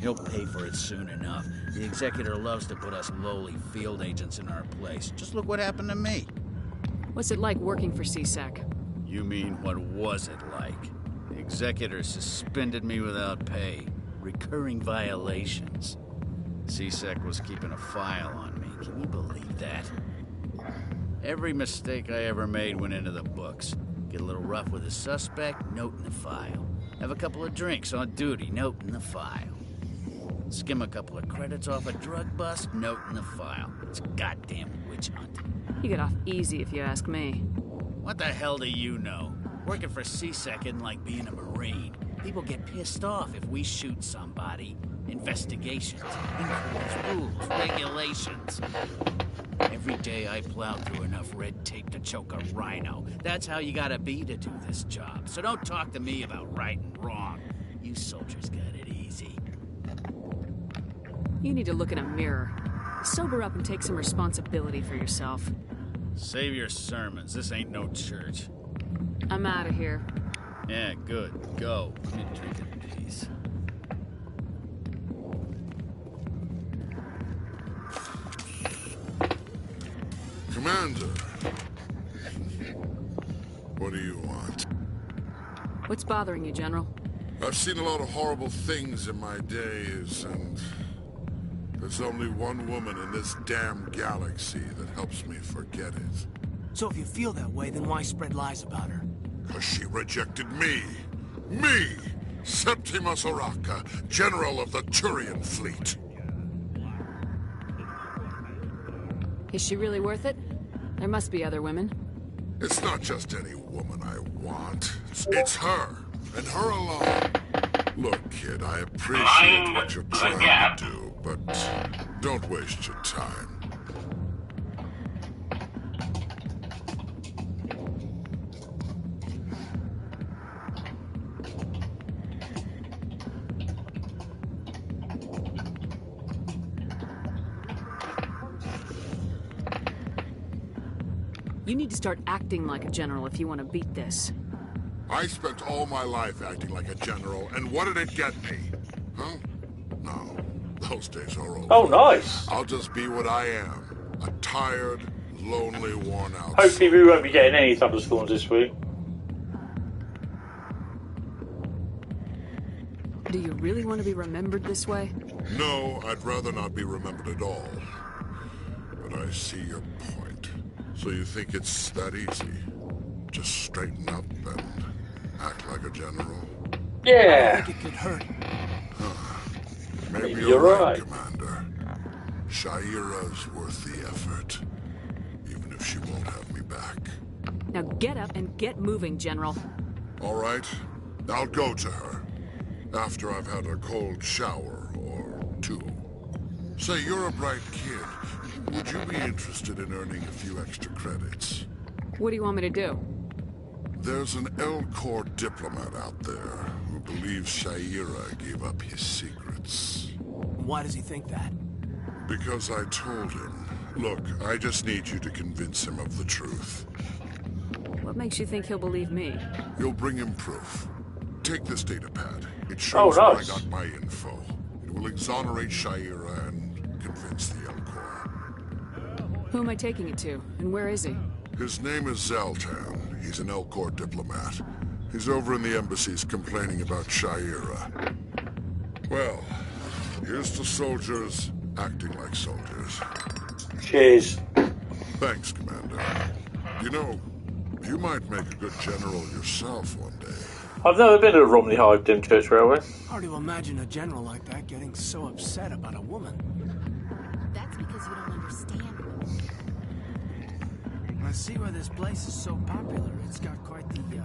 He'll pay for it soon enough. The Executor loves to put us lowly field agents in our place. Just look what happened to me. What's it like working for C-Sec? You mean, what was it like? The Executor suspended me without pay. Recurring violations. C-Sec was keeping a file on me. Can you believe that? Every mistake I ever made went into the books. Get a little rough with a suspect, note in the file. Have a couple of drinks on duty, note in the file. Skim a couple of credits off a drug bust, note in the file. It's a goddamn witch hunt. You get off easy if you ask me. What the hell do you know? Working for C-Sec isn't like being a Marine. People get pissed off if we shoot somebody. Investigations, inquiries, rules, regulations. Every day I plow through enough red tape to choke a rhino. That's how you gotta be to do this job. So don't talk to me about right and wrong. You soldiers got it easy. You need to look in a mirror. Sober up and take some responsibility for yourself. Save your sermons. This ain't no church. I'm out of here. Yeah, good. Go. Let me drink in peace. Commander. What do you want? What's bothering you, General? I've seen a lot of horrible things in my days, and there's only one woman in this damn galaxy that helps me forget it. So if you feel that way, then why spread lies about her? 'Cause she rejected me! Me! Septimus Oraka, General of the Turian Fleet. Is she really worth it? There must be other women. It's not just any woman I want. It's her, and her alone. Look, kid, I appreciate what you're trying to do, but don't waste your time. You need to start acting like a general if you want to beat this. I spent all my life acting like a general, and what did it get me? Huh? No, those days are over. Oh, nice. I'll just be what I am. A tired, lonely, worn-out Hopefully we won't be getting any thunderstorms this week. Do you really want to be remembered this way? No, I'd rather not be remembered at all. But I see your point. So you think it's that easy? Just straighten up and act like a general? Yeah. I think it could hurt. Maybe You're right, Commander. Shaira's worth the effort. Even if she won't have me back. Now get up and get moving, General. All right. I'll go to her. After I've had a cold shower or two. Say, you're a bright kid. Would you be interested in earning a few extra credits? What do you want me to do? There's an Elgato diplomat out there who believes Shaira gave up his secrets. Why does he think that? Because I told him. Look, I just need you to convince him of the truth. What makes you think he'll believe me? You'll bring him proof. Take this datapad. It shows where I got my info. It will exonerate Shaira and convince the Elgato. Who am I taking it to, and where is he? His name is Zoltan. He's an Elgato diplomat. He's over in the embassies complaining about Shaira. Well, here's to soldiers acting like soldiers. Cheers. Thanks, Commander. You know, you might make a good general yourself one day. I've never been to Romney Hive Dymchurch Railway. Hard to imagine a general like that getting so upset about a woman. That's because you don't understand women. I see why this place is so popular. It's got quite the, view.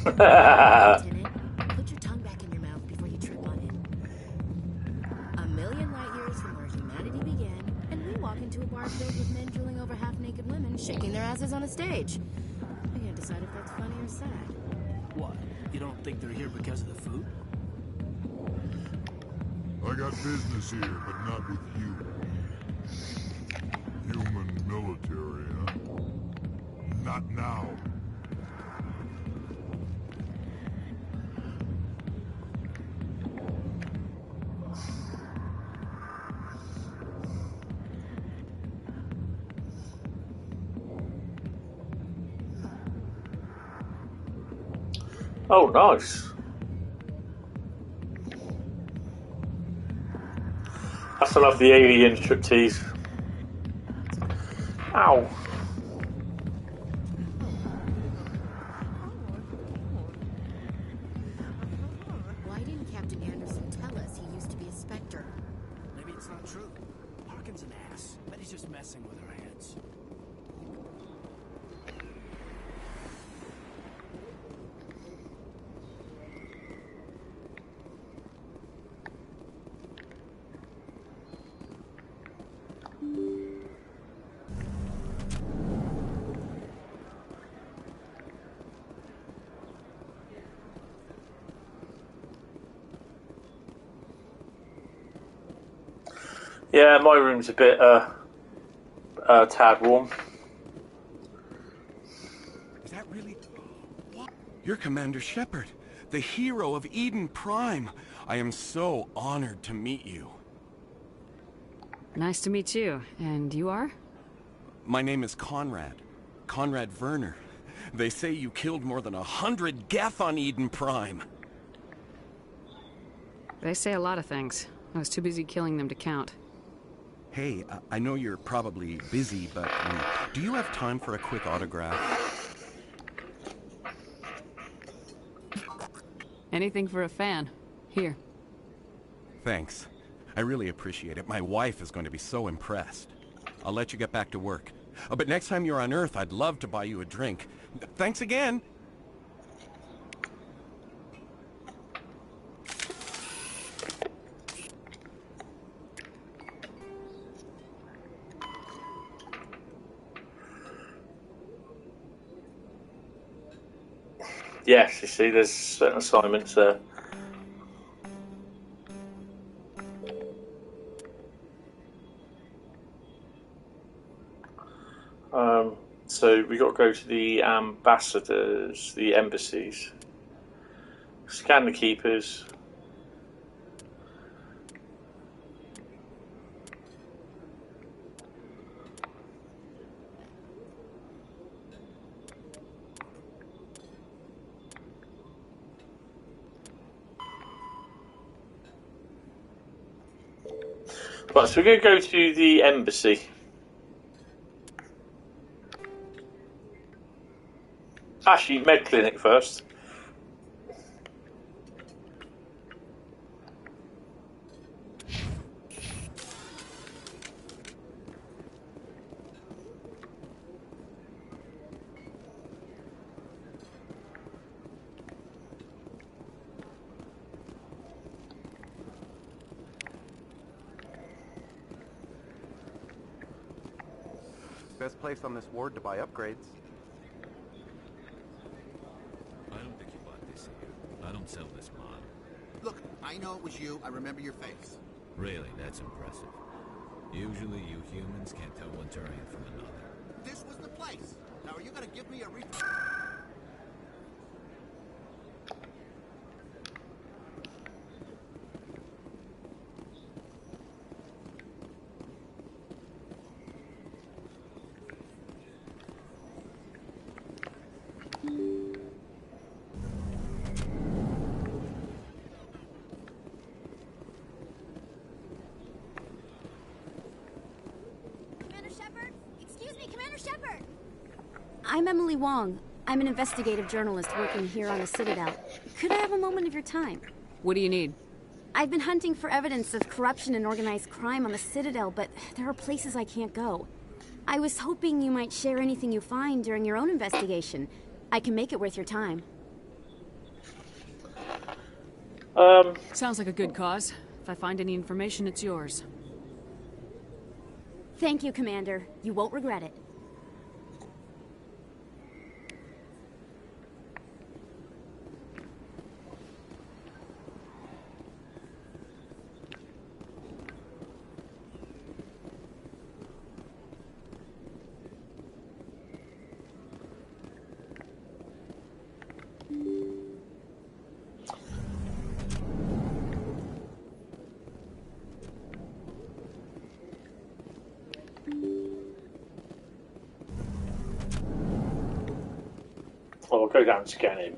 Lieutenant, put your tongue back in your mouth before you trip on it. A million light years from where humanity began, and we walk into a bar filled with men drooling over half-naked women, shaking their asses on a stage. I can't decide if that's funny or sad. What? You don't think they're here because of the food? I got business here, but not with you. Human military, huh? Not now. Oh, nice. I still love the alien striptease. Ow. Why didn't Captain Anderson tell us he used to be a Spectre? Maybe it's not true. Harkin's an ass. Bet he's just messing with our heads. Yeah, my room's a bit, tad warm. Is that really... What? You're Commander Shepard, the hero of Eden Prime. I am so honored to meet you. Nice to meet you. And you are? My name is Conrad. Conrad Werner. They say you killed more than 100 Geth on Eden Prime. They say a lot of things. I was too busy killing them to count. Hey, I know you're probably busy, but do you have time for a quick autograph? Anything for a fan. Here. Thanks. I really appreciate it. My wife is going to be so impressed. I'll let you get back to work. But next time you're on Earth, I'd love to buy you a drink. Thanks again! Yes, you see, there's certain assignments there. So we got to go to the ambassadors, the embassies, scan the keepers. Right, so we're going to go to the embassy. Actually, med clinic first. Best place on this ward to buy upgrades. I don't think you bought this here. I don't sell this mod. Look, I know it was you. I remember your face. Really, that's impressive. Usually you humans can't tell one Turian from another. This was the place. Now are you gonna give me a I'm Emily Wong. I'm an investigative journalist working here on the Citadel. Could I have a moment of your time? What do you need? I've been hunting for evidence of corruption and organized crime on the Citadel, but there are places I can't go. I was hoping you might share anything you find during your own investigation. I can make it worth your time. Sounds like a good cause. If I find any information, it's yours. Thank you, Commander. You won't regret it. Well, I'll go down and scan him.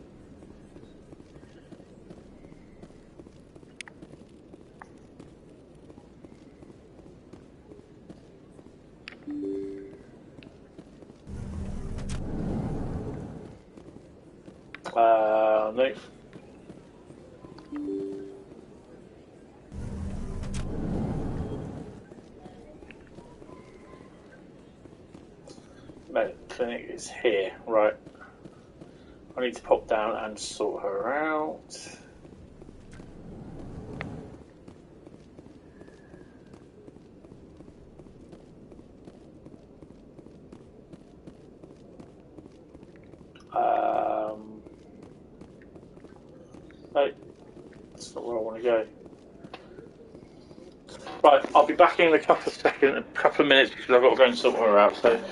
No. Medical clinic is here, right. I need to pop down and sort her out. No, that's not where I want to go. Right, I'll be back in a couple of minutes because I've got to go and sort her out. So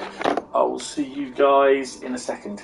I will see you guys in a second.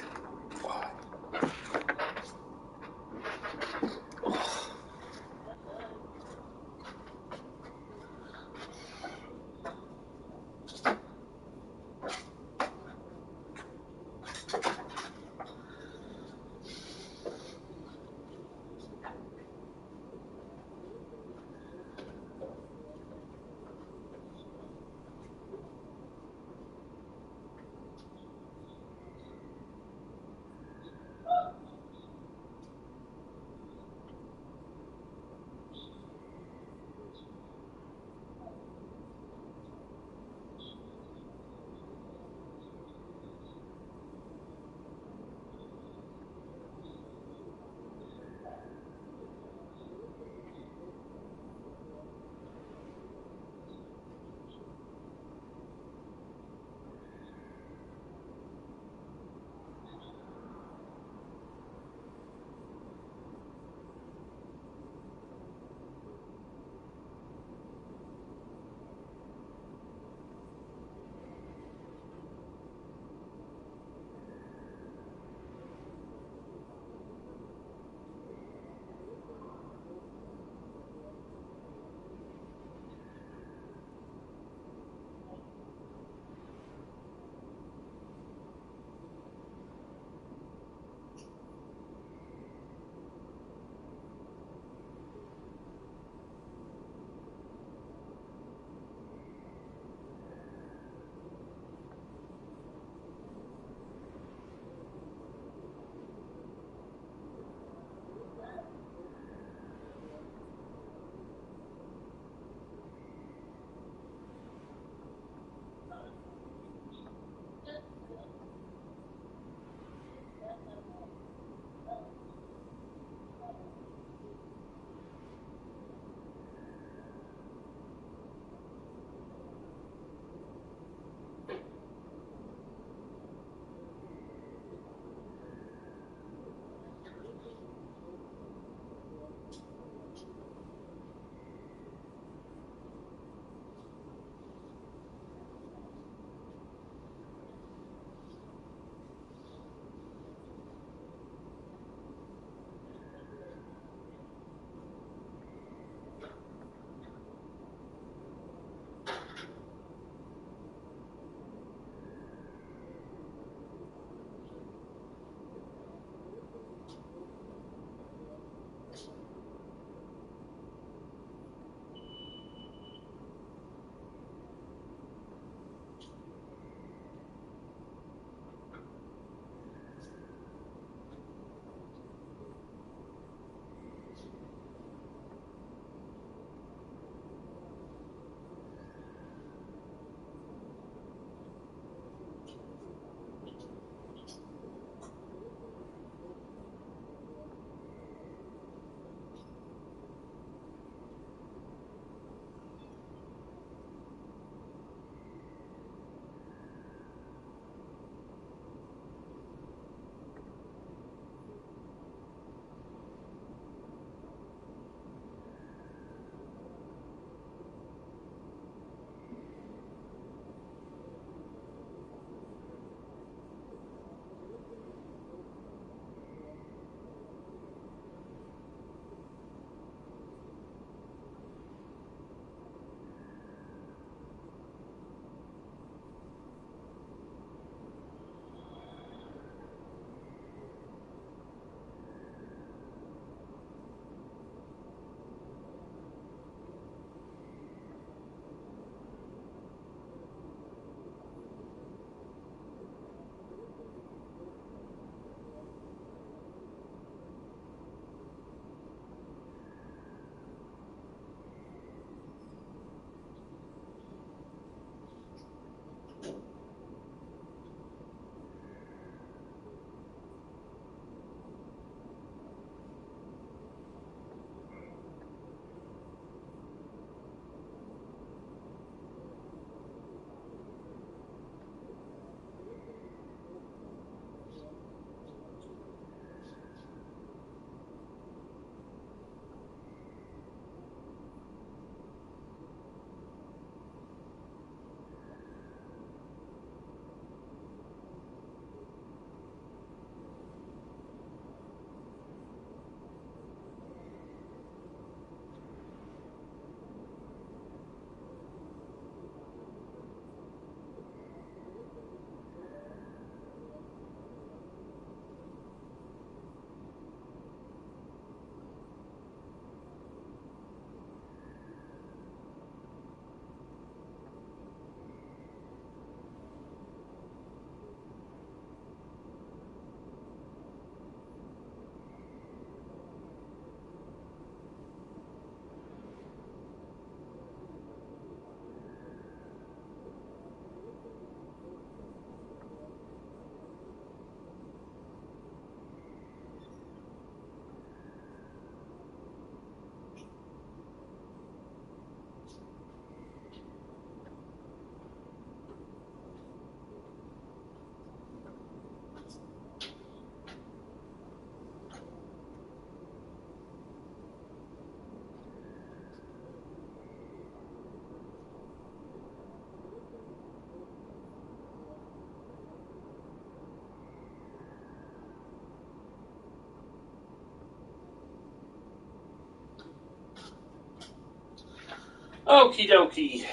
Okie dokie.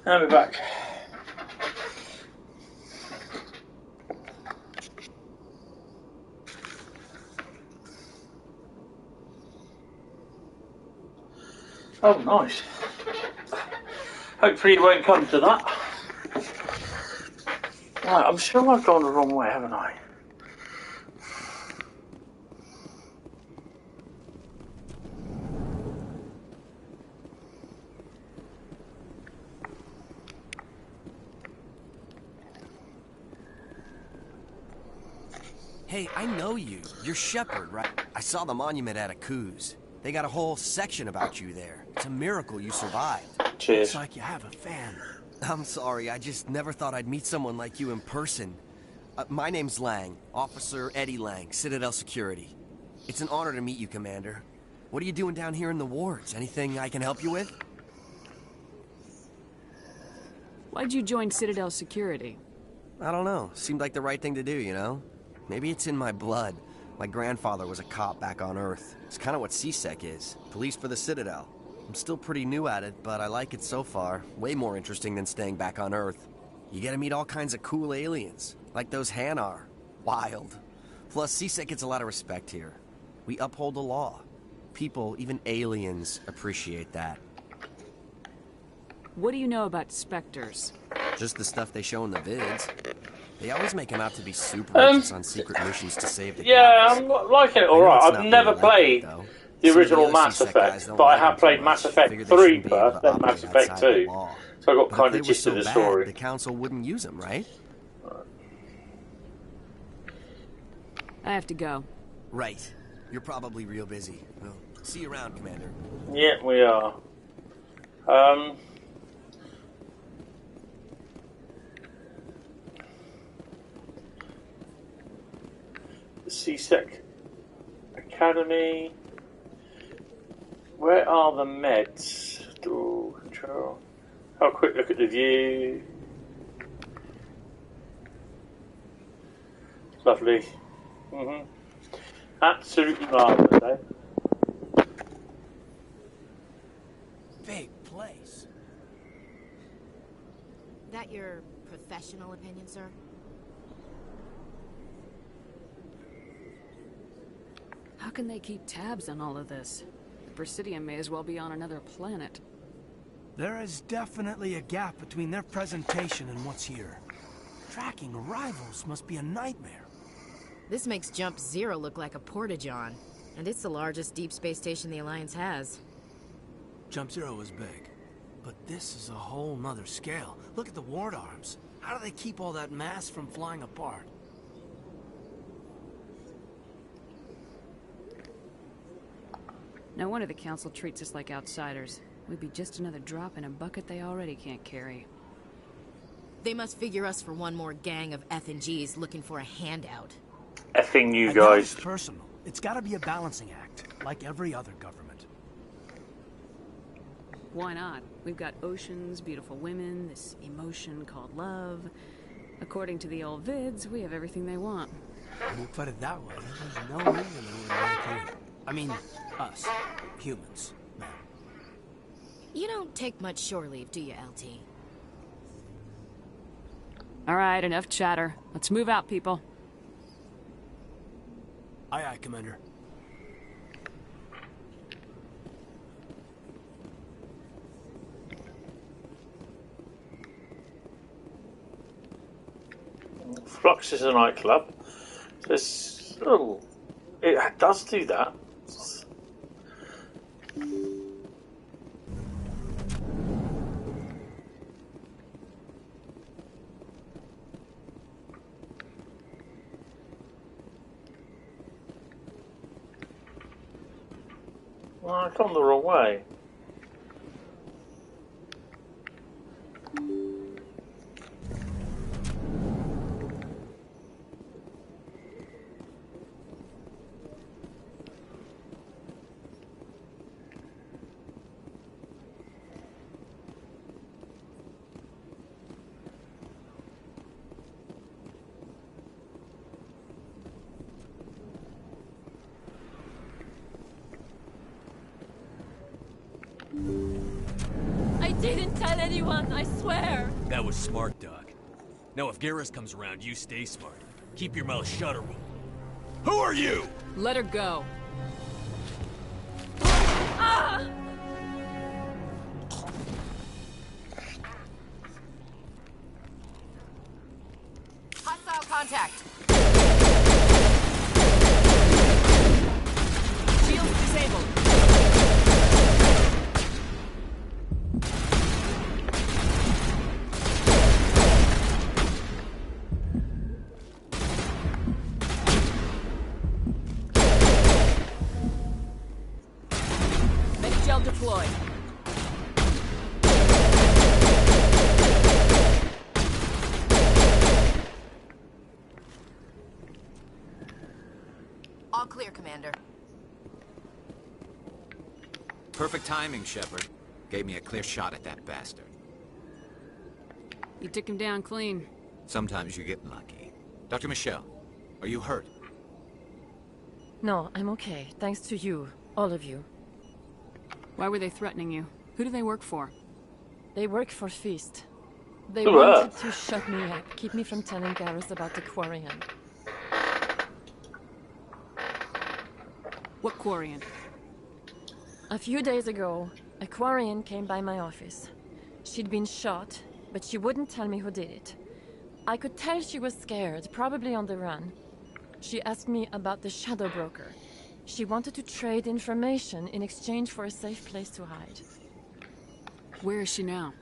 Now we're back. Oh, nice. Hopefully it won't come to that. Right, I'm sure I've gone the wrong way, haven't I? Hey, I know you. You're Shepard, right? I saw the monument at Aku's. They got a whole section about you there. It's a miracle you survived. Cheers. Looks like you have a fan. I'm sorry, I just never thought I'd meet someone like you in person. My name's Lang, Officer Eddie Lang, Citadel Security. It's an honor to meet you, Commander. What are you doing down here in the wards? Anything I can help you with? Why'd you join Citadel Security? I don't know. Seemed like the right thing to do, you know? Maybe it's in my blood. My grandfather was a cop back on Earth. It's kind of what CSEC is. Police for the Citadel. I'm still pretty new at it, but I like it so far. Way more interesting than staying back on Earth. You get to meet all kinds of cool aliens, like those Hanar. Wild. Plus, CSEC gets a lot of respect here. We uphold the law. People, even aliens, appreciate that. What do you know about Spectres? Just the stuff they show in the vids. They always make them out to be super agents on secret missions to save the Yeah, galaxy. I'm liking it alright. I've never played the original Mass Effect, but I have played Mass Effect 3 first, then Mass Effect 2. So I got kind of gist of the story. The Council wouldn't use them, right? I have to go. Right. You're probably real busy. Well, see you around, Commander. Yeah, we are. The CSEC Academy. Where are the meds? Door control. Have a quick look at the view. Lovely. Absolutely marvellous, eh? Big place. That your professional opinion, sir? How can they keep tabs on all of this? The Presidium may as well be on another planet. There is definitely a gap between their presentation and what's here. Tracking arrivals must be a nightmare. This makes Jump Zero look like a porta-john, and it's the largest deep space station the Alliance has. Jump Zero is big, but this is a whole nother scale. Look at the ward arms. How do they keep all that mass from flying apart? No wonder the Council treats us like outsiders. We'd be just another drop in a bucket they already can't carry. They must figure us for one more gang of F&Gs looking for a handout. Effing you I know guys. it's personal. It's gotta be a balancing act, like every other government. Why not? We've got oceans, beautiful women, this emotion called love. According to the old vids, we have everything they want. When you put it that way, there's no reason they would like you. I mean, us. Humans. Man. You don't take much shore leave, do you, LT? All right, enough chatter. Let's move out, people. Aye, aye, Commander. Flux is a nightclub. There's, oh, it does do that. Well, I've gone the wrong way. didn't tell anyone, I swear. That was smart, Doc. Now if Garrus comes around, you stay smart. Keep your mouth shut or we'll... Who are you? Let her go. Ah! Hostile contact. Shields disabled. Gel deployed. All clear, Commander. Perfect timing, Shepard. Gave me a clear shot at that bastard. You took him down clean. Sometimes you get lucky. Dr. Michelle, are you hurt? No, I'm okay. Thanks to you. All of you. Why were they threatening you? Who do they work for? They work for Feast. They Who wanted to shut me up, keep me from telling Garrus about the Quarian. What Quarian? A few days ago, a Quarian came by my office. She'd been shot, but she wouldn't tell me who did it. I could tell she was scared, probably on the run. She asked me about the Shadow Broker. She wanted to trade information in exchange for a safe place to hide. Where is she now?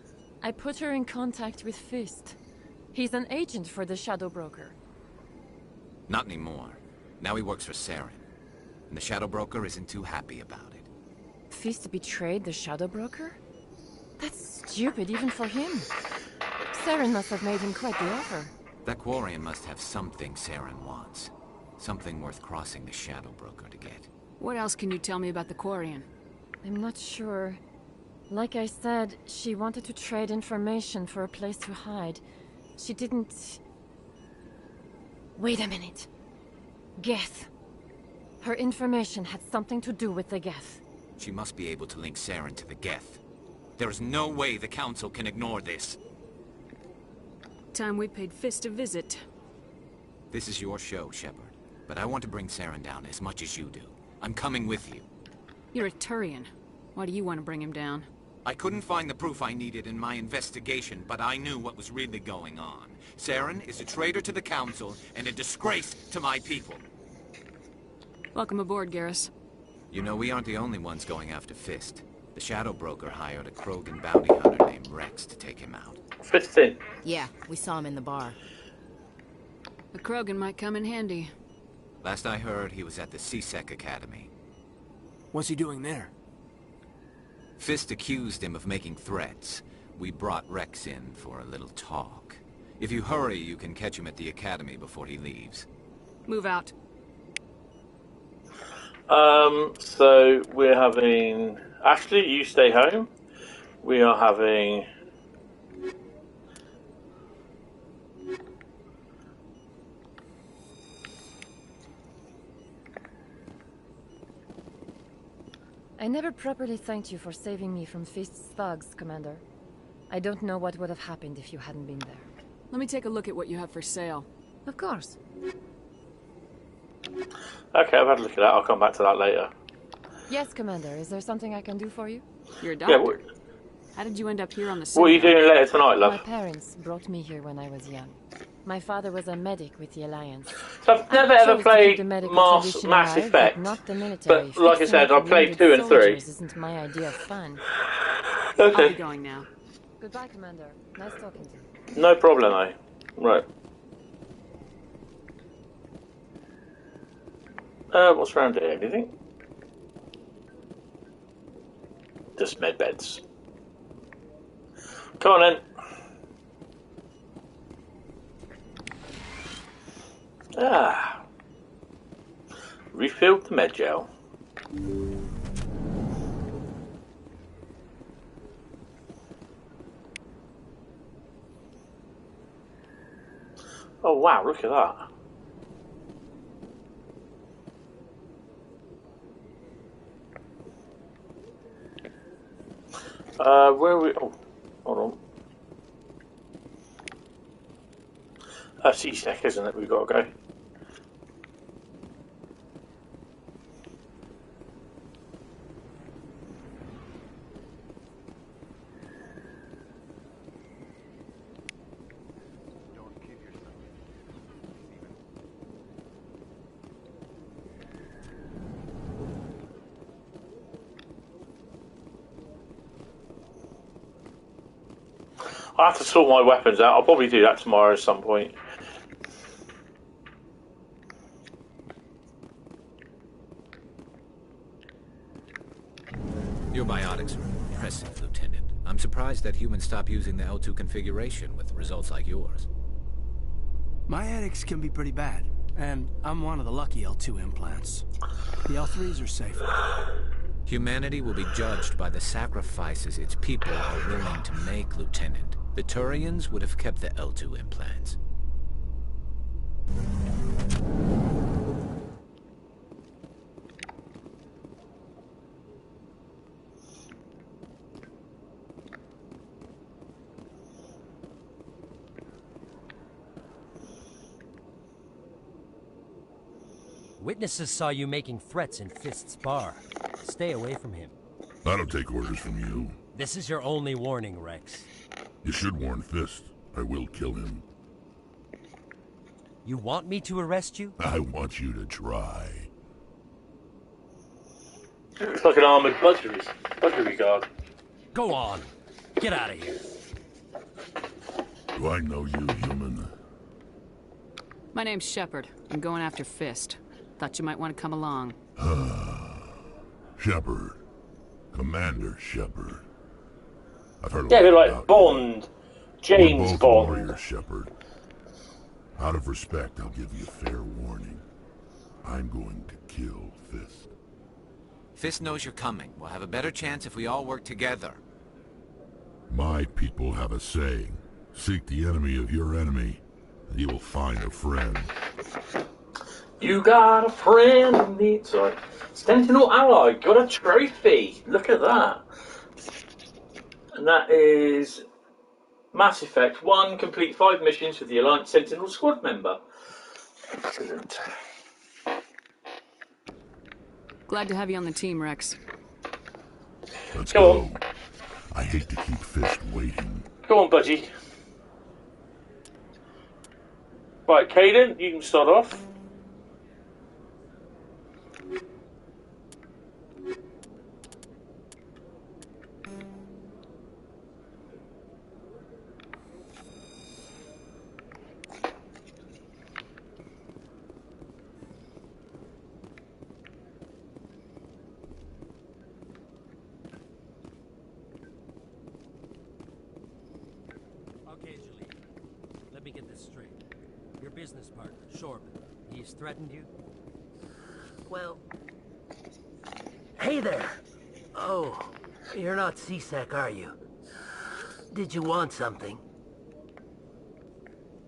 I put her in contact with Fist. He's an agent for the Shadow Broker. Not anymore. Now he works for Saren. And the Shadow Broker isn't too happy about it. Fist betrayed the Shadow Broker? That's stupid even for him. Saren must have made him quite the offer. That Quarian must have something Saren wants. Something worth crossing the Shadow Broker to get. What else can you tell me about the Quarian? I'm not sure. Like I said, she wanted to trade information for a place to hide. She didn't... Wait a minute. Geth. Her information had something to do with the Geth. She must be able to link Saren to the Geth. There is no way the Council can ignore this. Time we paid Fist a visit. This is your show, Shepard. But I want to bring Saren down as much as you do. I'm coming with you. You're a Turian. Why do you want to bring him down? I couldn't find the proof I needed in my investigation, but I knew what was really going on. Saren is a traitor to the Council and a disgrace to my people. Welcome aboard, Garrus. You know, we aren't the only ones going after Fist. The Shadow Broker hired a Krogan bounty hunter named Rex to take him out. Fist in. Yeah, we saw him in the bar. The Krogan might come in handy. Last I heard, he was at the CSEC Academy. What's he doing there? Fist accused him of making threats. We brought Rex in for a little talk. If you hurry, you can catch him at the Academy before he leaves. Move out. So we're having... Ashley, you stay home. We are having... I never properly thanked you for saving me from Fist's thugs, Commander. I don't know what would have happened if you hadn't been there. Let me take a look at what you have for sale. Of course. Okay, I've had a look at that. I'll come back to that later. Yes, Commander. Is there something I can do for you? You're a doctor. Yeah, How did you end up here on the what are you doing later tonight, love? My parents brought me here when I was young. My father was a medic with the Alliance. So I've never ever played Mass Effect, not the military. but like I said, I've played 2 and 3. Isn't my idea of fun. Okay. I'll be going now. Goodbye, Commander. Nice talking to you. No problem, eh? Right. What's around here? Anything? Just med beds. Come on then. Ah. Refilled the med gel. Oh wow, look at that. Where are we? Oh, C-Sec, isn't it? We've got to go. I have to sort my weapons out. I'll probably do that tomorrow at some point. Your biotics are impressive, Lieutenant. I'm surprised that humans stop using the L2 configuration with results like yours. My headaches can be pretty bad, and I'm one of the lucky L2 implants. The L3s are safer. Humanity will be judged by the sacrifices its people are willing to make, Lieutenant. The Turians would have kept the L2 implants. Witnesses saw you making threats in Fist's bar. Stay away from him. I don't take orders from you. This is your only warning, Rex. You should warn Fist. I will kill him. You want me to arrest you? I want you to try. Looks like an armoured budgery guard. Go on. Get out of here. Do I know you, human? My name's Shepard. I'm going after Fist. Thought you might want to come along. Shepard. Commander Shepard. I've heard a Yeah, lot they're like about Bond. you. James We're both Bond. warriors, Shepard. Out of respect, I'll give you a fair warning. I'm going to kill Fist. Fist knows you're coming. We'll have a better chance if we all work together. My people have a saying. Seek the enemy of your enemy, and you will find a friend. You got a friend in me. Sorry. Sentinel Ally got a trophy. Look at that. And that is Mass Effect 1. Complete 5 missions with the Alliance Sentinel squad member. Excellent. Glad to have you on the team, Rex. Let's Go go. on. I hate to keep Fist waiting. Go on, budgie. Right, Caden, you can start off. Okay, Julie. Let me get this straight. Your business partner, Shorban, he's threatened you? Well... Hey there! Oh, you're not C-Sec, are you? Did you want something?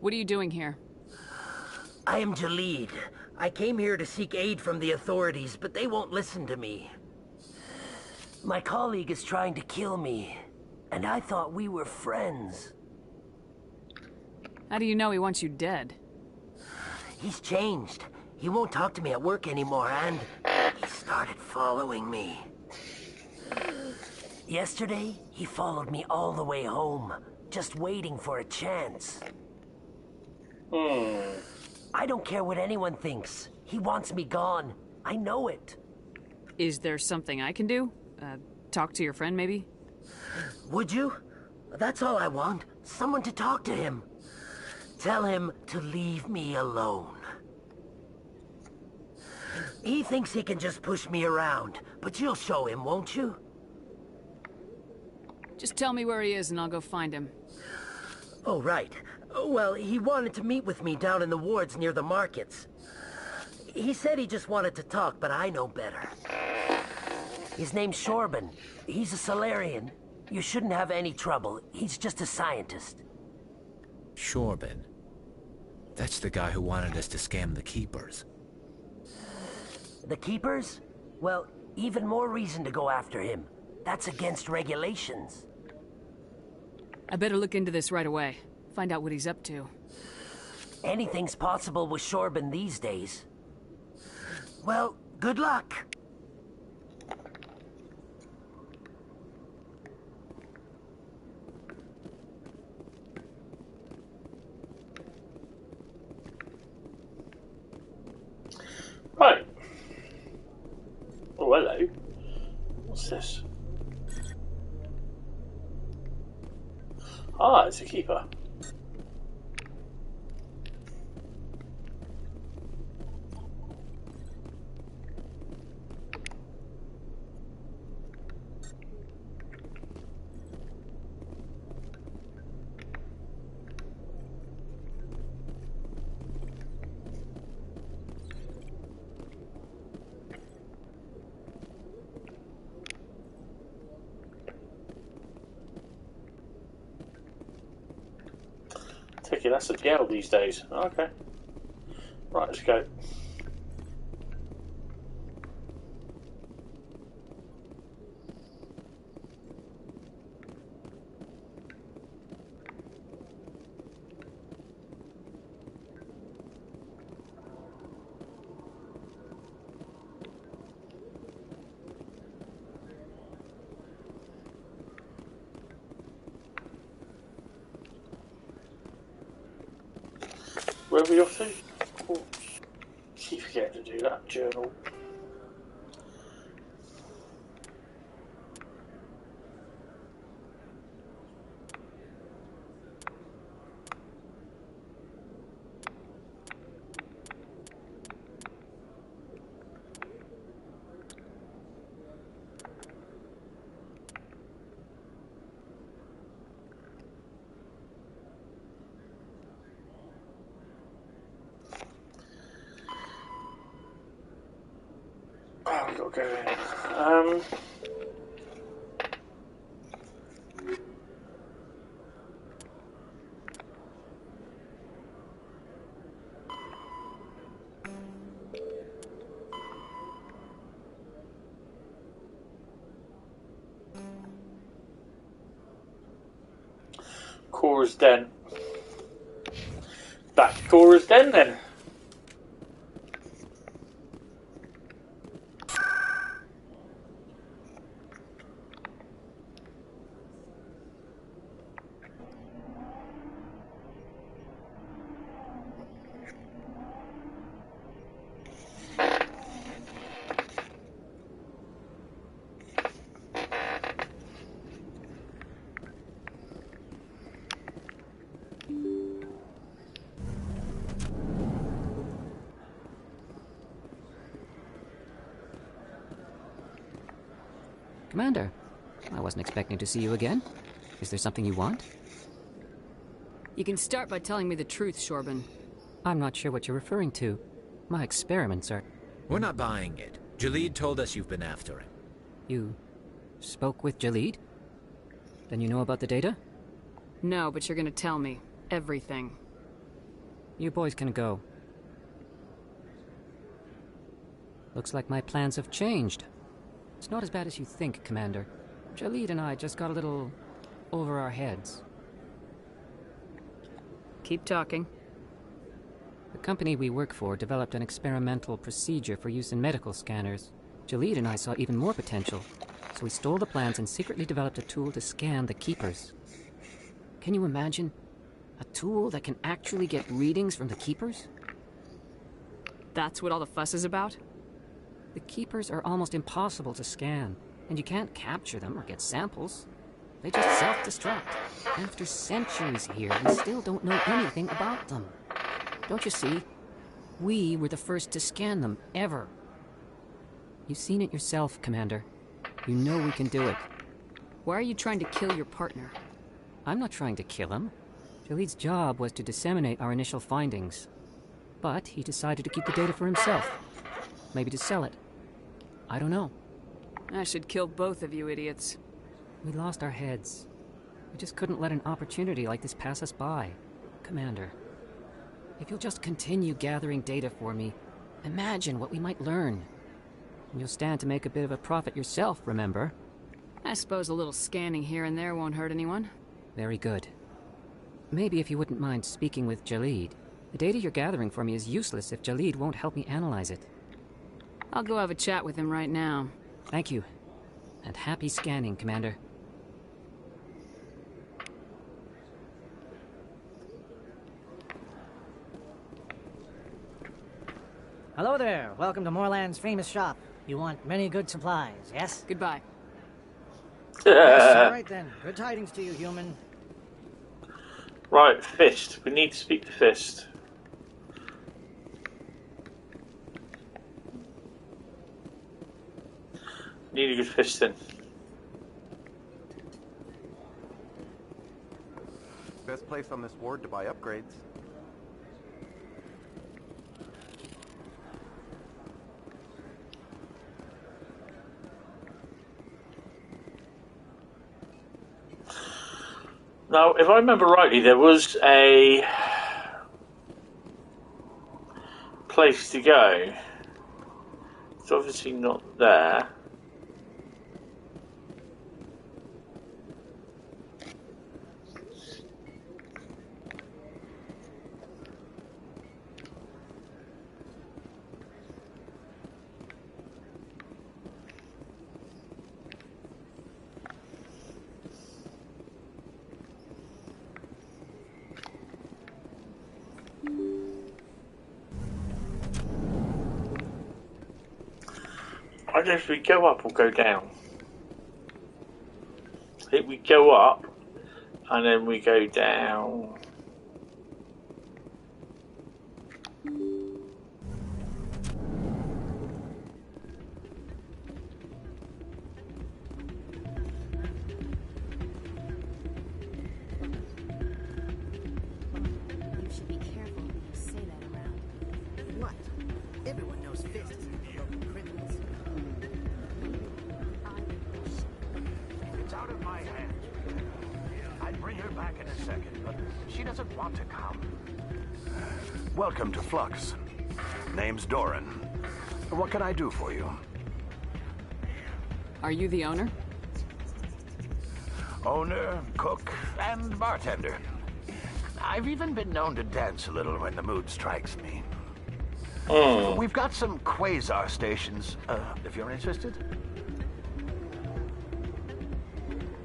What are you doing here? I am Jalid. I came here to seek aid from the authorities, but they won't listen to me. My colleague is trying to kill me, and I thought we were friends. How do you know he wants you dead? He's changed. He won't talk to me at work anymore, and he started following me. Yesterday, he followed me all the way home, just waiting for a chance. I don't care what anyone thinks. He wants me gone. I know it. Is there something I can do? Talk to your friend, maybe? Would you? That's all I want. Someone to talk to him. Tell him to leave me alone. He thinks he can just push me around, but you'll show him, won't you? Just tell me where he is and I'll go find him. Oh, right. Well, he wanted to meet with me down in the wards near the markets. He said he just wanted to talk, but I know better. His name's Shorban. He's a Solarian. You shouldn't have any trouble. He's just a scientist. Shorban. That's the guy who wanted us to scam the Keepers. The Keepers? Well, even more reason to go after him. That's against regulations. I better look into this right away. Find out what he's up to. Anything's possible with Shorben these days. Well, good luck. Right. Oh, hello. What's this? Ah, it's a keeper. Take it, that's a jail these days. Okay. Right, let's go. Where are we off to? Oh, keep forgetting to do that journal. Oh, I've got to go in. Cora's Den. Back to Cora's Den then. Commander, I wasn't expecting to see you again. Is there something you want? You can start by telling me the truth, Shorben. I'm not sure what you're referring to. My experiments are... We're not buying it. Jalid told us you've been after him. You spoke with Jalid? Then you know about the data? No, but you're gonna tell me. Everything. You boys can go. Looks like my plans have changed. It's not as bad as you think, Commander. Jalid and I just got a little over our heads. Keep talking. The company we work for developed an experimental procedure for use in medical scanners. Jalid and I saw even more potential, so we stole the plans and secretly developed a tool to scan the Keepers. Can you imagine? A tool that can actually get readings from the Keepers? That's what all the fuss is about? The Keepers are almost impossible to scan, and you can't capture them or get samples. They just self-destruct. After centuries here, we still don't know anything about them. Don't you see? We were the first to scan them, ever. You've seen it yourself, Commander. You know we can do it. Why are you trying to kill your partner? I'm not trying to kill him. Jalid's job was to disseminate our initial findings. But he decided to keep the data for himself. Maybe to sell it. I don't know. I should kill both of you idiots. We lost our heads. We just couldn't let an opportunity like this pass us by. Commander, if you'll just continue gathering data for me, imagine what we might learn. And you'll stand to make a bit of a profit yourself, remember? I suppose a little scanning here and there won't hurt anyone. Very good. Maybe if you wouldn't mind speaking with Jalid. The data you're gathering for me is useless if Jalid won't help me analyze it. I'll go have a chat with him right now. Thank you. And happy scanning, Commander. Hello there. Welcome to Moorland's famous shop. You want many good supplies, yes? Goodbye. Yes, all right then. Good tidings to you, human. Right, Fist. We need to speak to Fist. Need a good fisting. Best place on this ward to buy upgrades. Now, if I remember rightly, there was a place to go. It's obviously not there. I guess we go up or go down. I think we go up and then we go down. You should be careful when you say that around. What? Everyone knows Fist is a broken criminals. It's out of my hands. I'd bring her back in a second, but she doesn't want to come. Welcome to Flux. Name's Doran. What can I do for you? Are you the owner? Owner, cook, and bartender. I've even been known to dance a little when the mood strikes me. We've got some quasar stations, if you're interested.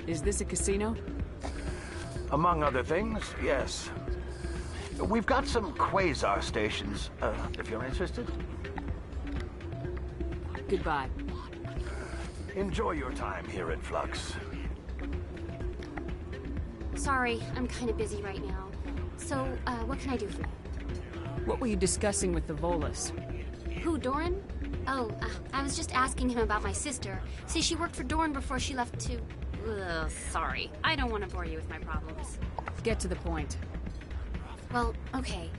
Is this a casino? Among other things, yes. We've got some quasar stations, if you're interested. Goodbye. Enjoy your time here at Flux. Sorry, I'm kind of busy right now. So, what can I do for you? What were you discussing with the Volus? Who, Doran? Oh, I was just asking him about my sister. See, she worked for Doran before she left to... Ugh, sorry. I don't want to bore you with my problems. Get to the point. Well, okay.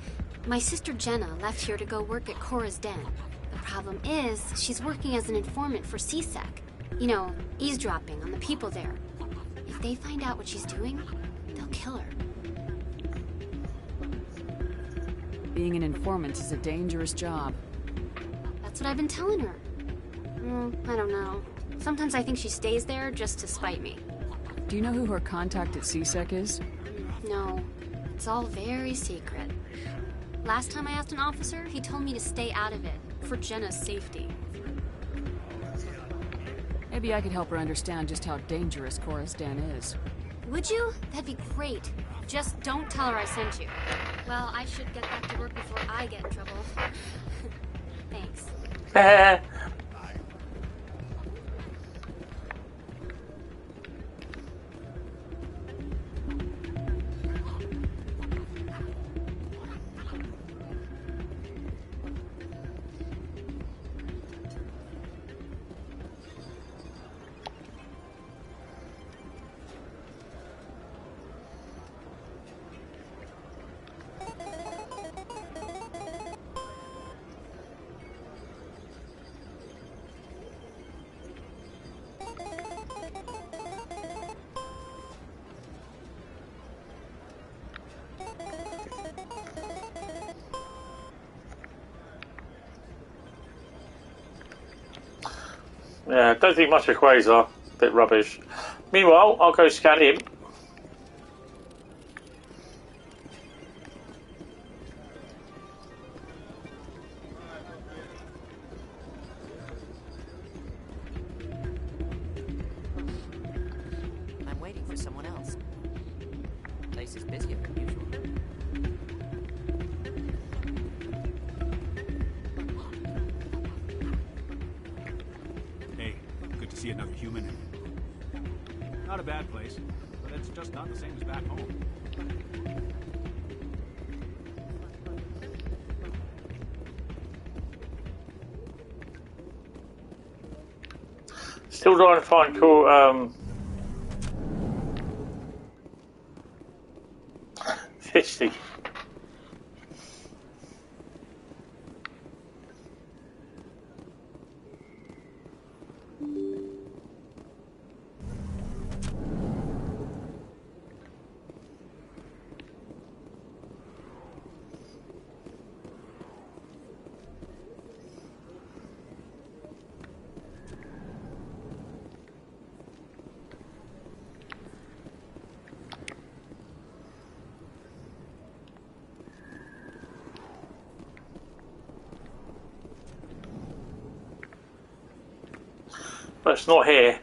My sister Jenna left here to go work at Cora's Den. The problem is, she's working as an informant for CSEC. You know, eavesdropping on the people there. If they find out what she's doing, they'll kill her. Being an informant is a dangerous job. That's what I've been telling her. I don't know. Sometimes I think she stays there just to spite me. Do you know who her contact at CSEC is? No. It's all very secret. Last time I asked an officer, he told me to stay out of it, for Jenna's safety. Maybe I could help her understand just how dangerous Cora's Den is. Would you? That'd be great. Just don't tell her I sent you. Well, I should get back to work before I get in trouble. Thanks. Yeah, don't think much of Quasar. Bit rubbish. Meanwhile, I'll go scan him. with someone else. Place is busier than usual. Hey, good to see another human. Not a bad place, but it's just not the same as back home. Still trying to find cool, 50. But it's not here.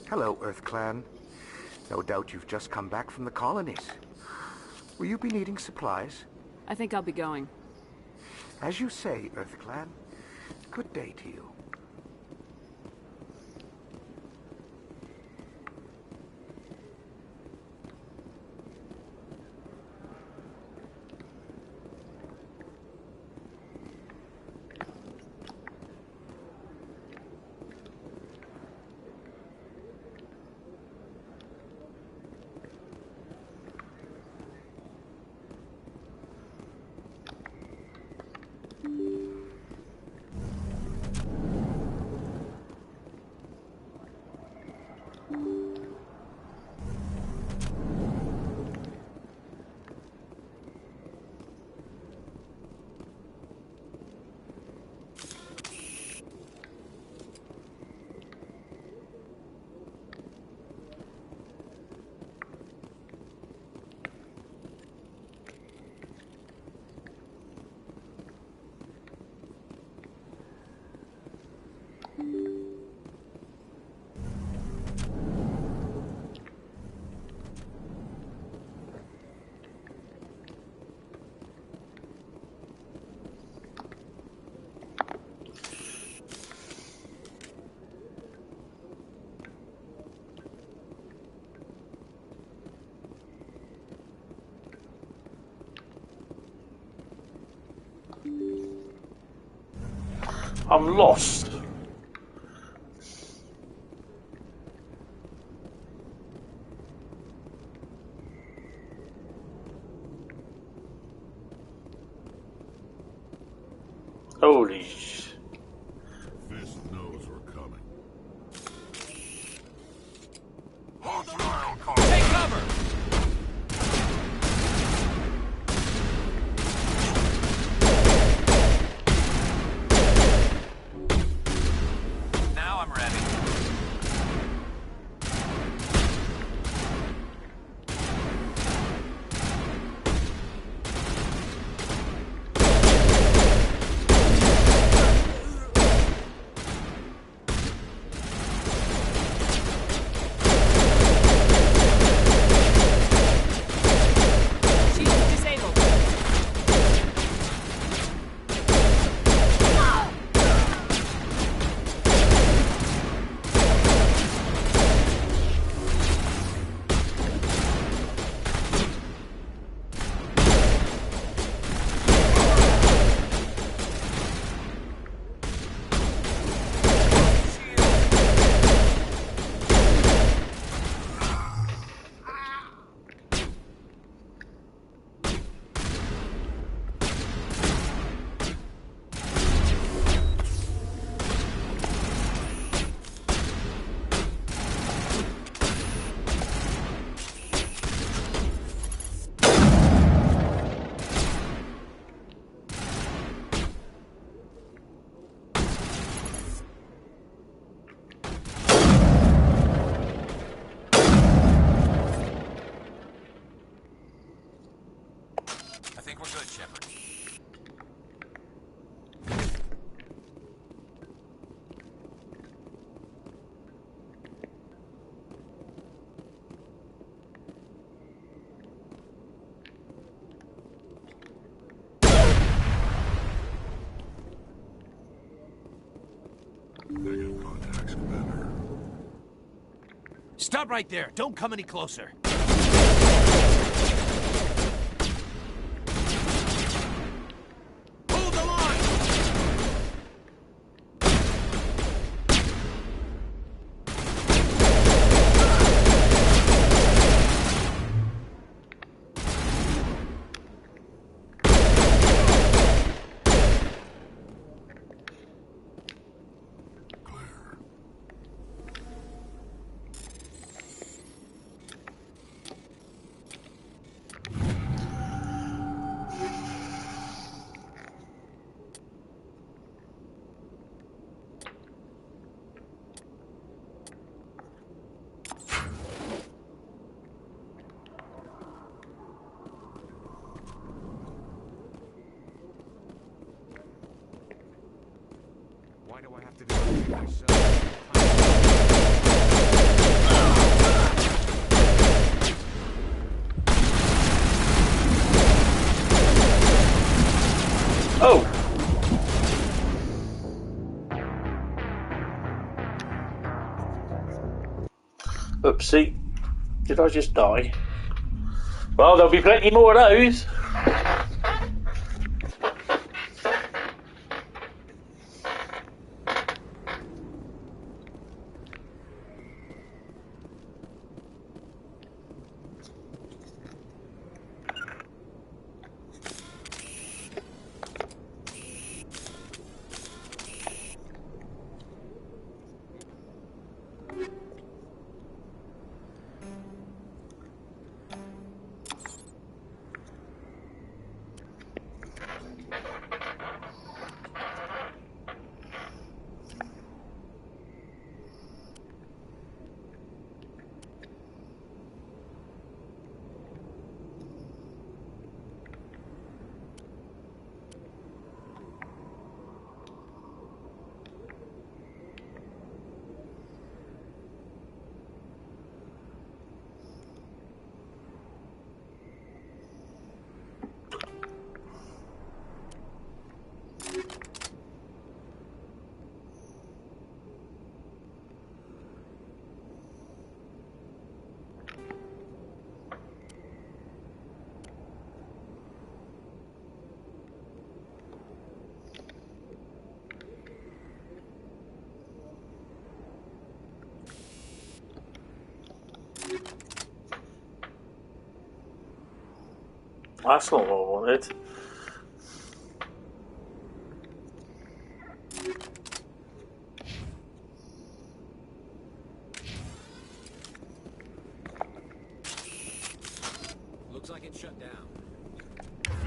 Hello, Earth Clan. No doubt you've just come back from the colonies. Will you be needing supplies? I think I'll be going. As you say, Earth Clan. Good day to you. I'm lost. Holy sh... Fist knows we're coming. Take cover! Now I'm ready. Stop right there. Don't come any closer. Hold the line! Why do I have to do everything myself? Oh! Oopsie. Did I just die? Well, there'll be plenty more of those. That's not what I wanted. Looks like it's shut down.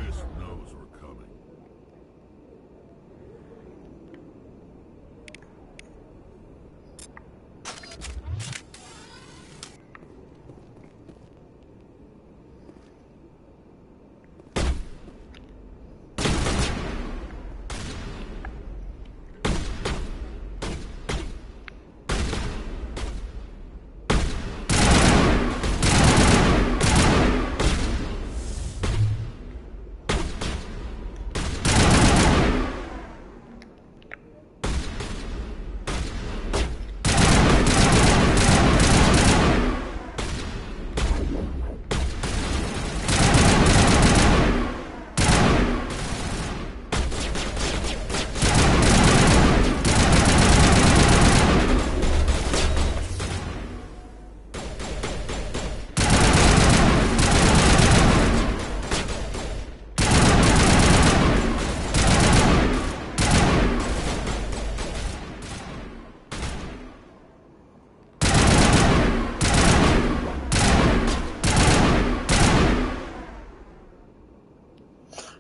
Fisk knows we're coming.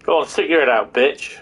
Go on, stick your head out, bitch.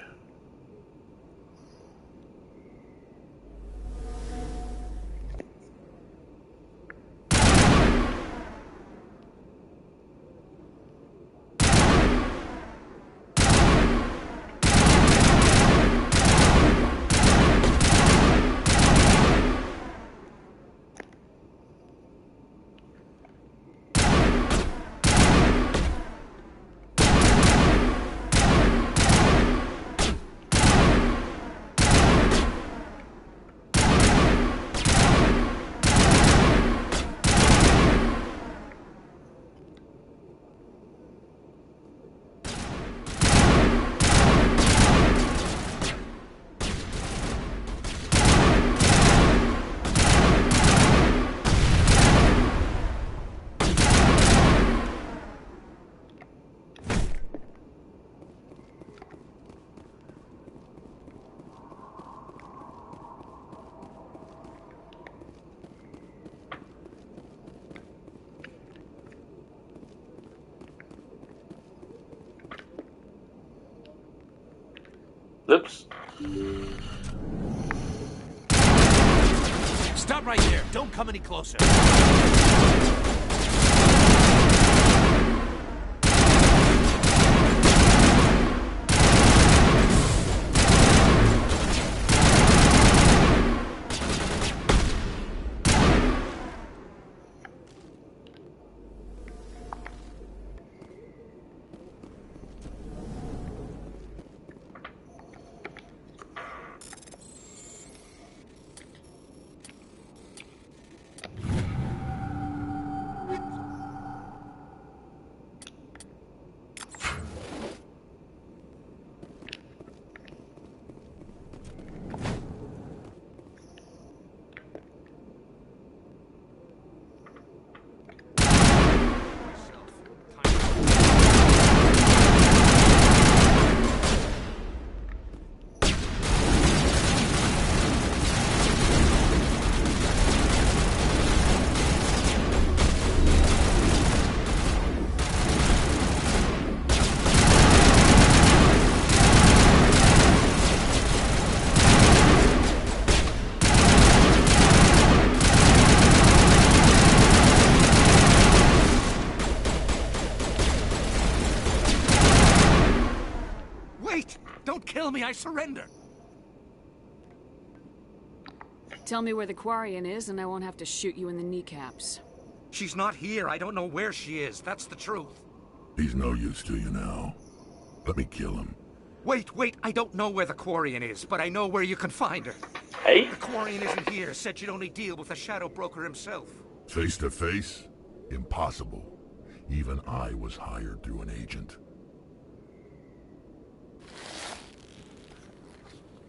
Oops. Stop right there. Don't come any closer. Kill me, I surrender. Tell me where the Quarian is, and I won't have to shoot you in the kneecaps. She's not here. I don't know where she is. That's the truth. He's no use to you now. Let me kill him. Wait. I don't know where the Quarian is, but I know where you can find her. Hey? The Quarian isn't here. Said you'd only deal with the Shadow Broker himself. Face to face? Impossible. Even I was hired through an agent.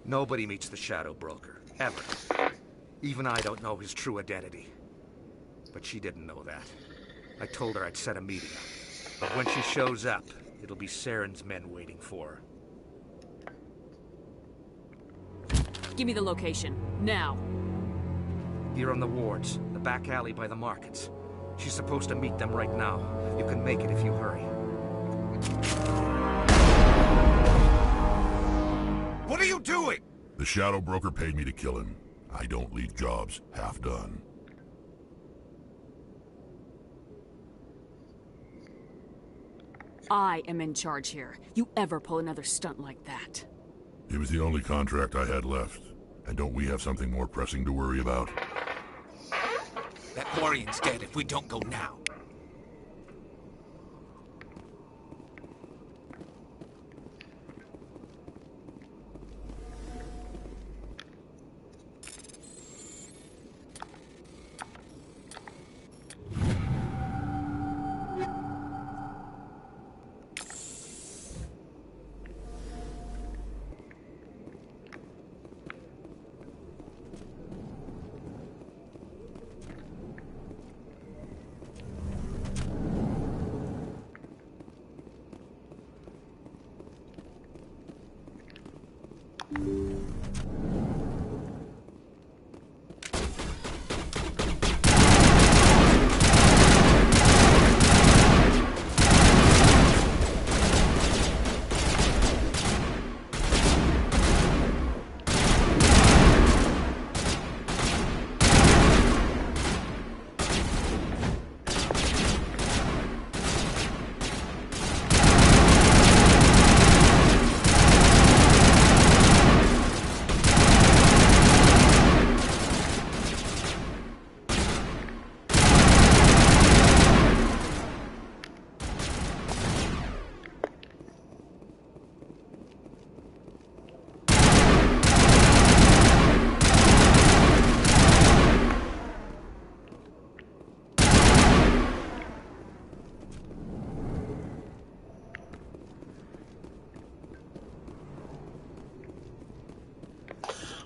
Nobody meets the Shadow Broker, ever. Even I don't know his true identity. But she didn't know that. I told her I'd set a meeting up. But when she shows up, it'll be Saren's men waiting for her. Give me the location, now. Here on the wards, the back alley by the markets. She's supposed to meet them right now. You can make it if you hurry. What are you doing? The Shadow Broker paid me to kill him. I don't leave jobs half done. I am in charge here. You ever pull another stunt like that? It was the only contract I had left. And don't we have something more pressing to worry about? That Quarian's dead if we don't go now.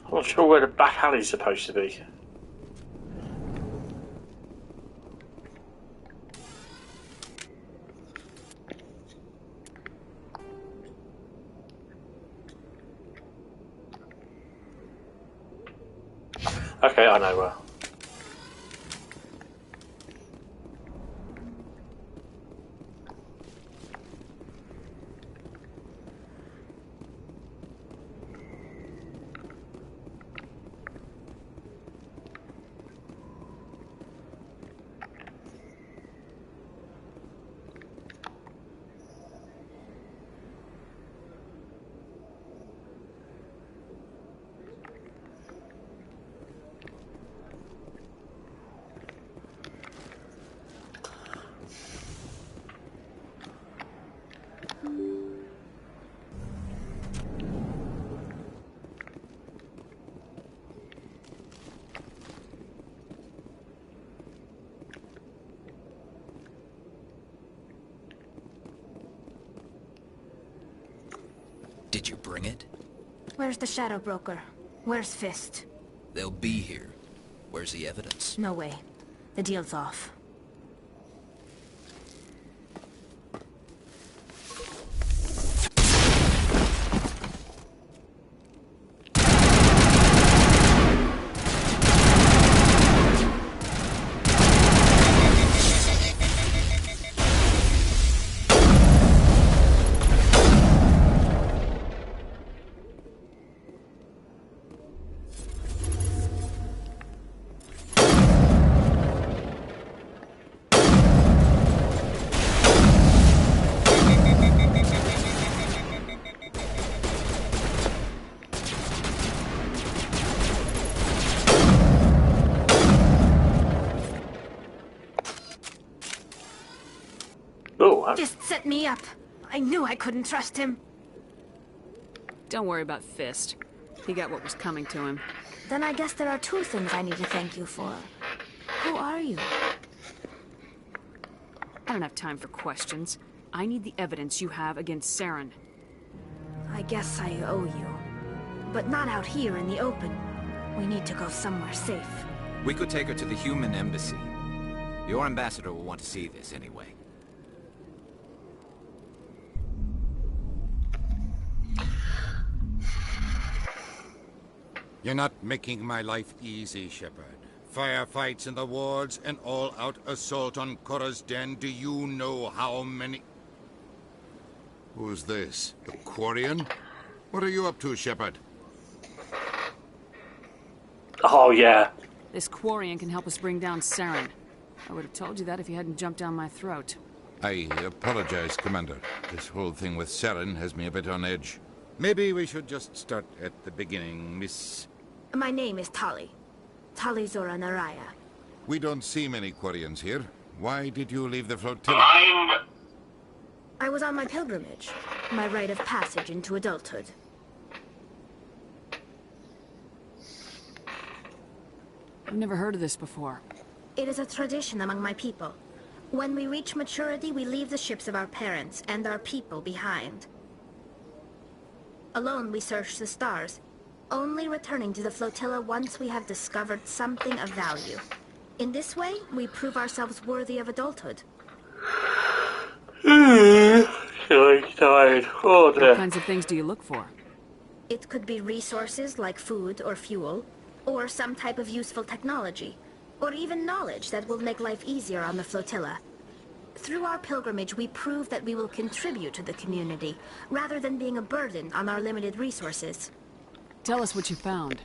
I'm not sure where the back alley's supposed to be. Okay, I know where. Did you bring it? Where's the shadow broker? Where's Fist? They'll be here. Where's the evidence? No way. The deal's off. Fist set me up. I knew I couldn't trust him. Don't worry about Fist. He got what was coming to him. Then I guess there are two things I need to thank you for. Who are you? I don't have time for questions. I need the evidence you have against Saren. I guess I owe you. But not out here in the open. We need to go somewhere safe. We could take her to the human embassy. Your ambassador will want to see this anyway. You're not making my life easy, Shepard. Firefights in the wards, an all-out assault on Korra's den. Do you know how many... Who's this? The Quarian? What are you up to, Shepard? Oh, yeah. This Quarian can help us bring down Saren. I would have told you that if you hadn't jumped down my throat. I apologize, Commander. This whole thing with Saren has me a bit on edge. Maybe we should just start at the beginning, Miss... My name is Tali. Tali Zora Naraya. We don't see many Quarians here. Why did you leave the flotilla? I was on my pilgrimage. My rite of passage into adulthood. I've never heard of this before. It is a tradition among my people. When we reach maturity, we leave the ships of our parents and our people behind. Alone, we search the stars, only returning to the flotilla once we have discovered something of value. In this way, we prove ourselves worthy of adulthood. So tired. Oh, dear. What kinds of things do you look for? It could be resources like food or fuel, or some type of useful technology, or even knowledge that will make life easier on the flotilla. Through our pilgrimage, we prove that we will contribute to the community, rather than being a burden on our limited resources. Tell us what you found.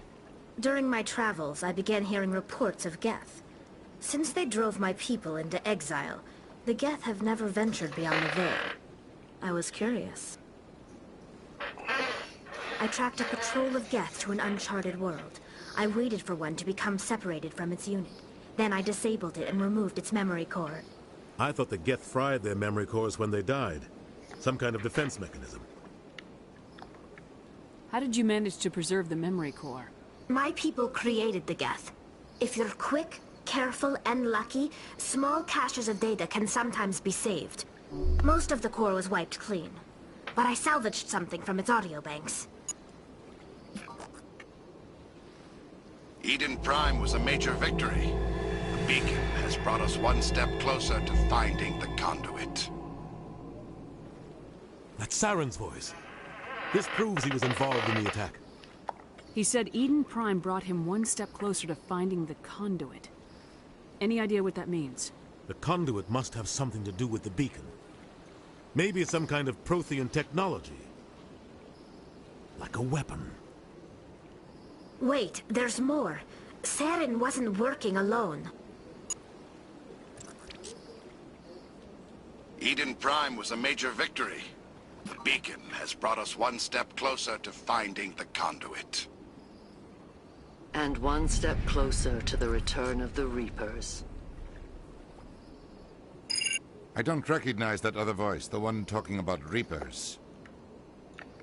During my travels, I began hearing reports of Geth. Since they drove my people into exile, the Geth have never ventured beyond the Veil. I was curious. I tracked a patrol of Geth to an uncharted world. I waited for one to become separated from its unit. Then I disabled it and removed its memory core. I thought the Geth fried their memory cores when they died. Some kind of defense mechanism. How did you manage to preserve the memory core? My people created the Geth. If you're quick, careful, and lucky, small caches of data can sometimes be saved. Most of the core was wiped clean, but I salvaged something from its audio banks. Eden Prime was a major victory. The beacon has brought us one step closer to finding the conduit. That's Saren's voice. This proves he was involved in the attack. He said Eden Prime brought him one step closer to finding the conduit. Any idea what that means? The conduit must have something to do with the beacon. Maybe it's some kind of Prothean technology. Like a weapon. Wait, there's more. Saren wasn't working alone. Eden Prime was a major victory. The beacon has brought us one step closer to finding the conduit. And one step closer to the return of the Reapers. I don't recognize that other voice, the one talking about Reapers.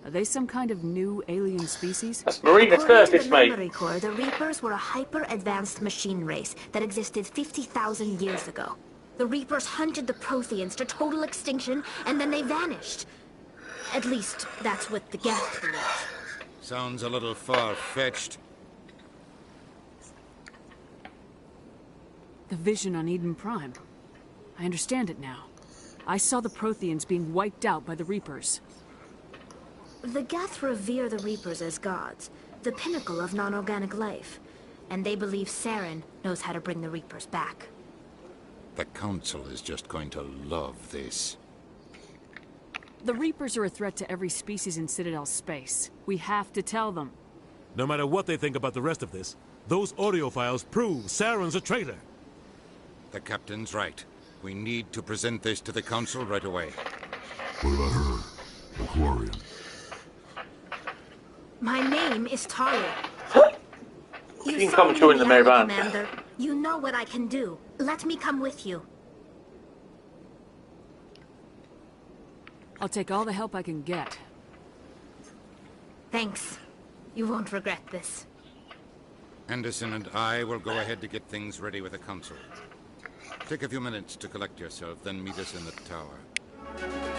Are they some kind of new alien species? That's Marina Curtis, mate. Memory core, the Reapers were a hyper-advanced machine race that existed 50,000 years ago. The Reapers hunted the Protheans to total extinction, and then they vanished. At least, that's what the Geth believes. Sounds a little far-fetched. The vision on Eden Prime. I understand it now. I saw the Protheans being wiped out by the Reapers. The Geth revere the Reapers as gods, the pinnacle of non-organic life. And they believe Saren knows how to bring the Reapers back. The Council is just going to love this. The Reapers are a threat to every species in Citadel space. We have to tell them. No matter what they think about the rest of this, those audio files prove Saren's a traitor. The Captain's right. We need to present this to the Council right away. What about her? The Quarian. My name is Talia. You can come and join the Maryvan. Commander, you know what I can do. Let me come with you. I'll take all the help I can get. Thanks. You won't regret this. Anderson and I will go ahead to get things ready with the Council. Take a few minutes to collect yourself, then meet us in the tower.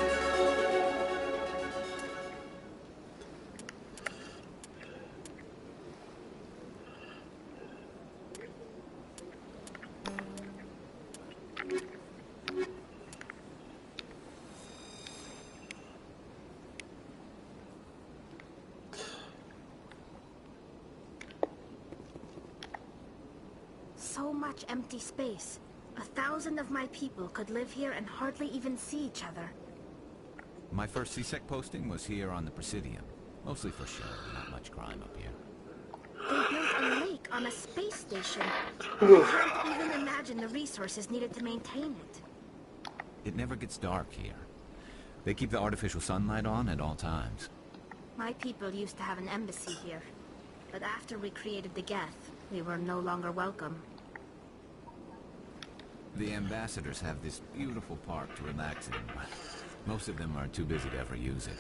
So much empty space. 1,000 of my people could live here and hardly even see each other. My first CSEC posting was here on the Presidium. Mostly for show, not much crime up here. They built a lake on a space station. I can't even imagine the resources needed to maintain it. It never gets dark here. They keep the artificial sunlight on at all times. My people used to have an embassy here. But after we created the Geth, we were no longer welcome. The ambassadors have this beautiful park to relax in, but most of them are too busy to ever use it.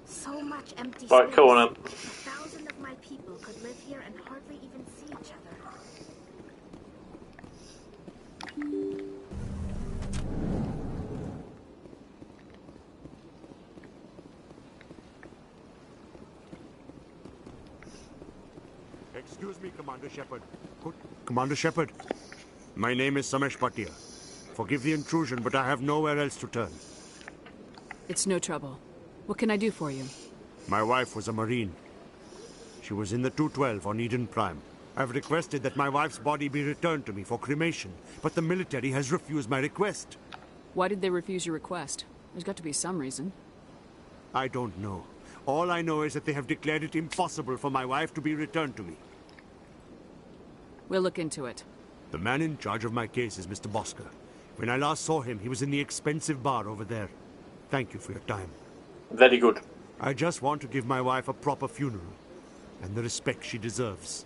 So much empty Right, space. come on up. 1,000 of my people could live here and hardly even see each other. Excuse me, Commander Shepard. Commander Shepard, my name is Samesh Bhatia. Forgive the intrusion, but I have nowhere else to turn. It's no trouble. What can I do for you? My wife was a Marine. She was in the 212 on Eden Prime. I've requested that my wife's body be returned to me for cremation, but the military has refused my request. Why did they refuse your request? There's got to be some reason. I don't know. All I know is that they have declared it impossible for my wife to be returned to me. We'll look into it. The man in charge of my case is Mr. Bosker. When I last saw him, he was in the expensive bar over there. Thank you for your time. Very good. I just want to give my wife a proper funeral, and the respect she deserves.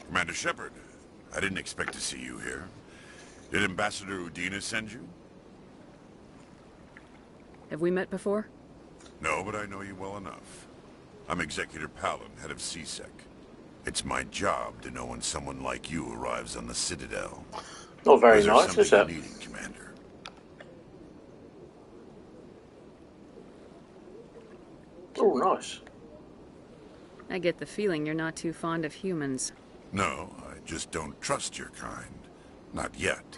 Commander Shepard, I didn't expect to see you here. Did Ambassador Udina send you? Have we met before? No, but I know you well enough. I'm Executor Palin, head of CSEC. It's my job to know when someone like you arrives on the Citadel. Not very Is there nice, is something it? you needing, Commander? Oh, nice. I get the feeling you're not too fond of humans. No, I just don't trust your kind. Not yet.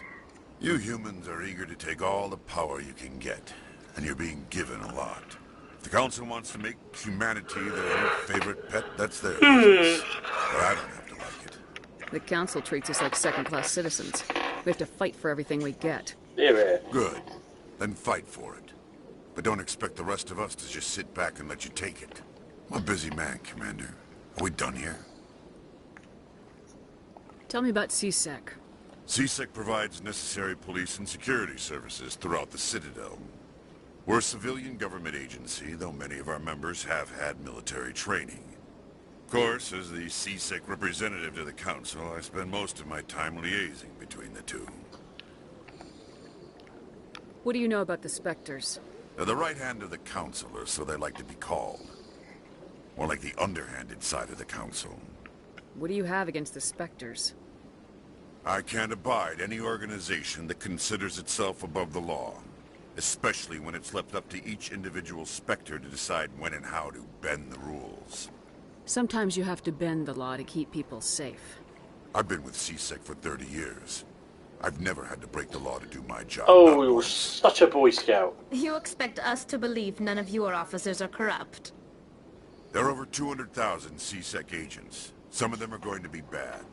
You humans are eager to take all the power you can get, and you're being given a lot. If the Council wants to make humanity their new favorite pet, that's their business. But I don't have to like it. The Council treats us like second-class citizens. We have to fight for everything we get. Good. Then fight for it. But don't expect the rest of us to just sit back and let you take it. I'm a busy man, Commander. Are we done here? Tell me about CSEC. CSEC provides necessary police and security services throughout the Citadel. We're a civilian government agency, though many of our members have had military training. Of course, as the CSEC representative to the Council, I spend most of my time liaising between the two. What do you know about the Spectres? They're the right hand of the Council, or so they like to be called. More like the underhanded side of the Council. What do you have against the Spectres? I can't abide any organization that considers itself above the law. Especially when it's left up to each individual Spectre to decide when and how to bend the rules. Sometimes you have to bend the law to keep people safe. I've been with CSEC for 30 years. I've never had to break the law to do my job. Oh, you're such a Boy Scout. You expect us to believe none of your officers are corrupt? There are over 200,000 CSEC agents. Some of them are going to be bad.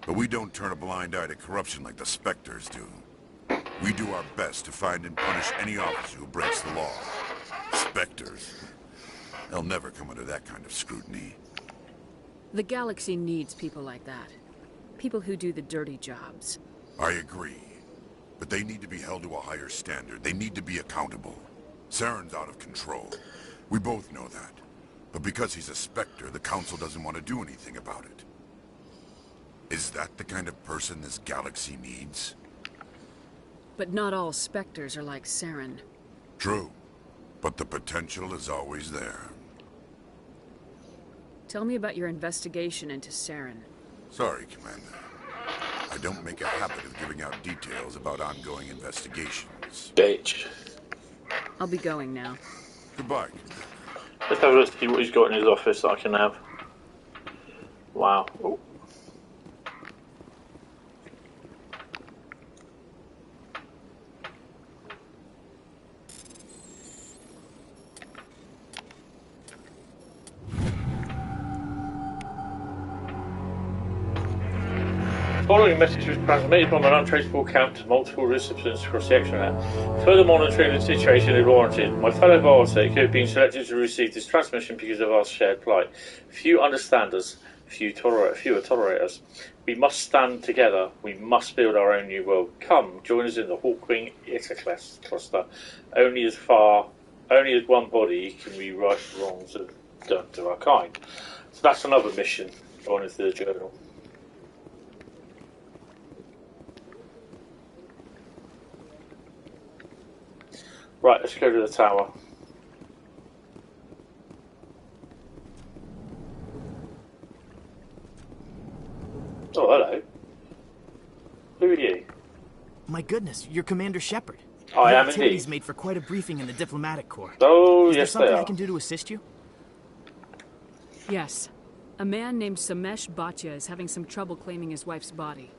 But we don't turn a blind eye to corruption like the Spectres do. We do our best to find and punish any officer who breaks the law. Spectres. They'll never come under that kind of scrutiny. The galaxy needs people like that. People who do the dirty jobs. I agree. But they need to be held to a higher standard. They need to be accountable. Saren's out of control. We both know that. But because he's a Spectre, the Council doesn't want to do anything about it. Is that the kind of person this galaxy needs? But not all Spectres are like Saren. True. But the potential is always there. Tell me about your investigation into Saren. Sorry, Commander. I don't make a habit of giving out details about ongoing investigations. Bitch. I'll be going now. Goodbye. Let's have a look to see what he's got in his office that I can have. Wow. Oh. The following message was transmitted from an untraceable account to multiple recipients across the extranet. Further monitoring of the situation is warranted. My fellow Biotech who have been selected to receive this transmission because of our shared plight. Few understand us, fewer tolerate us. We must stand together. We must build our own new world. Come, join us in the Hawkwing Interclass cluster. Only as one body can we right the wrongs done to our kind. So that's another mission on into the journal. Right, let's go to the tower. Oh, hello. Who are you? My goodness, you're Commander Shepard. I am activities indeed. made for quite a briefing in the diplomatic corps. Oh, Is there yes, they something are. I can do to assist you? Yes. A man named Samesh Bhatia is having some trouble claiming his wife's body.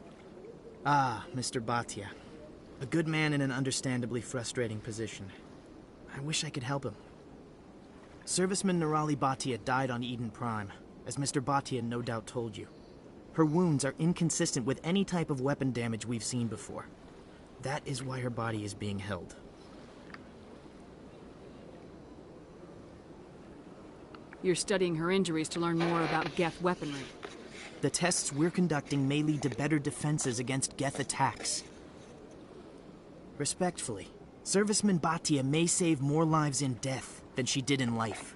Ah, Mr. Bhatia. A good man in an understandably frustrating position. I wish I could help him. Serviceman Nirali Bhatia died on Eden Prime, as Mr. Bhatia no doubt told you. Her wounds are inconsistent with any type of weapon damage we've seen before. That is why her body is being held. You're studying her injuries to learn more about Geth weaponry. The tests we're conducting may lead to better defenses against Geth attacks. Respectfully, Serviceman Bhatia may save more lives in death than she did in life.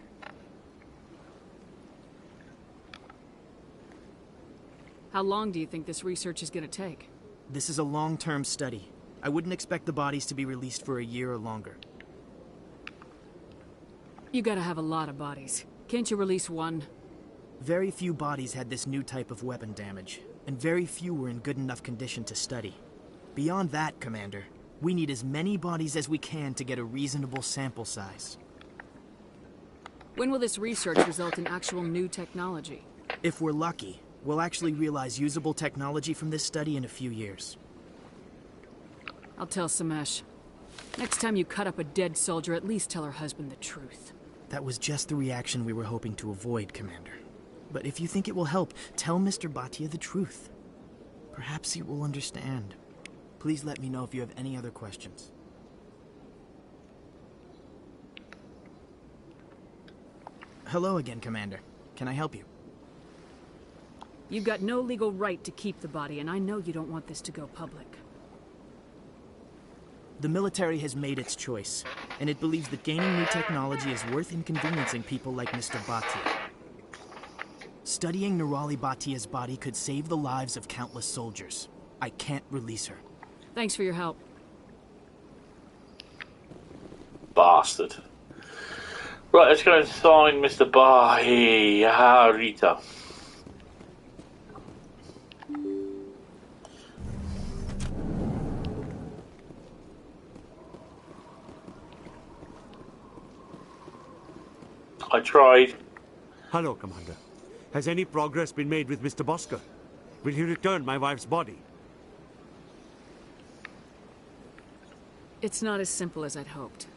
How long do you think this research is going to take? This is a long-term study. I wouldn't expect the bodies to be released for a year or longer. You gotta have a lot of bodies. Can't you release one? Very few bodies had this new type of weapon damage, and very few were in good enough condition to study. Beyond that, Commander, we need as many bodies as we can to get a reasonable sample size. When will this research result in actual new technology? If we're lucky, we'll actually realize usable technology from this study in a few years. I'll tell Samesh. Next time you cut up a dead soldier, at least tell her husband the truth. That was just the reaction we were hoping to avoid, Commander. But if you think it will help, tell Mr. Bhatia the truth. Perhaps he will understand. Please let me know if you have any other questions. Hello again, Commander. Can I help you? You've got no legal right to keep the body, and I know you don't want this to go public. The military has made its choice. and it believes that gaining new technology is worth inconveniencing people like Mr. Bhatia. Studying Nerali Bhatia's body could save the lives of countless soldiers. I can't release her. Thanks for your help. Bastard. Right, let's go and sign Mr. Behringer. I tried. Hello, Commander. Has any progress been made with Mr. Bosker? Will he return my wife's body? It's not as simple as I'd hoped.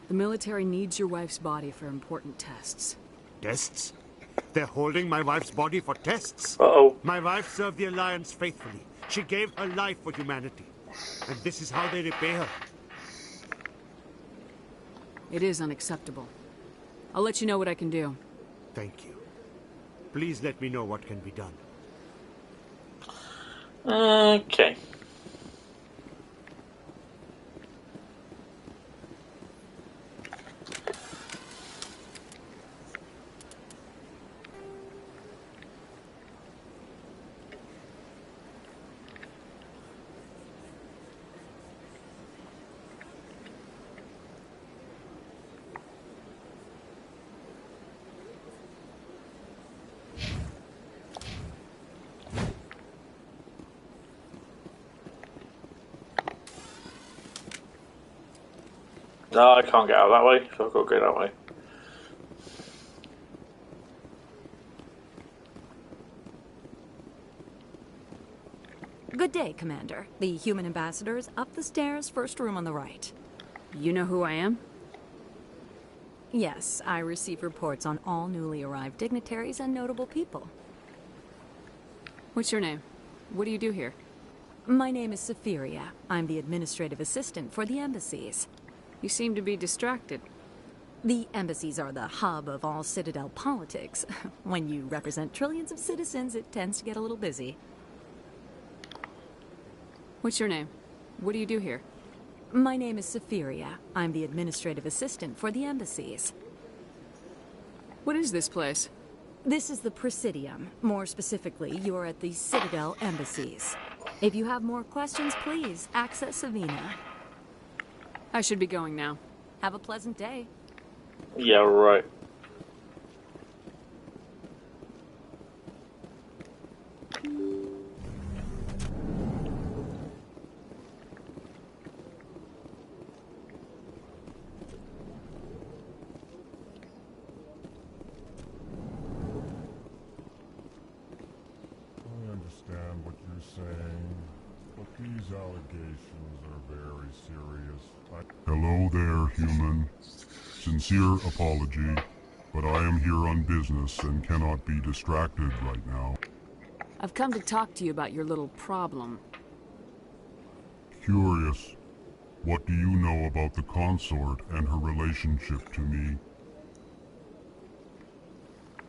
The military needs your wife's body for important tests. Tests? They're holding my wife's body for tests? Uh-oh. My wife served the Alliance faithfully. She gave her life for humanity. And this is how they repay her. It is unacceptable. I'll let you know what I can do. Thank you. Please let me know what can be done. Okay. No, I can't get out that way, so I've got to go that way. Good day, Commander. The human ambassador is up the stairs, first room on the right. You know who I am? Yes, I receive reports on all newly arrived dignitaries and notable people. What's your name? What do you do here? My name is Safiria. I'm the administrative assistant for the embassies. You seem to be distracted. The embassies are the hub of all Citadel politics. When you represent trillions of citizens, it tends to get a little busy. What's your name? What do you do here? My name is Safiria. I'm the administrative assistant for the embassies. What is this place? This is the Presidium. More specifically, you're at the Citadel embassies. If you have more questions, please access Savina. I should be going now. Have a pleasant day. Yeah, right. I understand what you're saying, but these allegations are very serious. Hello there, human. Sincere apology, but I am here on business and cannot be distracted right now. I've come to talk to you about your little problem. Curious. What do you know about the consort and her relationship to me?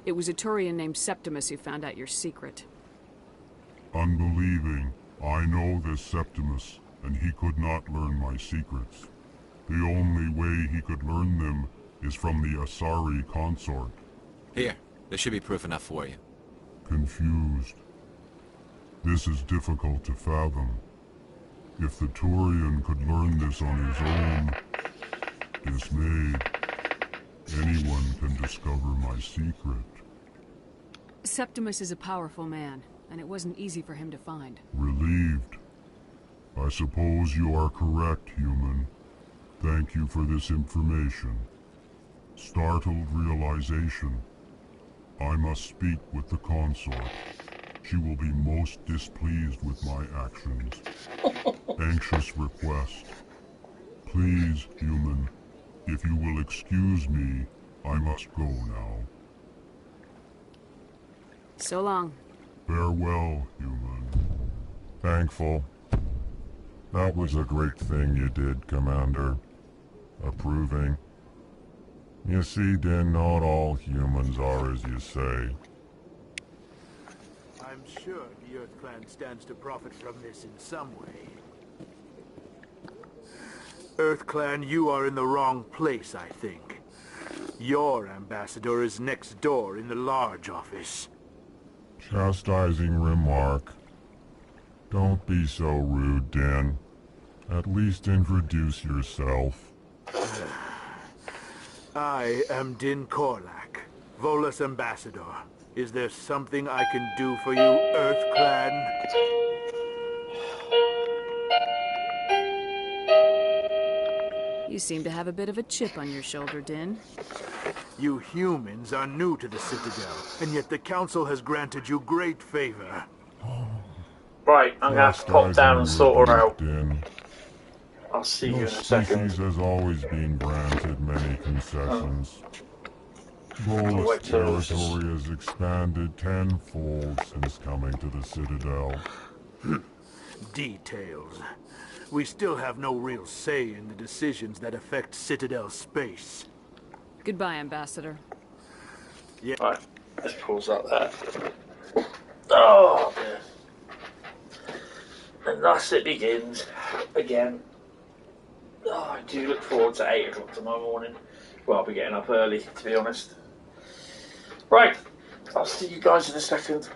It was a Turian named Septimus who found out your secret. Unbelieving. I know this Septimus, and he could not learn my secrets. The only way he could learn them is from the Asari consort. Here, there should be proof enough for you. Confused. This is difficult to fathom. If the Turian could learn this on his own, dismayed, anyone can discover my secret. Septimus is a powerful man, and it wasn't easy for him to find. Relieved. I suppose you are correct, human. Thank you for this information. Startled realization. I must speak with the consort. She will be most displeased with my actions. Anxious request. Please, human, if you will excuse me, I must go now. So long. Farewell, human. Thankful. That was a great thing you did, Commander. Approving. You see, then, not all humans are as you say. I'm sure the Earth Clan stands to profit from this in some way. EarthClan, you are in the wrong place, I think. Your ambassador is next door in the large office. Chastising remark. Don't be so rude, Den. At least introduce yourself. I am Din Korlak, Volus ambassador. Is there something I can do for you, EarthClan? You seem to have a bit of a chip on your shoulder, Din. You humans are new to the Citadel, and yet the Council has granted you great favor. Right, I'm gonna have to pop down and sort her out. Den. I'll see you Your in a second. species has always been granted many concessions. Wait Volus till this is- territory has expanded tenfold since coming to the Citadel. Details. We still have no real say in the decisions that affect Citadel space. Goodbye, Ambassador. Yeah. Right, let's pause up there. Oh, dear. And thus it begins again. Oh, I do look forward to 8 o'clock tomorrow morning. Well, I'll be getting up early, to be honest. Right, I'll see you guys in a second.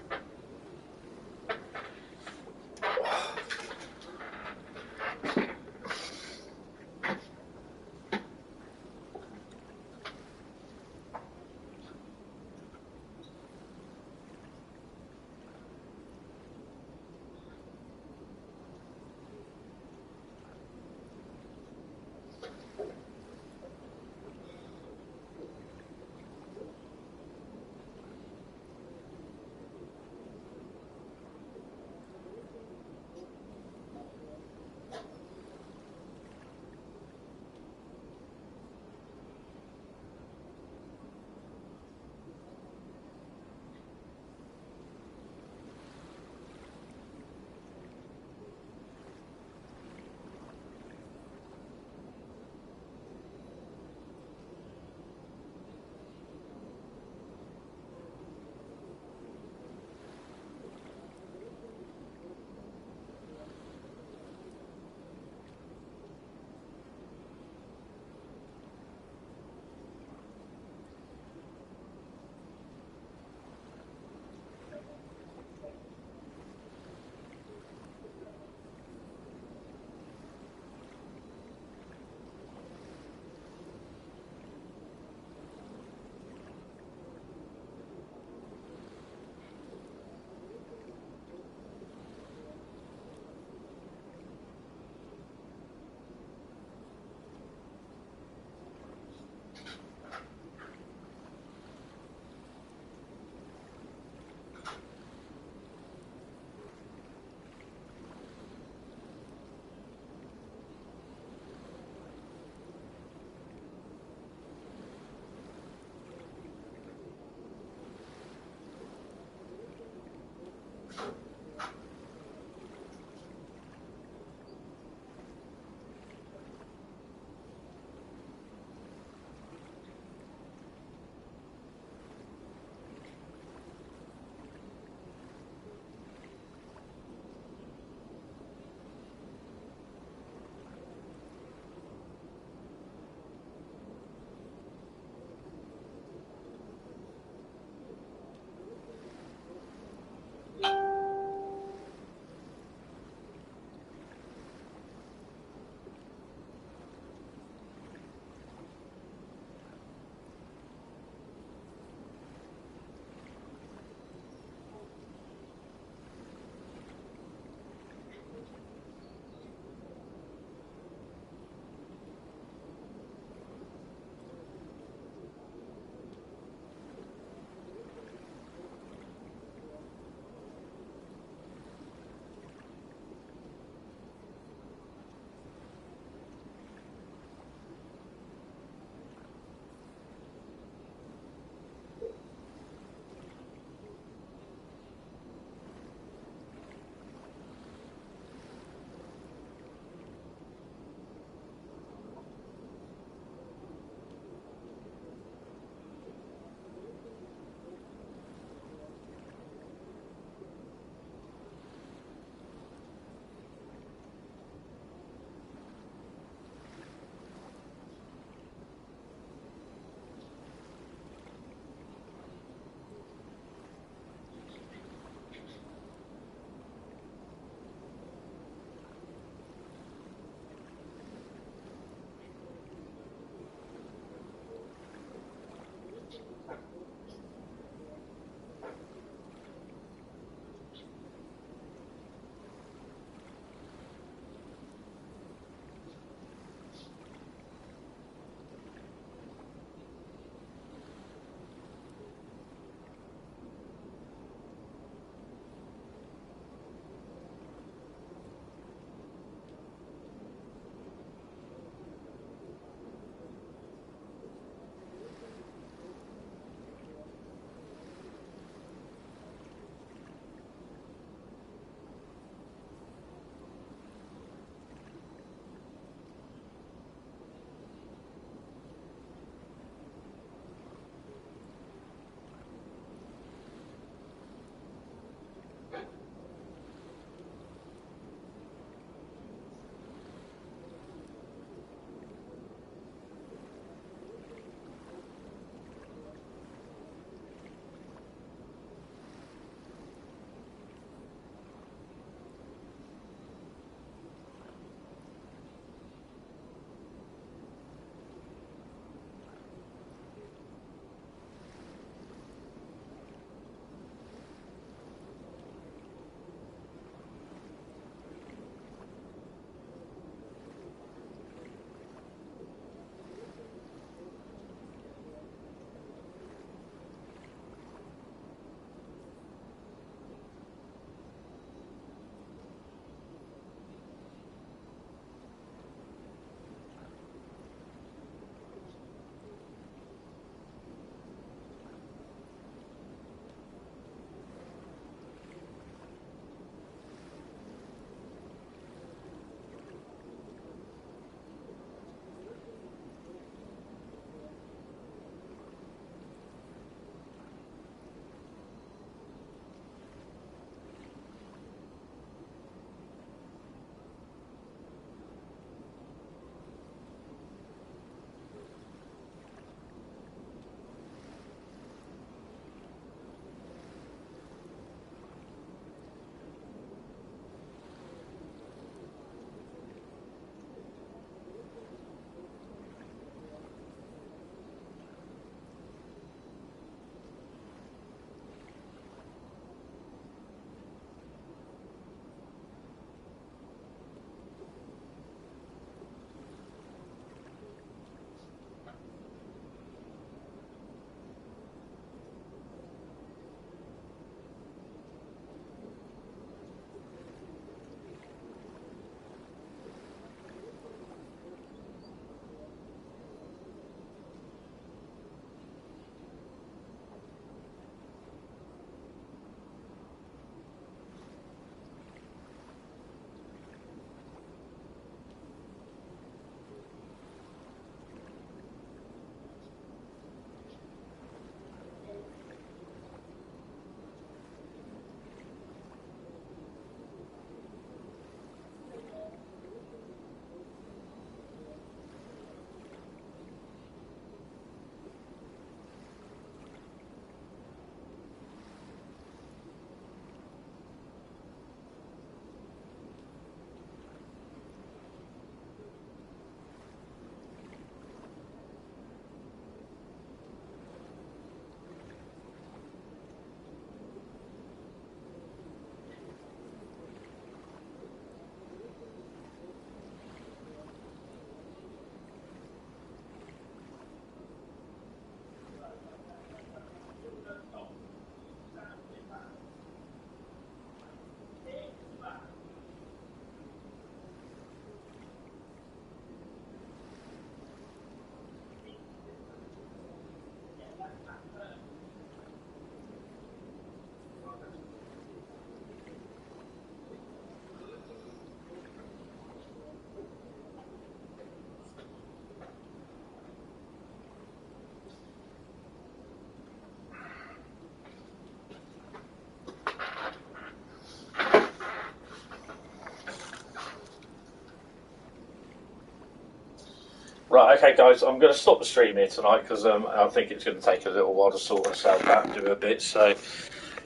Right, okay, guys, I'm going to stop the stream here tonight because I think it's going to take a little while to sort myself out and do a bit. So,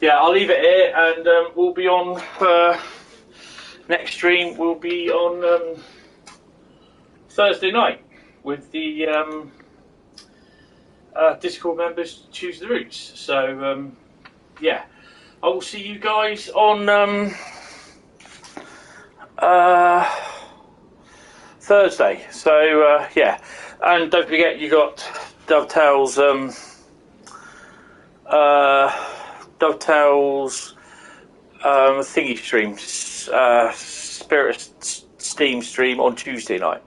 yeah, I'll leave it here, and we'll be on next stream. We'll be on Thursday night with the Discord members choose the routes. So, yeah, I will see you guys on Thursday. So, yeah, and don't forget you got Dovetail's thingy stream, Spirit Steam stream on Tuesday night.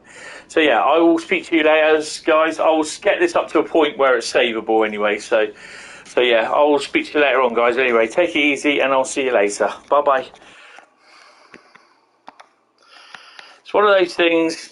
So yeah, I will speak to you later, guys. I will get this up to a point where it's savable anyway. So yeah, I will speak to you later on, guys. Anyway, take it easy, and I'll see you later. Bye bye. It's one of those things.